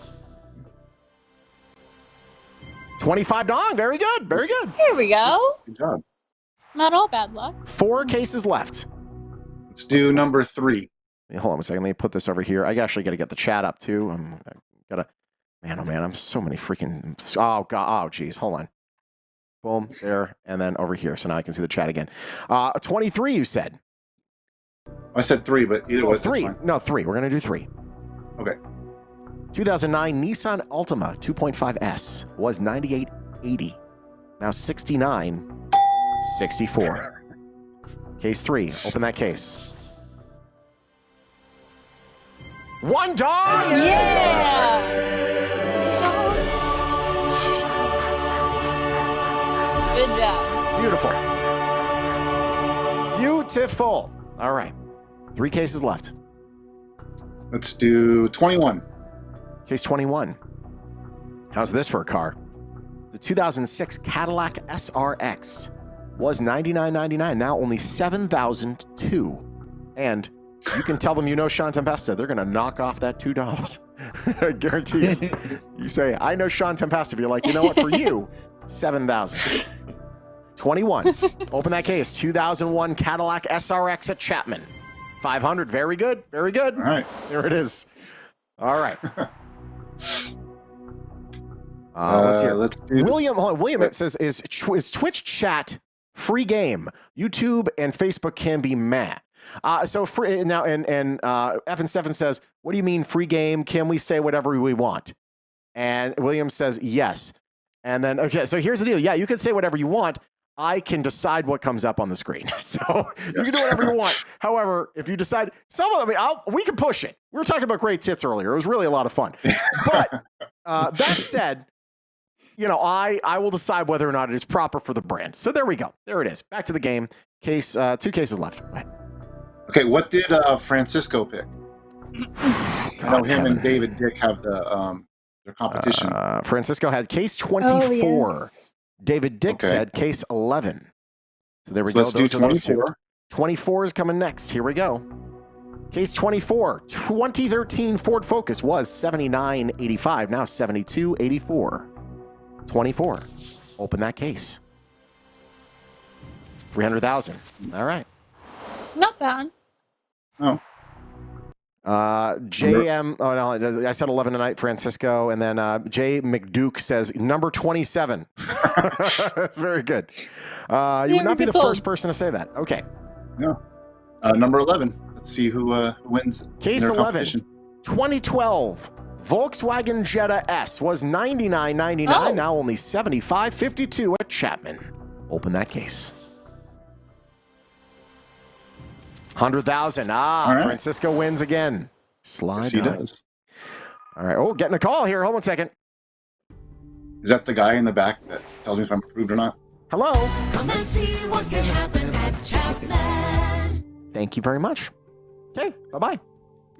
[SPEAKER 8] 25 dong. Very good. Very good.
[SPEAKER 3] Here we go.
[SPEAKER 2] Good job.
[SPEAKER 3] Not all bad luck.
[SPEAKER 8] 4 cases left.
[SPEAKER 2] Let's do number 3.
[SPEAKER 8] Hold on a second. Let me put this over here. I actually got to get the chat up too. Man, oh man, I'm so many freaking. Oh god. Oh geez. Hold on. Boom. There and then over here. So now I can see the chat again. 23. You said.
[SPEAKER 2] I said 3, but either way.
[SPEAKER 8] 3. No, 3. We're gonna do 3.
[SPEAKER 2] Okay.
[SPEAKER 8] 2009 Nissan Altima 2.5S was $98.80. Now $69.64. Case 3. Open that case. 1 dog.
[SPEAKER 3] Yeah. Good job.
[SPEAKER 8] Beautiful. All right. 3 cases left.
[SPEAKER 2] Let's do 21.
[SPEAKER 8] Case 21. How's this for a car? The 2006 Cadillac SRX was $99.99. Now only $7,002. And you can tell them you know Shawn Tempesta. They're going to knock off that $2. I guarantee you. You say, I know Shawn Tempesta. Be like, you know what? For you, $7,000. 21. Open that case. 2001 Cadillac SRX at Chapman. 500. Very good. Very good.
[SPEAKER 2] All right.
[SPEAKER 8] There it is. All right. Let's hear.
[SPEAKER 2] Let's do
[SPEAKER 8] William, it says, is Twitch chat free game? YouTube and Facebook can be meh. So free now, and Evan7 says, what do you mean free game? Can we say whatever we want? And William says, yes. And then, okay, so here's the deal. Yeah, you can say whatever you want. I can decide what comes up on the screen. So you can do whatever you want. However, if you decide, we can push it. We were talking about great tits earlier. It was really a lot of fun. But that said, I will decide whether or not it is proper for the brand. So there we go. There it is. Back to the game. Case 2 cases left. Right.
[SPEAKER 2] Okay, what did Francisco pick? I know him and David Dick have their competition.
[SPEAKER 8] Francisco had case 24.
[SPEAKER 3] Oh, yes.
[SPEAKER 8] David Dick said case 11. So there we
[SPEAKER 2] So
[SPEAKER 8] go.
[SPEAKER 2] let's do 24.
[SPEAKER 8] 24 is coming next. Here we go. Case 24. 2013 Ford Focus was $79.85. Now $72.84. 24. Open that case. 300,000. All right.
[SPEAKER 3] Not bad.
[SPEAKER 2] Oh.
[SPEAKER 8] JM. Oh no, I said 11 tonight, Francisco, and then J McDuke says number 27. That's very good. You would not be the first person to say that. Okay.
[SPEAKER 2] No. Number 11. Let's see who wins.
[SPEAKER 8] Case 11. 2012 Volkswagen Jetta S was $99.99. Now only $75.52 at Chapman. Open that case. 100,000. Right. Francisco wins again. Slide. Yes,
[SPEAKER 2] he does.
[SPEAKER 8] All right. Oh, getting a call here. Hold on a second.
[SPEAKER 2] Is that the guy in the back that tells me if I'm approved or not?
[SPEAKER 8] Hello.
[SPEAKER 7] Come and see what can happen at Chapman.
[SPEAKER 8] Thank you very much. Okay. Bye-bye.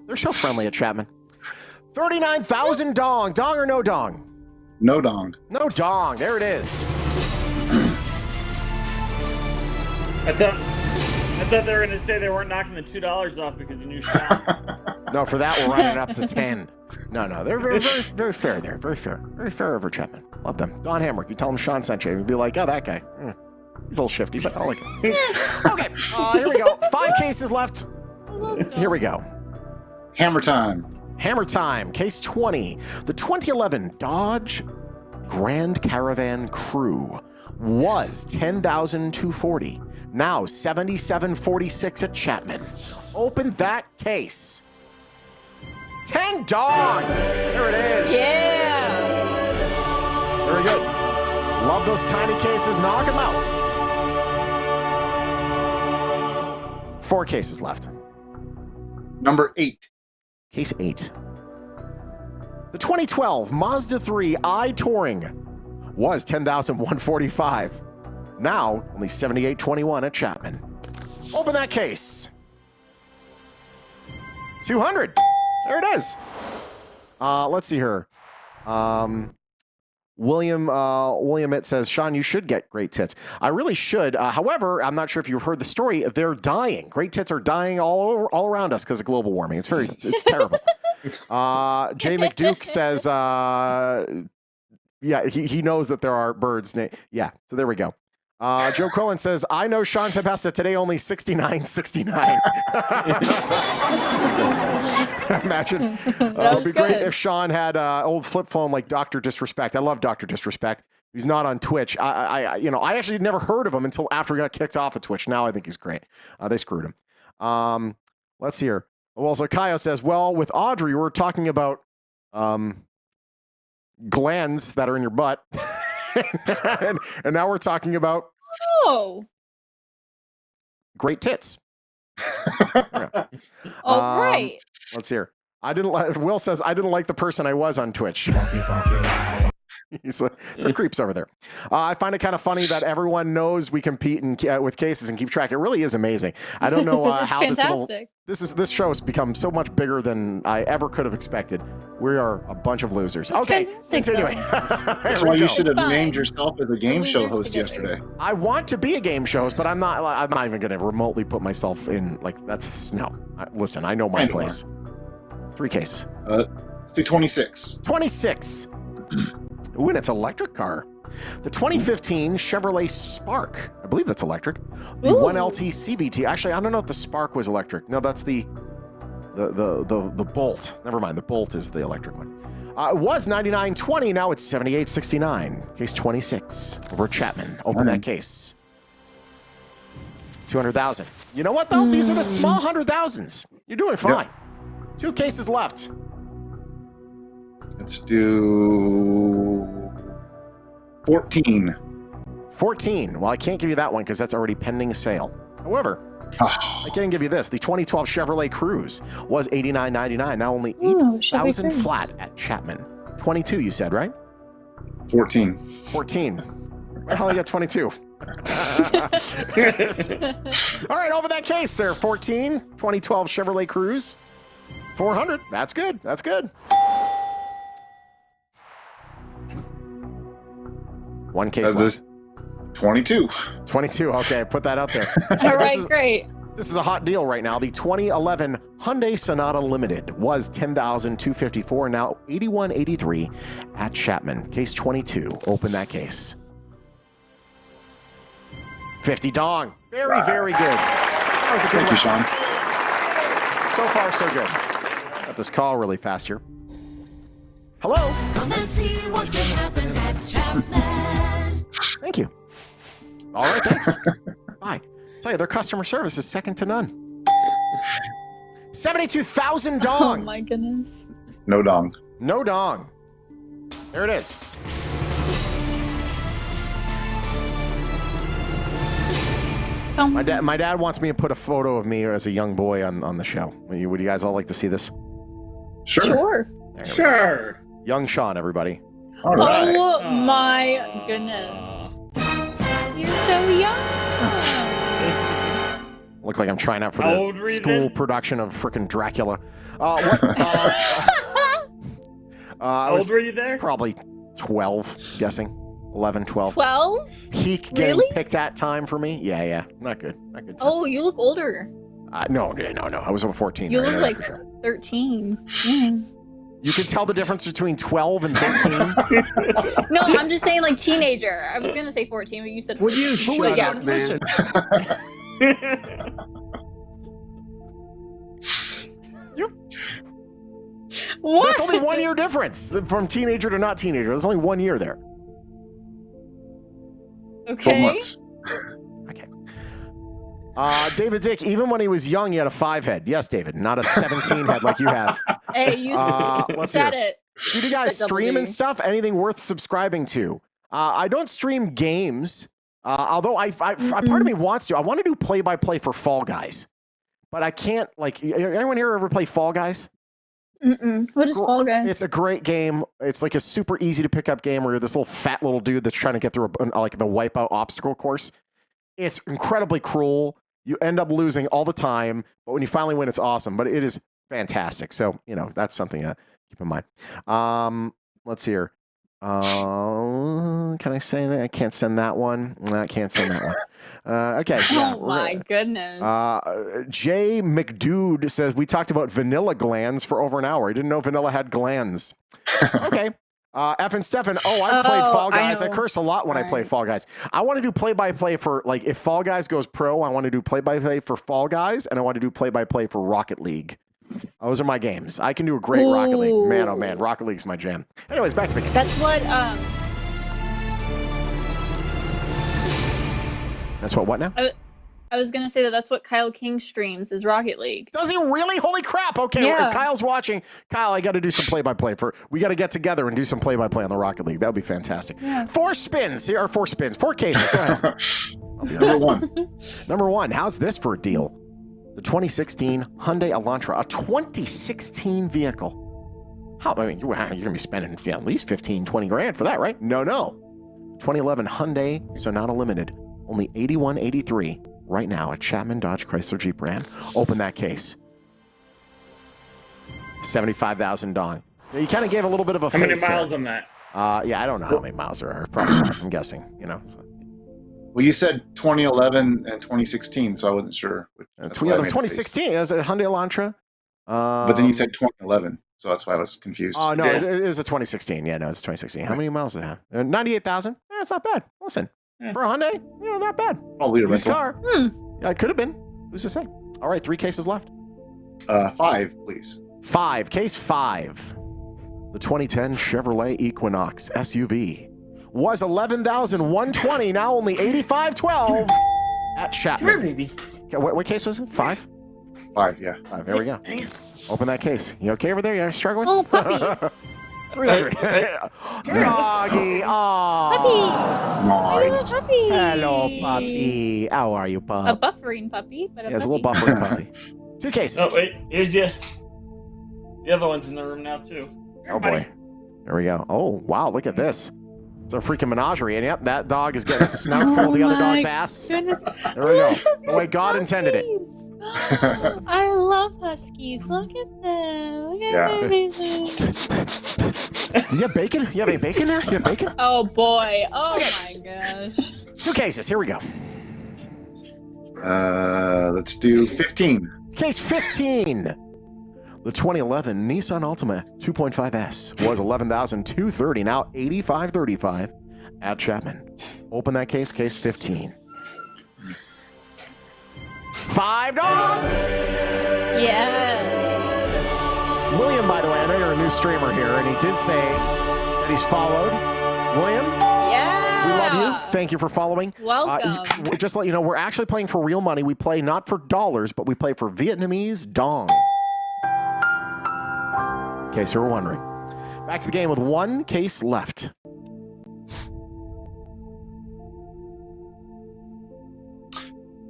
[SPEAKER 8] They're so friendly at Chapman. 39,000 dong. Dong or no dong?
[SPEAKER 2] No dong.
[SPEAKER 8] No dong. There it is.
[SPEAKER 4] I thought they were going to say they weren't knocking the $2 off because of new Shawn.
[SPEAKER 8] No, for that we're running up to 10. No, they're very, very, very fair there. Very fair over Chapman. Love them. Don Hamrick, you tell him Shawn sent you, you'd be like, oh, that guy. He's a little shifty, but I like it. Okay, here we go. 5 cases left. Here we go.
[SPEAKER 2] Hammer time.
[SPEAKER 8] Hammer time. Case 20. The 2011 Dodge Grand Caravan Crew was $10,240. Now $77.46 at Chapman. Open that case. 10 dong. There it is.
[SPEAKER 3] Yeah.
[SPEAKER 8] Very good. Love those tiny cases. Knock them out. 4 cases left.
[SPEAKER 2] Number 8.
[SPEAKER 8] Case 8. The 2012 Mazda 3 i-Touring was $10,145. Now only $78.21 at Chapman. Open that case. 200. There it is. Let's see here. William it says, Shawn, you should get great tits. I really should. However, I'm not sure if you heard the story. They're dying. Great tits are dying all around us because of global warming. It's terrible. Jay McDuke says, yeah, he knows that there are birds. Yeah, so there we go. Joe Cullen says, I know Shawn Tempesta today only 69.69. Imagine. It would be great if Shawn had old flip phone like Dr. Disrespect. I love Dr. Disrespect. He's not on Twitch. I actually never heard of him until after he got kicked off of Twitch. Now I think he's great. They screwed him. Let's see here. Well, so Kaya says, well, with Audrey, we're talking about glands that are in your butt. and now we're talking about great tits. Yeah.
[SPEAKER 3] All right.
[SPEAKER 8] Let's hear. Will says I didn't like the person I was on Twitch. He's they're creeps over there. I find it kind of funny that everyone knows we compete with cases and keep track. It really is amazing. I don't know how this show has become so much bigger than I ever could have expected. We are a bunch not okay, continuing.
[SPEAKER 2] That's why you should have named yourself as a game show host yesterday.
[SPEAKER 8] I want to be a game show host, but I'm not even going to remotely put myself in. Listen, I know my place. 3 cases.
[SPEAKER 2] Let's do 26.
[SPEAKER 8] 26. Ooh, and it's electric car. The 2015 Chevrolet Spark. I believe that's electric. The 1LT CVT. Actually, I don't know if the Spark was electric. No, that's the Bolt. Never mind. The Bolt is the electric one. It was 99.20. Now it's 78.69. Case 26 over Chapman. Open that case. 200,000. You know what, though? These are the small 100,000s. You're doing fine. Yep. 2 cases left.
[SPEAKER 2] Let's do 14.
[SPEAKER 8] 14. Well, I can't give you that one because that's already pending sale. However, I can give you this. The 2012 Chevrolet Cruze was $89.99. Now only $8,000 flat at Chapman. 22, you said, right?
[SPEAKER 2] 14.
[SPEAKER 8] 14. Where the hell you got 22? All right, over that case there. 14, 2012 Chevrolet Cruze. 400. That's good. That's good. 1 case left.
[SPEAKER 2] 22.
[SPEAKER 8] 22. Okay, put that out there.
[SPEAKER 3] All right, great.
[SPEAKER 8] This is a hot deal right now. The 2011 Hyundai Sonata Limited was $10,254. Now $81.83 at Chapman. Case 22. Open that case. 50 dong. Very, very good. That was a good one.
[SPEAKER 2] Thank you, Shawn.
[SPEAKER 8] So far, so good. Got this call really fast here. Hello.
[SPEAKER 7] Come and see what can happen at Chapman.
[SPEAKER 8] Thank you. All right, thanks. Bye. Tell you, their customer service is second to none. 72,000 dong.
[SPEAKER 3] Oh my goodness.
[SPEAKER 2] No dong.
[SPEAKER 8] No dong. There it is. My dad wants me to put a photo of me as a young boy on the show. Would you guys all like to see this?
[SPEAKER 2] Sure.
[SPEAKER 4] Sure.
[SPEAKER 8] Young Shawn, everybody.
[SPEAKER 2] All right.
[SPEAKER 3] Oh my goodness. You're so young.
[SPEAKER 8] Look like I'm trying out for the school production of frickin' Dracula.
[SPEAKER 4] How old were you there?
[SPEAKER 8] Probably 12, guessing. 11, 12.
[SPEAKER 3] 12?
[SPEAKER 8] Peak getting picked at time for me. Yeah. Not good. Not good time.
[SPEAKER 3] Oh, you look older.
[SPEAKER 8] No. I was over 14.
[SPEAKER 3] You look like 13. Mm.
[SPEAKER 8] You can tell the difference between 12 and 13.
[SPEAKER 3] No, I'm just saying like teenager. I was going to say 14, but you said 14.
[SPEAKER 6] Would you shut up, man?
[SPEAKER 3] What?
[SPEAKER 8] That's only 1 year difference from teenager to not teenager. There's only 1 year there.
[SPEAKER 3] Okay.
[SPEAKER 2] 12 months.
[SPEAKER 8] Okay. David Dick, even when he was young, he had a 5 head. Yes, David, not a 17 head like you have.
[SPEAKER 3] Hey, you said it.
[SPEAKER 8] Do you guys stream and stuff? Anything worth subscribing to? I don't stream games, although part of me wants to. I want to do play-by-play for Fall Guys, but I can't. Like, anyone here ever play Fall Guys?
[SPEAKER 3] What is Fall Guys?
[SPEAKER 8] It's a great game. It's like a super easy to pick up game where you're this little fat little dude that's trying to get through like the Wipeout obstacle course. It's incredibly cruel. You end up losing all the time, but when you finally win, it's awesome. But it is fantastic. So, that's something to keep in mind. Let's see here. Can I say that? I can't send that one. I can't send that one. Okay. Yeah,
[SPEAKER 3] Oh my goodness.
[SPEAKER 8] Jay McDude says, we talked about vanilla glands for over an hour. I didn't know vanilla had glands. Okay. F and Stefan, I played Fall Guys. I curse a lot when I play Fall Guys. I want to do play-by-play for, like, if Fall Guys goes pro, I want to do play-by-play for Fall Guys, and I want to do play-by-play for Rocket League. Those are my games. I can do a great Rocket League. Man, oh man, Rocket League's my jam. Anyways, back to the game.
[SPEAKER 3] That's what,
[SPEAKER 8] That's what now?
[SPEAKER 3] I was going to say that's what Kyle King streams is Rocket League.
[SPEAKER 8] Does he really? Holy crap. Okay,
[SPEAKER 3] Yeah.
[SPEAKER 8] Kyle's watching. Kyle, I got to do some play-by-play. We got to get together and do some play-by-play on the Rocket League. That would be fantastic. Yeah. 4 spins. Here are 4 spins. 4 cases. Go ahead.
[SPEAKER 2] Number 1.
[SPEAKER 8] Number 1. How's this for a deal? The 2016 Hyundai Elantra, a 2016 vehicle. You're going to be spending at least 15, 20 grand for that, right? No. 2011 Hyundai Sonata Limited, only $81.83 right now at Chapman Dodge Chrysler Jeep Ram. Open that case. $75,000 dong. You kind of gave a little bit of a
[SPEAKER 4] How many
[SPEAKER 8] face
[SPEAKER 4] miles
[SPEAKER 8] there.
[SPEAKER 4] on that?
[SPEAKER 8] Yeah, I don't know how many miles there are. Probably, I'm guessing, So.
[SPEAKER 2] Well, you said 2011 and 2016, so I wasn't sure.
[SPEAKER 8] The 2016 is a Hyundai Elantra.
[SPEAKER 2] But then you said 2011, so that's why I was confused.
[SPEAKER 8] Oh, no, it is a 2016. Yeah, no, it's 2016. How many miles does it have? 98,000? That's not bad. Listen, for a Hyundai, not bad.
[SPEAKER 2] Probably a
[SPEAKER 8] Used
[SPEAKER 2] rental.
[SPEAKER 8] car. Yeah, it could have been. Who's to say? All right, 3 cases left.
[SPEAKER 2] 5, please.
[SPEAKER 8] 5. Case 5. The 2010 Chevrolet Equinox SUV was $11,120, now only $85.12 at Chapman.
[SPEAKER 4] Come here, baby.
[SPEAKER 8] Okay, what case was it? 5?
[SPEAKER 2] 5, yeah.
[SPEAKER 8] 5, there we go. Open that case. You okay over there? You struggling?
[SPEAKER 3] Oh, puppy.
[SPEAKER 8] 300. Doggy. Aw.
[SPEAKER 3] Puppy.
[SPEAKER 2] Nice.
[SPEAKER 3] Puppy.
[SPEAKER 8] Hello, puppy. How are you,
[SPEAKER 3] A
[SPEAKER 8] pup?
[SPEAKER 3] buffering puppy, but a
[SPEAKER 8] It's a
[SPEAKER 3] puppy.
[SPEAKER 8] little buffering puppy. 2 cases.
[SPEAKER 4] Oh, wait. Here's you. The other one's in the room now, too.
[SPEAKER 8] Oh, boy. There we go. Oh, wow. Look at this. It's a freaking menagerie. And yep, that dog is getting a snout full of the other dog's ass.
[SPEAKER 3] Goodness.
[SPEAKER 8] There we go. The way God intended it.
[SPEAKER 3] I love huskies. Look at them. Look at
[SPEAKER 2] Yeah.
[SPEAKER 3] them.
[SPEAKER 8] Do you have bacon? You have any bacon there? You have bacon?
[SPEAKER 3] Oh boy. Oh my gosh.
[SPEAKER 8] 2 cases. Here we go.
[SPEAKER 2] Let's do 15.
[SPEAKER 8] Case 15. The 2011 Nissan Altima 2.5S was $11,230, now $85.35 at Chapman. Open that case, case 15. $5.
[SPEAKER 3] Yes.
[SPEAKER 8] William, by the way, I know you're a new streamer here, and he did say that he's followed. William,
[SPEAKER 3] Yeah.
[SPEAKER 8] we love you. Thank you for following.
[SPEAKER 3] Welcome.
[SPEAKER 8] Just to let you know, we're actually playing for real money. We play not for dollars, but we play for Vietnamese dong. In case you were wondering. Back to the game with 1 case left.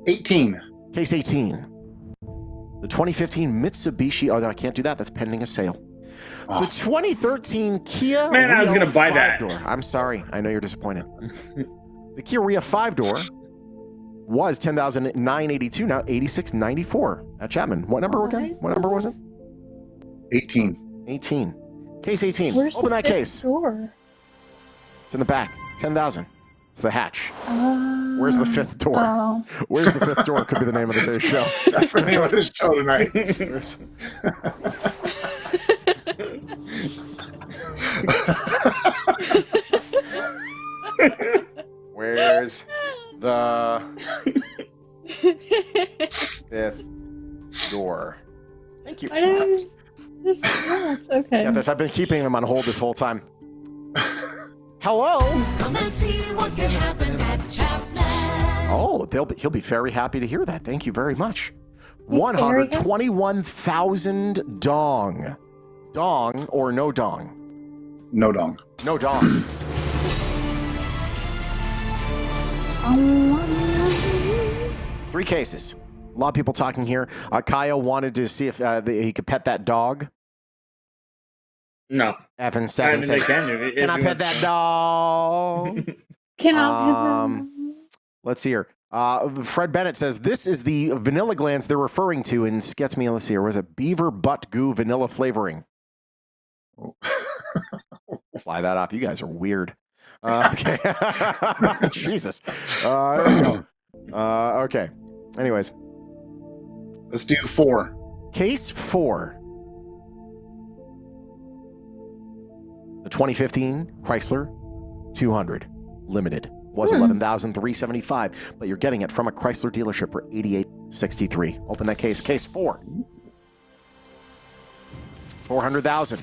[SPEAKER 2] $18.
[SPEAKER 8] Case 18. The 2015 Mitsubishi. Oh, no, I can't do that. That's pending a sale.
[SPEAKER 2] Oh.
[SPEAKER 8] The 2013 Kia
[SPEAKER 4] Man, I was
[SPEAKER 8] Rio
[SPEAKER 4] gonna buy that.
[SPEAKER 8] 5-door. I'm sorry. I know you're disappointed. The Kia Rio 5-door was $10,982, now $86.94 at Chapman. What number again? What number was it?
[SPEAKER 2] 18.
[SPEAKER 8] 18. Case 18.
[SPEAKER 3] Where's
[SPEAKER 8] Open
[SPEAKER 3] the
[SPEAKER 8] that
[SPEAKER 3] fifth
[SPEAKER 8] case.
[SPEAKER 3] door?
[SPEAKER 8] It's in the back. 10,000. It's the hatch. Where's the 5th door?
[SPEAKER 3] Oh.
[SPEAKER 8] Where's the 5th door? Could be the name of the day's show.
[SPEAKER 2] That's the name of this show tonight.
[SPEAKER 8] Where's the 5th door? Thank you.
[SPEAKER 3] I didn't just okay.
[SPEAKER 8] Got this. I've been keeping him on hold this whole time. Hello.
[SPEAKER 7] Come and see what can happen at Chapman.
[SPEAKER 8] Oh, he'll be very happy to hear that. Thank you very much.
[SPEAKER 3] Hey,
[SPEAKER 8] 121,000 dong. Dong or no dong?
[SPEAKER 2] No dong.
[SPEAKER 8] No dong. Three cases. A lot of people talking here. Kyle wanted to see if he could pet that dog.
[SPEAKER 4] No.
[SPEAKER 8] Evan
[SPEAKER 4] I
[SPEAKER 8] Stefan
[SPEAKER 4] mean, they
[SPEAKER 8] said,
[SPEAKER 4] can if
[SPEAKER 8] can I
[SPEAKER 4] he
[SPEAKER 8] pet
[SPEAKER 4] wants-
[SPEAKER 8] that dog?
[SPEAKER 3] Can I?
[SPEAKER 8] Let's see here. Fred Bennett says, this is the vanilla glands they're referring to and gets me, let's see, or was it beaver butt goo vanilla flavoring? Fly that up. You guys are weird. Okay. Jesus. Okay. Anyways.
[SPEAKER 2] Let's do 4.
[SPEAKER 8] Case 4. The 2015 Chrysler 200 Limited was $11,375, but you're getting it from a Chrysler dealership for $88.63. Open that case. Case 4. $400,000.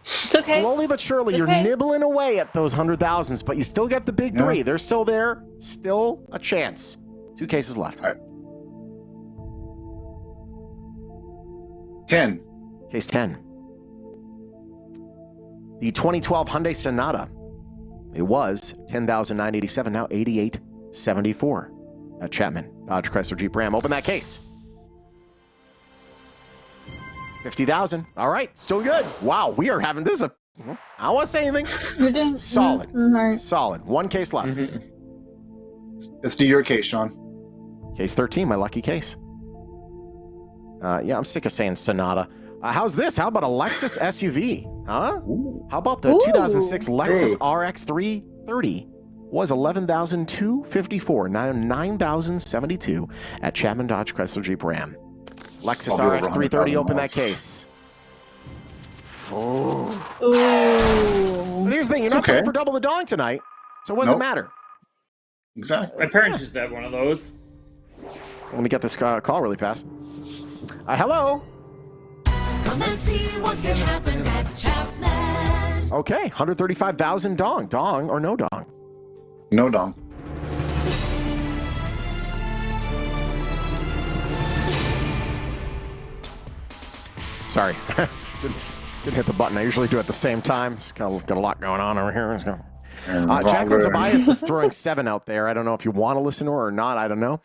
[SPEAKER 3] It's okay.
[SPEAKER 8] Slowly but surely,
[SPEAKER 3] It's
[SPEAKER 8] you're
[SPEAKER 3] okay.
[SPEAKER 8] nibbling away at those 100,000s, but you still get the big 3. They're still there. Still a chance. 2 cases left.
[SPEAKER 2] All right. 10.
[SPEAKER 8] Case 10. The 2012 Hyundai Sonata. It was $10,987, now $88.74 at Chapman Dodge Chrysler Jeep Ram. Open that case. 50,000. All right, still good. Wow, we are having this. I don't want to say anything.
[SPEAKER 3] You're doing
[SPEAKER 8] Solid.
[SPEAKER 3] Right.
[SPEAKER 8] Solid. 1 case left.
[SPEAKER 2] Let's do your case, Shawn.
[SPEAKER 8] Case 13, my lucky case. Yeah, I'm sick of saying Sonata. How's this? How about a Lexus SUV? Huh? How about the 2006 Lexus RX 330? Was $11,254, now $9,072 at Chapman Dodge Chrysler Jeep Ram. Lexus RX 330, open that case.
[SPEAKER 3] Ooh.
[SPEAKER 8] But here's the thing, you're not paying for double the dong tonight, so what does it matter?
[SPEAKER 2] Exactly.
[SPEAKER 4] My parents used to have one of those.
[SPEAKER 8] Let me get this call really fast. Hello?
[SPEAKER 7] Come and see what can happen at Chapman.
[SPEAKER 8] Okay, 135,000 dong. Dong or no dong?
[SPEAKER 2] No dong.
[SPEAKER 8] Sorry. didn't hit the button. I usually do it at the same time. It's got a lot going on over here. Jacqueline Tobias is throwing 7 out there. I don't know if you want to listen to her or not. I don't know.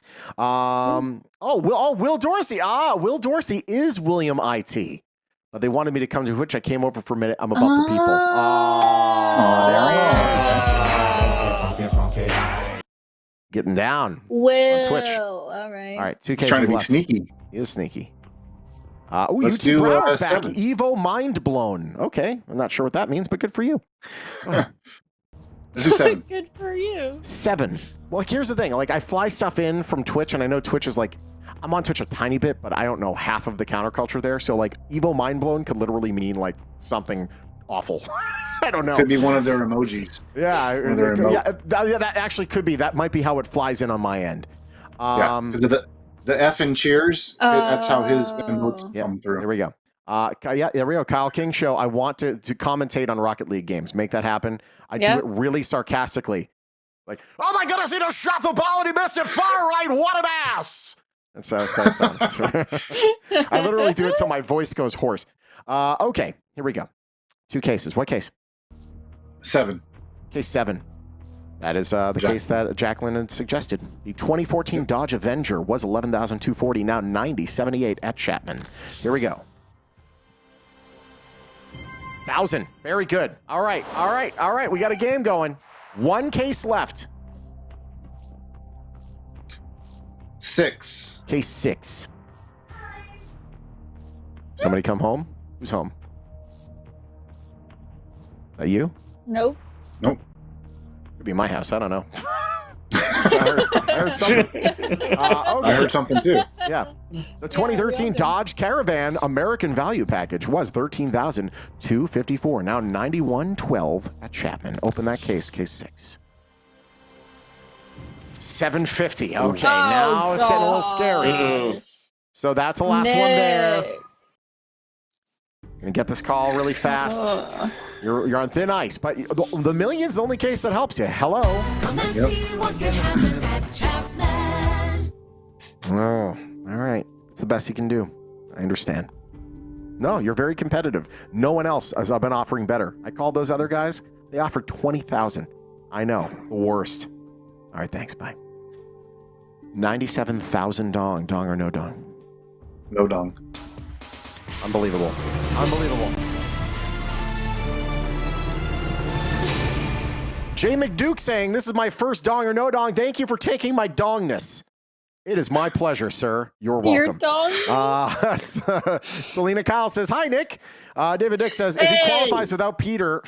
[SPEAKER 8] Will Dorsey. Will Dorsey is William IT. They wanted me to come to Twitch. I came over for a minute. I'm about the people. There he is. Getting down on Twitch.
[SPEAKER 3] All right.
[SPEAKER 8] All right, 2 cases
[SPEAKER 2] trying to be
[SPEAKER 8] left.
[SPEAKER 2] sneaky.
[SPEAKER 8] He is sneaky.
[SPEAKER 2] Let's
[SPEAKER 8] YouTube
[SPEAKER 2] do
[SPEAKER 8] Brown's back.
[SPEAKER 2] 7.
[SPEAKER 8] Evo Mind Blown. Okay, I'm not sure what that means, but good for you.
[SPEAKER 2] Let's do 7.
[SPEAKER 3] Good for you.
[SPEAKER 8] 7. Well, here's the thing. I fly stuff in from Twitch, and I know Twitch is I'm on Twitch a tiny bit, but I don't know half of the counterculture there. So, Evo Mind Blown could literally mean, something awful. I don't know.
[SPEAKER 2] Could be one of their emojis.
[SPEAKER 8] Yeah, that actually could be. That might be how it flies in on my end.
[SPEAKER 2] Yeah, because the F in cheers, that's how his emotes come through.
[SPEAKER 8] Here we go. There we go. Kyle King Show. I want to commentate on Rocket League games. Make that happen. I do it really sarcastically. Oh my goodness, he just shot the ball and he missed it far right. What an ass. That's how it sounds. I literally do it till my voice goes hoarse. Okay, here we go. 2 cases. What case?
[SPEAKER 2] 7.
[SPEAKER 8] Case 7. That is the case that Jacqueline had suggested. The 2014 Dodge Avenger was $11,240, now $90.78 at Chapman. Here we go. 1,000. Very good. All right. We got a game going. 1 case left.
[SPEAKER 2] 6.
[SPEAKER 8] Case 6. Somebody come home? Who's home? That you?
[SPEAKER 3] Nope.
[SPEAKER 8] Could be my house. I don't know. I heard something. Okay.
[SPEAKER 2] I heard something too.
[SPEAKER 8] Yeah. The 2013 Dodge Caravan American Value Package was $13,254. Now $91.12 at Chapman. Open that case. Case 6. $750. Okay, now it's getting a little scary. So that's the last one there. Gonna get this call really fast. You're on thin ice, but the million's the only case that helps you. Hello.
[SPEAKER 7] Come and see what can happen at Chapman.
[SPEAKER 8] Oh, all right. It's the best you can do. I understand. No, you're very competitive. No one else has been offering better. I called those other guys. They offered $20,000. I know, the worst. All right, thanks. Bye. 97,000 dong. Dong or no dong?
[SPEAKER 2] No dong.
[SPEAKER 8] Jay McDuke saying, this is my first dong or no dong. Thank you for taking my dongness. It is my pleasure, sir. You're welcome.
[SPEAKER 3] Your dong?
[SPEAKER 8] Selena Kyle says, hi, Nick. David Dick says, if he qualifies without Peter,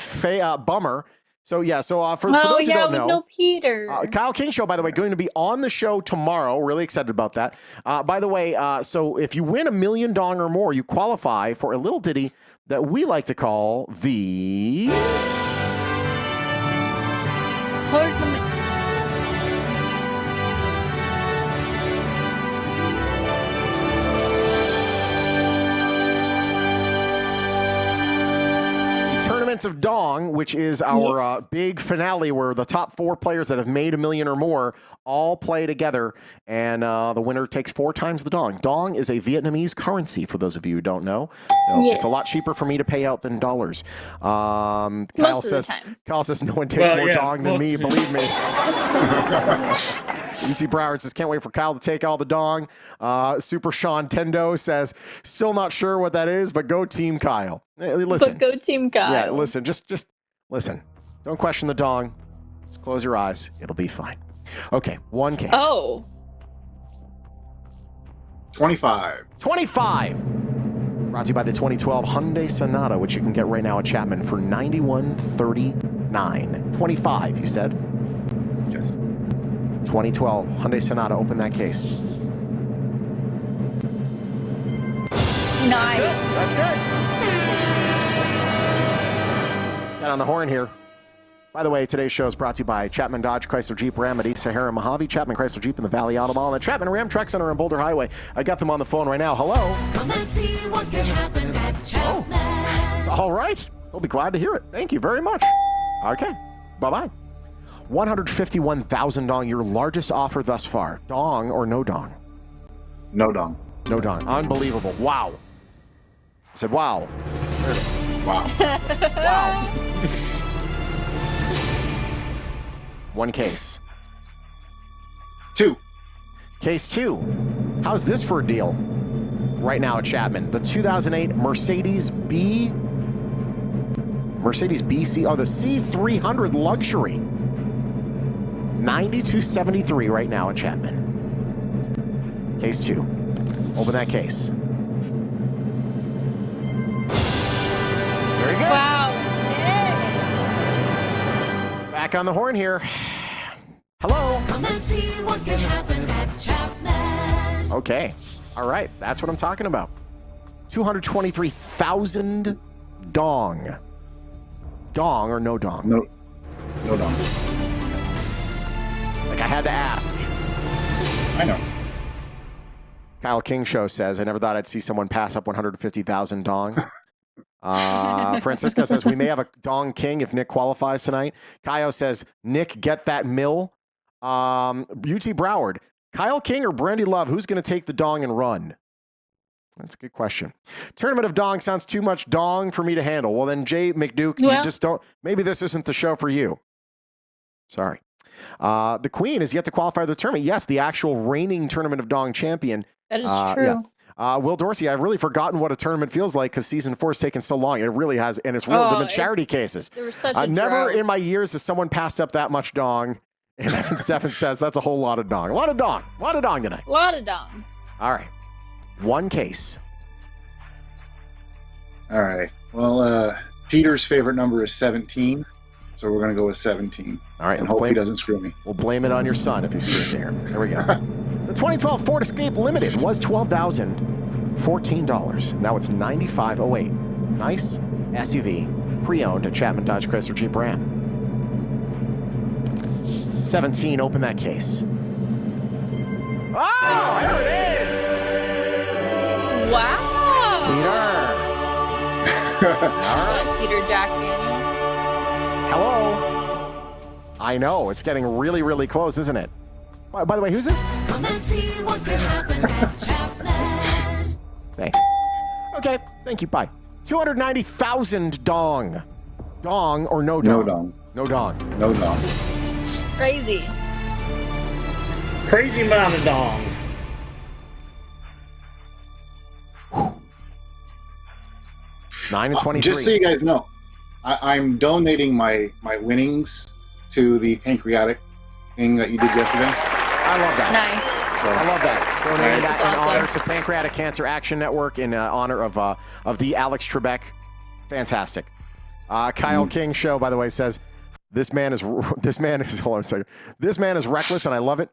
[SPEAKER 8] bummer. So, yeah, for those who don't know.
[SPEAKER 3] No Peter.
[SPEAKER 8] Kyle King Show, by the way, going to be on the show tomorrow. Really excited about that. By the way, so if you win $1 million dong or more, you qualify for a little ditty that we like to call the... Tournament of Dong, which is our big finale where the top 4 players that have made $1 million or more all play together, and the winner takes 4 times the dong. Dong is a Vietnamese currency, for those of you who don't know. So it's a lot cheaper for me to pay out than dollars. Kyle says no one takes more dong than me, believe me. E.T. Broward says, can't wait for Kyle to take all the dong. Super Shawn Tendo says, still not sure what that is, but go Team Kyle. Listen.
[SPEAKER 3] But go Team Kyle.
[SPEAKER 8] Yeah, listen, just listen. Don't question the dong. Just close your eyes. It'll be fine. Okay, one case.
[SPEAKER 3] Oh.
[SPEAKER 2] 25.
[SPEAKER 8] 25. Brought to you by the 2012 Hyundai Sonata, which you can get right now at Chapman for $91.39. 25, you said?
[SPEAKER 2] Yes.
[SPEAKER 8] 2012 Hyundai Sonata. Open that case.
[SPEAKER 3] Nice.
[SPEAKER 8] That's good. Get on the horn here. By the way, today's show is brought to you by Chapman Dodge, Chrysler Jeep, Ram at East Sahara, Mojave, Chapman Chrysler Jeep in the Valley Auto Mall, and the Chapman Ram Truck Center on Boulder Highway. I got them on the phone right now. Hello.
[SPEAKER 7] Come and see what can happen at Chapman.
[SPEAKER 8] All right. We'll be glad to hear it. Thank you very much. Okay. Bye-bye. 151,000 dong, your largest offer thus far. Dong or no dong?
[SPEAKER 2] No dong.
[SPEAKER 8] No dong. Unbelievable. Wow. I said, wow.
[SPEAKER 2] Wow.
[SPEAKER 8] Wow. One case.
[SPEAKER 2] 2.
[SPEAKER 8] Case 2. How's this for a deal? Right now at Chapman. The 2008 Mercedes BC, the C300 Luxury. $92.73 right now at Chapman. Case 2. Open that case. Very good.
[SPEAKER 3] Wow.
[SPEAKER 8] Back on the horn here. Hello.
[SPEAKER 7] Come and see what can happen at Chapman.
[SPEAKER 8] Okay. All right. That's what I'm talking about. 223,000 dong. Dong or no dong?
[SPEAKER 2] No dong.
[SPEAKER 8] Like I had to ask.
[SPEAKER 2] I know.
[SPEAKER 8] Kyle King Show says, I never thought I'd see someone pass up 150,000 dong. Francisca says, we may have a dong king if Nick qualifies tonight. Kyle says, Nick, get that mill. UT Broward, Kyle King or Brandy Love, who's going to take the dong and run? That's a good question. Tournament of Dong sounds too much dong for me to handle. Well, then, Jay McDuke, you just don't. Maybe this isn't the show for you. Sorry. The Queen is yet to qualify for the tournament. Yes, the actual reigning Tournament of Dong champion.
[SPEAKER 3] That is true.
[SPEAKER 8] Yeah. Will Dorsey, I've really forgotten what a tournament feels like because season 4 has taken so long. It really has, and it's really been charity cases.
[SPEAKER 3] There was such a
[SPEAKER 8] never
[SPEAKER 3] drought.
[SPEAKER 8] in my years has someone passed up that much dong. And Evan Steffen says that's a whole lot of dong. A lot of dong. A lot of dong tonight.
[SPEAKER 3] A lot of dong.
[SPEAKER 8] All right. One case.
[SPEAKER 2] All right. Well, Peter's favorite number is 17, so we're going to go with 17.
[SPEAKER 8] All right.
[SPEAKER 2] And hope he doesn't screw me.
[SPEAKER 8] We'll blame it on your son if he screws here. There we go. The 2012 Ford Escape Limited was $12,014. Now it's $95,008. Nice SUV, pre-owned at Chapman Dodge Chrysler Jeep Ram. 17, open that case. Oh, there it is!
[SPEAKER 3] Wow.
[SPEAKER 8] Peter. All right.
[SPEAKER 3] Peter Jack Daniels.
[SPEAKER 8] Hello. I know, it's getting really, really close, isn't it? By the way, who's this?
[SPEAKER 7] Come and see what can happen at Chapman.
[SPEAKER 8] Thanks. Okay, thank you, bye. 290,000 dong. Dong or no dong?
[SPEAKER 2] No dong.
[SPEAKER 8] No dong.
[SPEAKER 2] No dong.
[SPEAKER 3] Crazy.
[SPEAKER 4] Crazy amount of dong.
[SPEAKER 8] Whew. 9 and 23.
[SPEAKER 2] Just so you guys know, I'm donating my winnings to the pancreatic thing that you did yesterday.
[SPEAKER 8] I love that.
[SPEAKER 3] Nice.
[SPEAKER 8] I love that. Donating
[SPEAKER 4] Nice.
[SPEAKER 8] that in
[SPEAKER 3] Awesome.
[SPEAKER 8] honor to Pancreatic Cancer Action Network in honor of the Alex Trebek. Fantastic. Kyle King Show, by the way, says this man is hold on a second. This man is reckless, and I love it.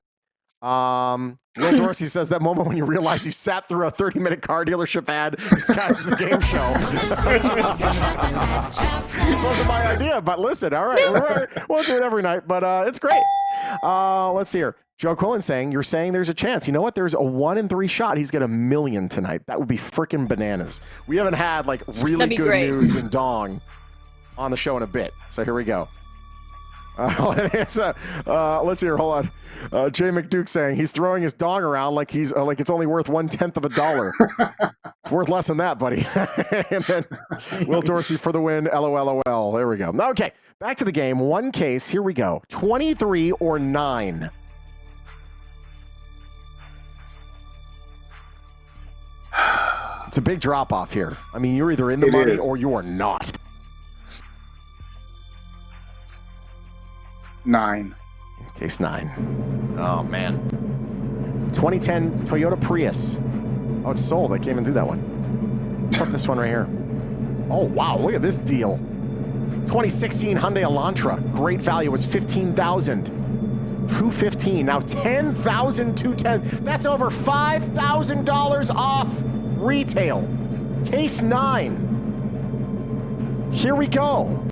[SPEAKER 8] Will Dorsey says that moment when you realize you sat through a 30-minute car dealership ad disguised as a game show. This wasn't my idea, but listen, all right, we'll do it every night, but it's great. Let's see here. Joe Quillen saying, you're saying there's a chance. You know what? There's a 1 in 3 shot he's got $1 million tonight. That would be freaking bananas. We haven't had like really good
[SPEAKER 3] great.
[SPEAKER 8] news in Dong on the show in a bit. So here we go. Let's hear. Hold on. Jay McDuke saying he's throwing his dong around like he's like it's only worth $0.1. It's worth less than that, buddy. And then Will Dorsey for the win. LOL. There we go. Okay, back to the game. One case. Here we go. 23 or 9. It's a big drop off here. I mean, you're either in the money or you are not.
[SPEAKER 2] 9.
[SPEAKER 8] Case 9. Oh, man. 2010 Toyota Prius. Oh, it's sold. I can't even do that one. Put this one right here. Oh, wow. Look at this deal. 2016 Hyundai Elantra. Great value was $15,000. $215. Now $10,210. That's over $5,000 off retail. Case 9. Here we go.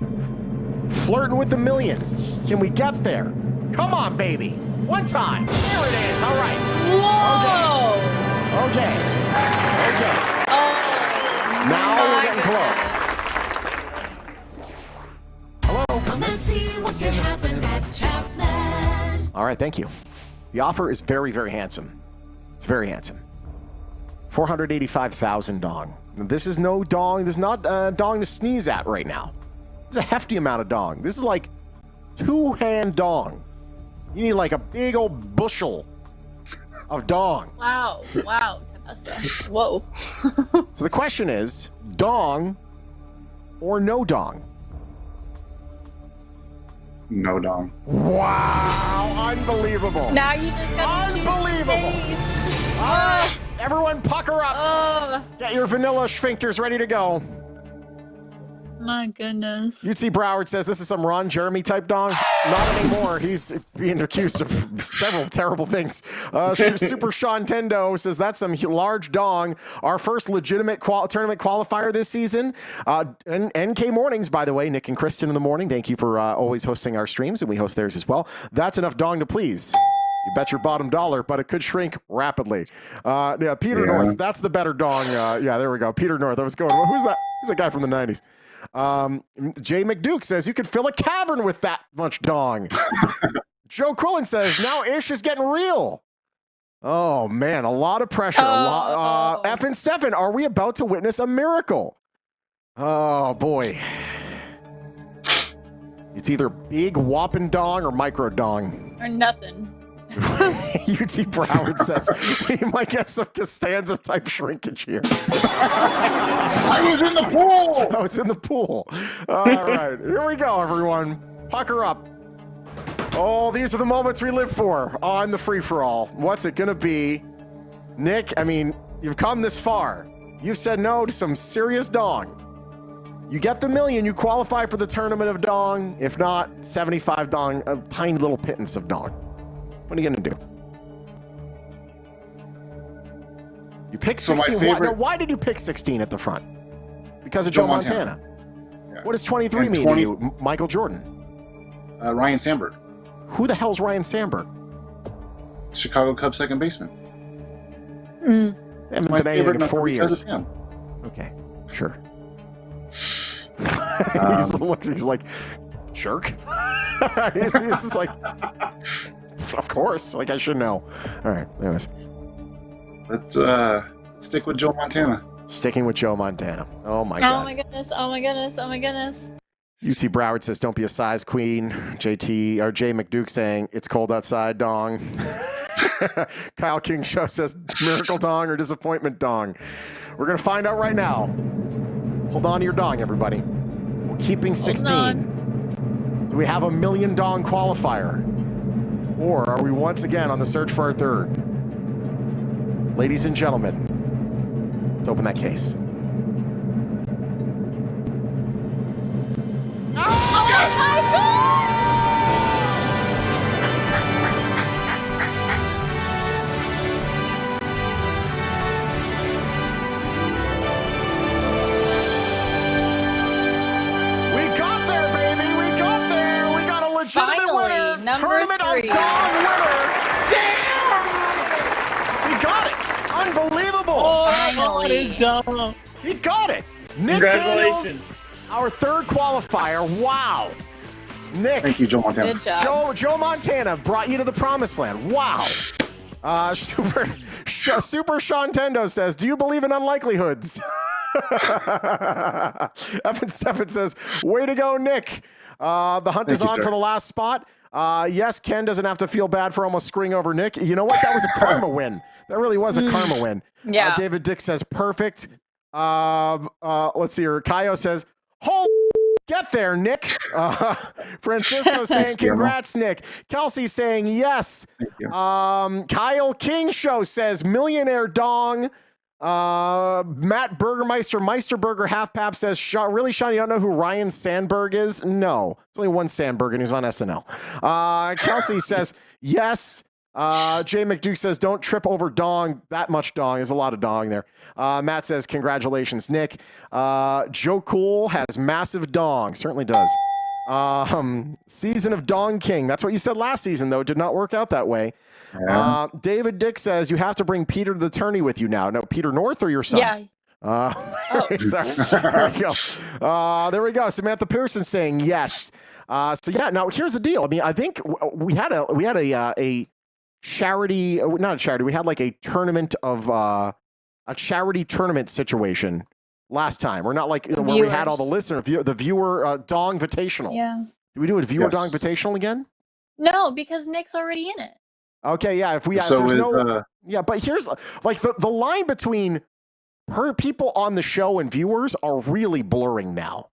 [SPEAKER 8] Flirting with $1 million. Can we get there? Come on, baby. One time. There it is. All right.
[SPEAKER 3] Whoa!
[SPEAKER 8] Okay.
[SPEAKER 3] Oh,
[SPEAKER 8] Now
[SPEAKER 3] my
[SPEAKER 8] we're getting close. Hello.
[SPEAKER 7] Come and see what can happen at Chapman.
[SPEAKER 8] All right, thank you. The offer is very, very handsome. It's very handsome. 485,000 dong. This is no dong. This is not dong to sneeze at right now. This is a hefty amount of dong. This is like 2-hand dong. You need like a big old bushel of dong.
[SPEAKER 3] Wow. Tempesta. Whoa.
[SPEAKER 8] So the question is, dong or no dong?
[SPEAKER 2] No dong.
[SPEAKER 8] Wow, unbelievable.
[SPEAKER 3] Now you just got to choose
[SPEAKER 8] Unbelievable.
[SPEAKER 3] the case.
[SPEAKER 8] All right, everyone pucker up.
[SPEAKER 3] Oh,
[SPEAKER 8] Get your vanilla sphincters ready to go.
[SPEAKER 3] my goodness.
[SPEAKER 8] UT Broward says this is some Ron Jeremy type dong. Not anymore. He's being accused of several terrible things. Super Shawn Tendo says that's some large dong. Our first legitimate tournament qualifier this season. NK Mornings, by the way, Nick and Kristen in the morning. Thank you for always hosting our streams, and we host theirs as well. That's enough dong to please. You bet your bottom dollar, but it could shrink rapidly. Peter North, that's the better dong. There we go. Peter North. I was going, who's that? Who's that guy from the 90s? Jay McDuke says you could fill a cavern with that much dong. Joe Quillen says now Ish is getting real. Oh man, a lot of pressure. F and Stefan, are we about to witness a miracle? Oh boy. It's either big whopping dong or micro dong.
[SPEAKER 3] Or nothing.
[SPEAKER 8] UT Broward says we might get some Costanza type shrinkage here.
[SPEAKER 2] I was in the pool.
[SPEAKER 8] I was in the pool. All right, here we go, everyone. Pucker up. Oh, these are the moments we live for on the free-for-all. What's it gonna be? Nick, I mean, you've come this far. You've said no to some serious dong. You get the $1 million, you qualify for the tournament of dong. If not, 75 dong, a tiny little pittance of dong. What are you gonna do? You picked 16. Why did you pick 16 at the front? Because of Joe Montana. Yeah. What does 23 mean to you? Michael Jordan.
[SPEAKER 2] Ryan Sandberg.
[SPEAKER 8] Who the hell's Ryan Sandberg?
[SPEAKER 2] Chicago Cubs second baseman.
[SPEAKER 8] They haven't been anything in 4 years.
[SPEAKER 2] Him.
[SPEAKER 8] Okay, sure. He's like, jerk. He's just like, of course. Like I should know. All right. Anyways,
[SPEAKER 2] let's stick with Joe Montana.
[SPEAKER 8] Sticking with Joe Montana. Oh my god.
[SPEAKER 3] Oh my goodness. Oh my goodness. Oh my goodness.
[SPEAKER 8] UT Broward says, "Don't be a size queen." Jay McDuke saying, "It's cold outside." Dong. Kyle King Show says, "Miracle dong or disappointment dong." We're gonna find out right now. Hold on to your dong, everybody. We're keeping 16. Do we have a $1 million qualifier? Or are we once again on the search for our third? Ladies and gentlemen, let's open that case.
[SPEAKER 3] Oh my God!
[SPEAKER 8] Legitimate
[SPEAKER 3] Finally,
[SPEAKER 8] winner,
[SPEAKER 3] number
[SPEAKER 8] Tournament
[SPEAKER 3] 3.
[SPEAKER 8] of Dawn winner. Damn! He got it. Unbelievable.
[SPEAKER 3] Finally.
[SPEAKER 4] Is dumb.
[SPEAKER 8] He got it. Nick
[SPEAKER 4] Congratulations.
[SPEAKER 8] Daniels, our third qualifier. Wow. Nick.
[SPEAKER 2] Thank you, Joe Montana.
[SPEAKER 3] Good job.
[SPEAKER 8] Joe Montana brought you to the promised land. Wow. Super Shawn Tendo says, do you believe in unlikelihoods? Evan Stefan says, way to go, Nick. The hunt is on for the last spot. Yes, Ken doesn't have to feel bad for almost screwing over Nick. You know what? That was a karma win. That really was a karma win.
[SPEAKER 3] Yeah.
[SPEAKER 8] David Dick says, perfect. Let's see here. Kaio says, get there, Nick. Francisco saying, congrats, Nick. Kelsey saying, yes.
[SPEAKER 2] Thank you.
[SPEAKER 8] Kyle King Show says, millionaire dong. Matt Burgermeister, Meisterburger Half Pap says, really, Shawn, you don't know who Ryan Sandberg is? No. There's only one Sandberg, and he's on SNL. Kelsey says, yes. Jay McDuke says, don't trip over dong. That much dong. There's a lot of dong there. Matt says, congratulations, Nick. Joe Cool has massive dong. Certainly does. Season of Dong King. That's what you said last season, though. It did not work out that way. Yeah. David Dick says, you have to bring Peter to the tourney with you now. No, Peter North or your son?
[SPEAKER 3] Yeah.
[SPEAKER 8] Sorry. There we go. There we go. Samantha Pearson saying yes. So yeah, now here's the deal. I mean, I think we had a charity, not a charity. We had like a tournament of a charity tournament situation last time. We're not like where we had all the listeners, the viewer Dong Invitational.
[SPEAKER 3] Yeah.
[SPEAKER 8] Do we do a viewer Dong Invitational again?
[SPEAKER 3] No, because Nick's already in it.
[SPEAKER 8] Okay, yeah. If we have, yeah, but here's like the line between people on the show and viewers are really blurring now.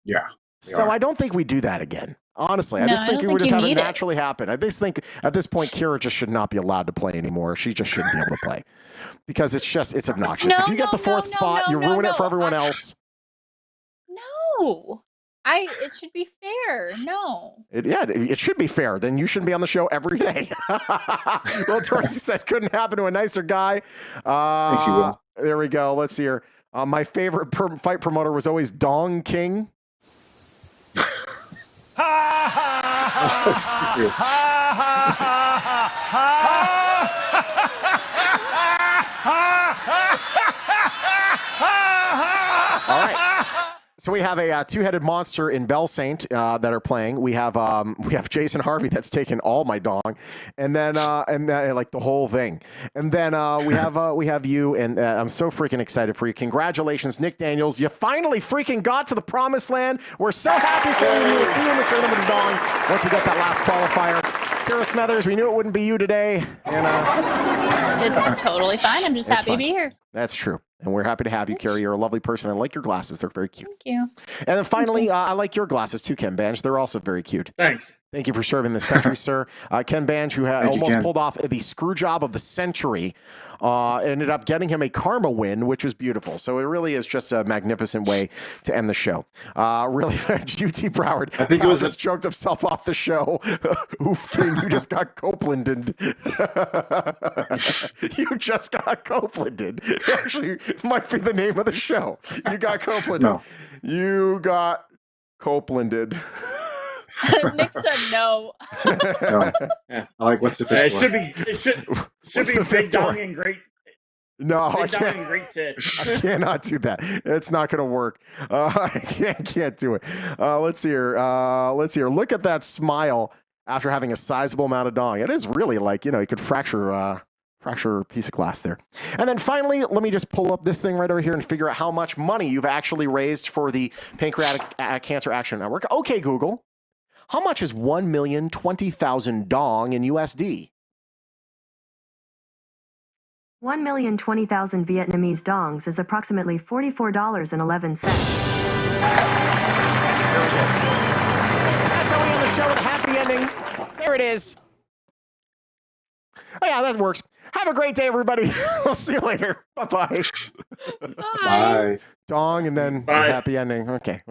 [SPEAKER 2] Yeah.
[SPEAKER 8] So I don't think we do that again. Honestly, I just think we would just have it naturally happen. I just think at this point, Kira just should not be allowed to play anymore. She just shouldn't be able to play because it's obnoxious. If you get the fourth spot, you ruin it for everyone else.
[SPEAKER 3] No. It should be fair. No.
[SPEAKER 8] It should be fair. Then you shouldn't be on the show every day. Well, Dorsey says couldn't happen to a nicer guy.
[SPEAKER 2] Thank you, Will.
[SPEAKER 8] There we go. Let's see here. My favorite fight promoter was always Dong King. All right. So we have a two-headed monster in Bell Saint that are playing. We have Jason Harvey that's taken all my dong, and then like the whole thing. And then we have you, and I'm so freaking excited for you. Congratulations, Nick Daniels! You finally freaking got to the promised land. We're so happy for you. We will see you in the tournament of dong once we get that last qualifier. Kara Smethers, we knew it wouldn't be you today, and
[SPEAKER 3] it's totally fine. I'm just happy to be here.
[SPEAKER 8] That's true. And we're happy to have you, Carrie. You're a lovely person. I like your glasses. They're very cute.
[SPEAKER 3] Thank you.
[SPEAKER 8] And then finally, I like your glasses too, Ken Bange. They're also very cute.
[SPEAKER 4] Thanks.
[SPEAKER 8] Thank you for serving this country, sir. Ken Bange, who almost pulled off the screw job of the century, ended up getting him a karma win, which was beautiful. So it really is just a magnificent way to end the show. Really, UT Broward.
[SPEAKER 2] I think it was
[SPEAKER 8] just choked himself off the show. Oof, King, you just got Copelanded. You just got Copelanded. Actually, might be the name of the show. You got Copelanded.
[SPEAKER 2] No.
[SPEAKER 8] You got Copelanded.
[SPEAKER 3] Nick said no.
[SPEAKER 2] No.
[SPEAKER 4] Yeah.
[SPEAKER 2] I like what's the fifth one?
[SPEAKER 4] It should be big dong and great.
[SPEAKER 8] No, I
[SPEAKER 4] Big dong and
[SPEAKER 8] can't.
[SPEAKER 4] great tits.
[SPEAKER 8] I cannot do that. It's not going to work. I can't do it. Let's see here. Look at that smile after having a sizable amount of dong. It is really like, you could fracture a piece of glass there. And then finally, let me just pull up this thing right over here and figure out how much money you've actually raised for the Pancreatic Cancer Action Network. Okay, Google. How much is 1,020,000 dong in USD?
[SPEAKER 9] 1,020,000 Vietnamese dongs is approximately $44.11.
[SPEAKER 8] That's how we There it is. Oh, yeah, that works. Have a great day, everybody. We'll see you later. Bye-bye.
[SPEAKER 2] Bye.
[SPEAKER 8] Dong and then
[SPEAKER 4] Bye.
[SPEAKER 8] happy ending. Okay.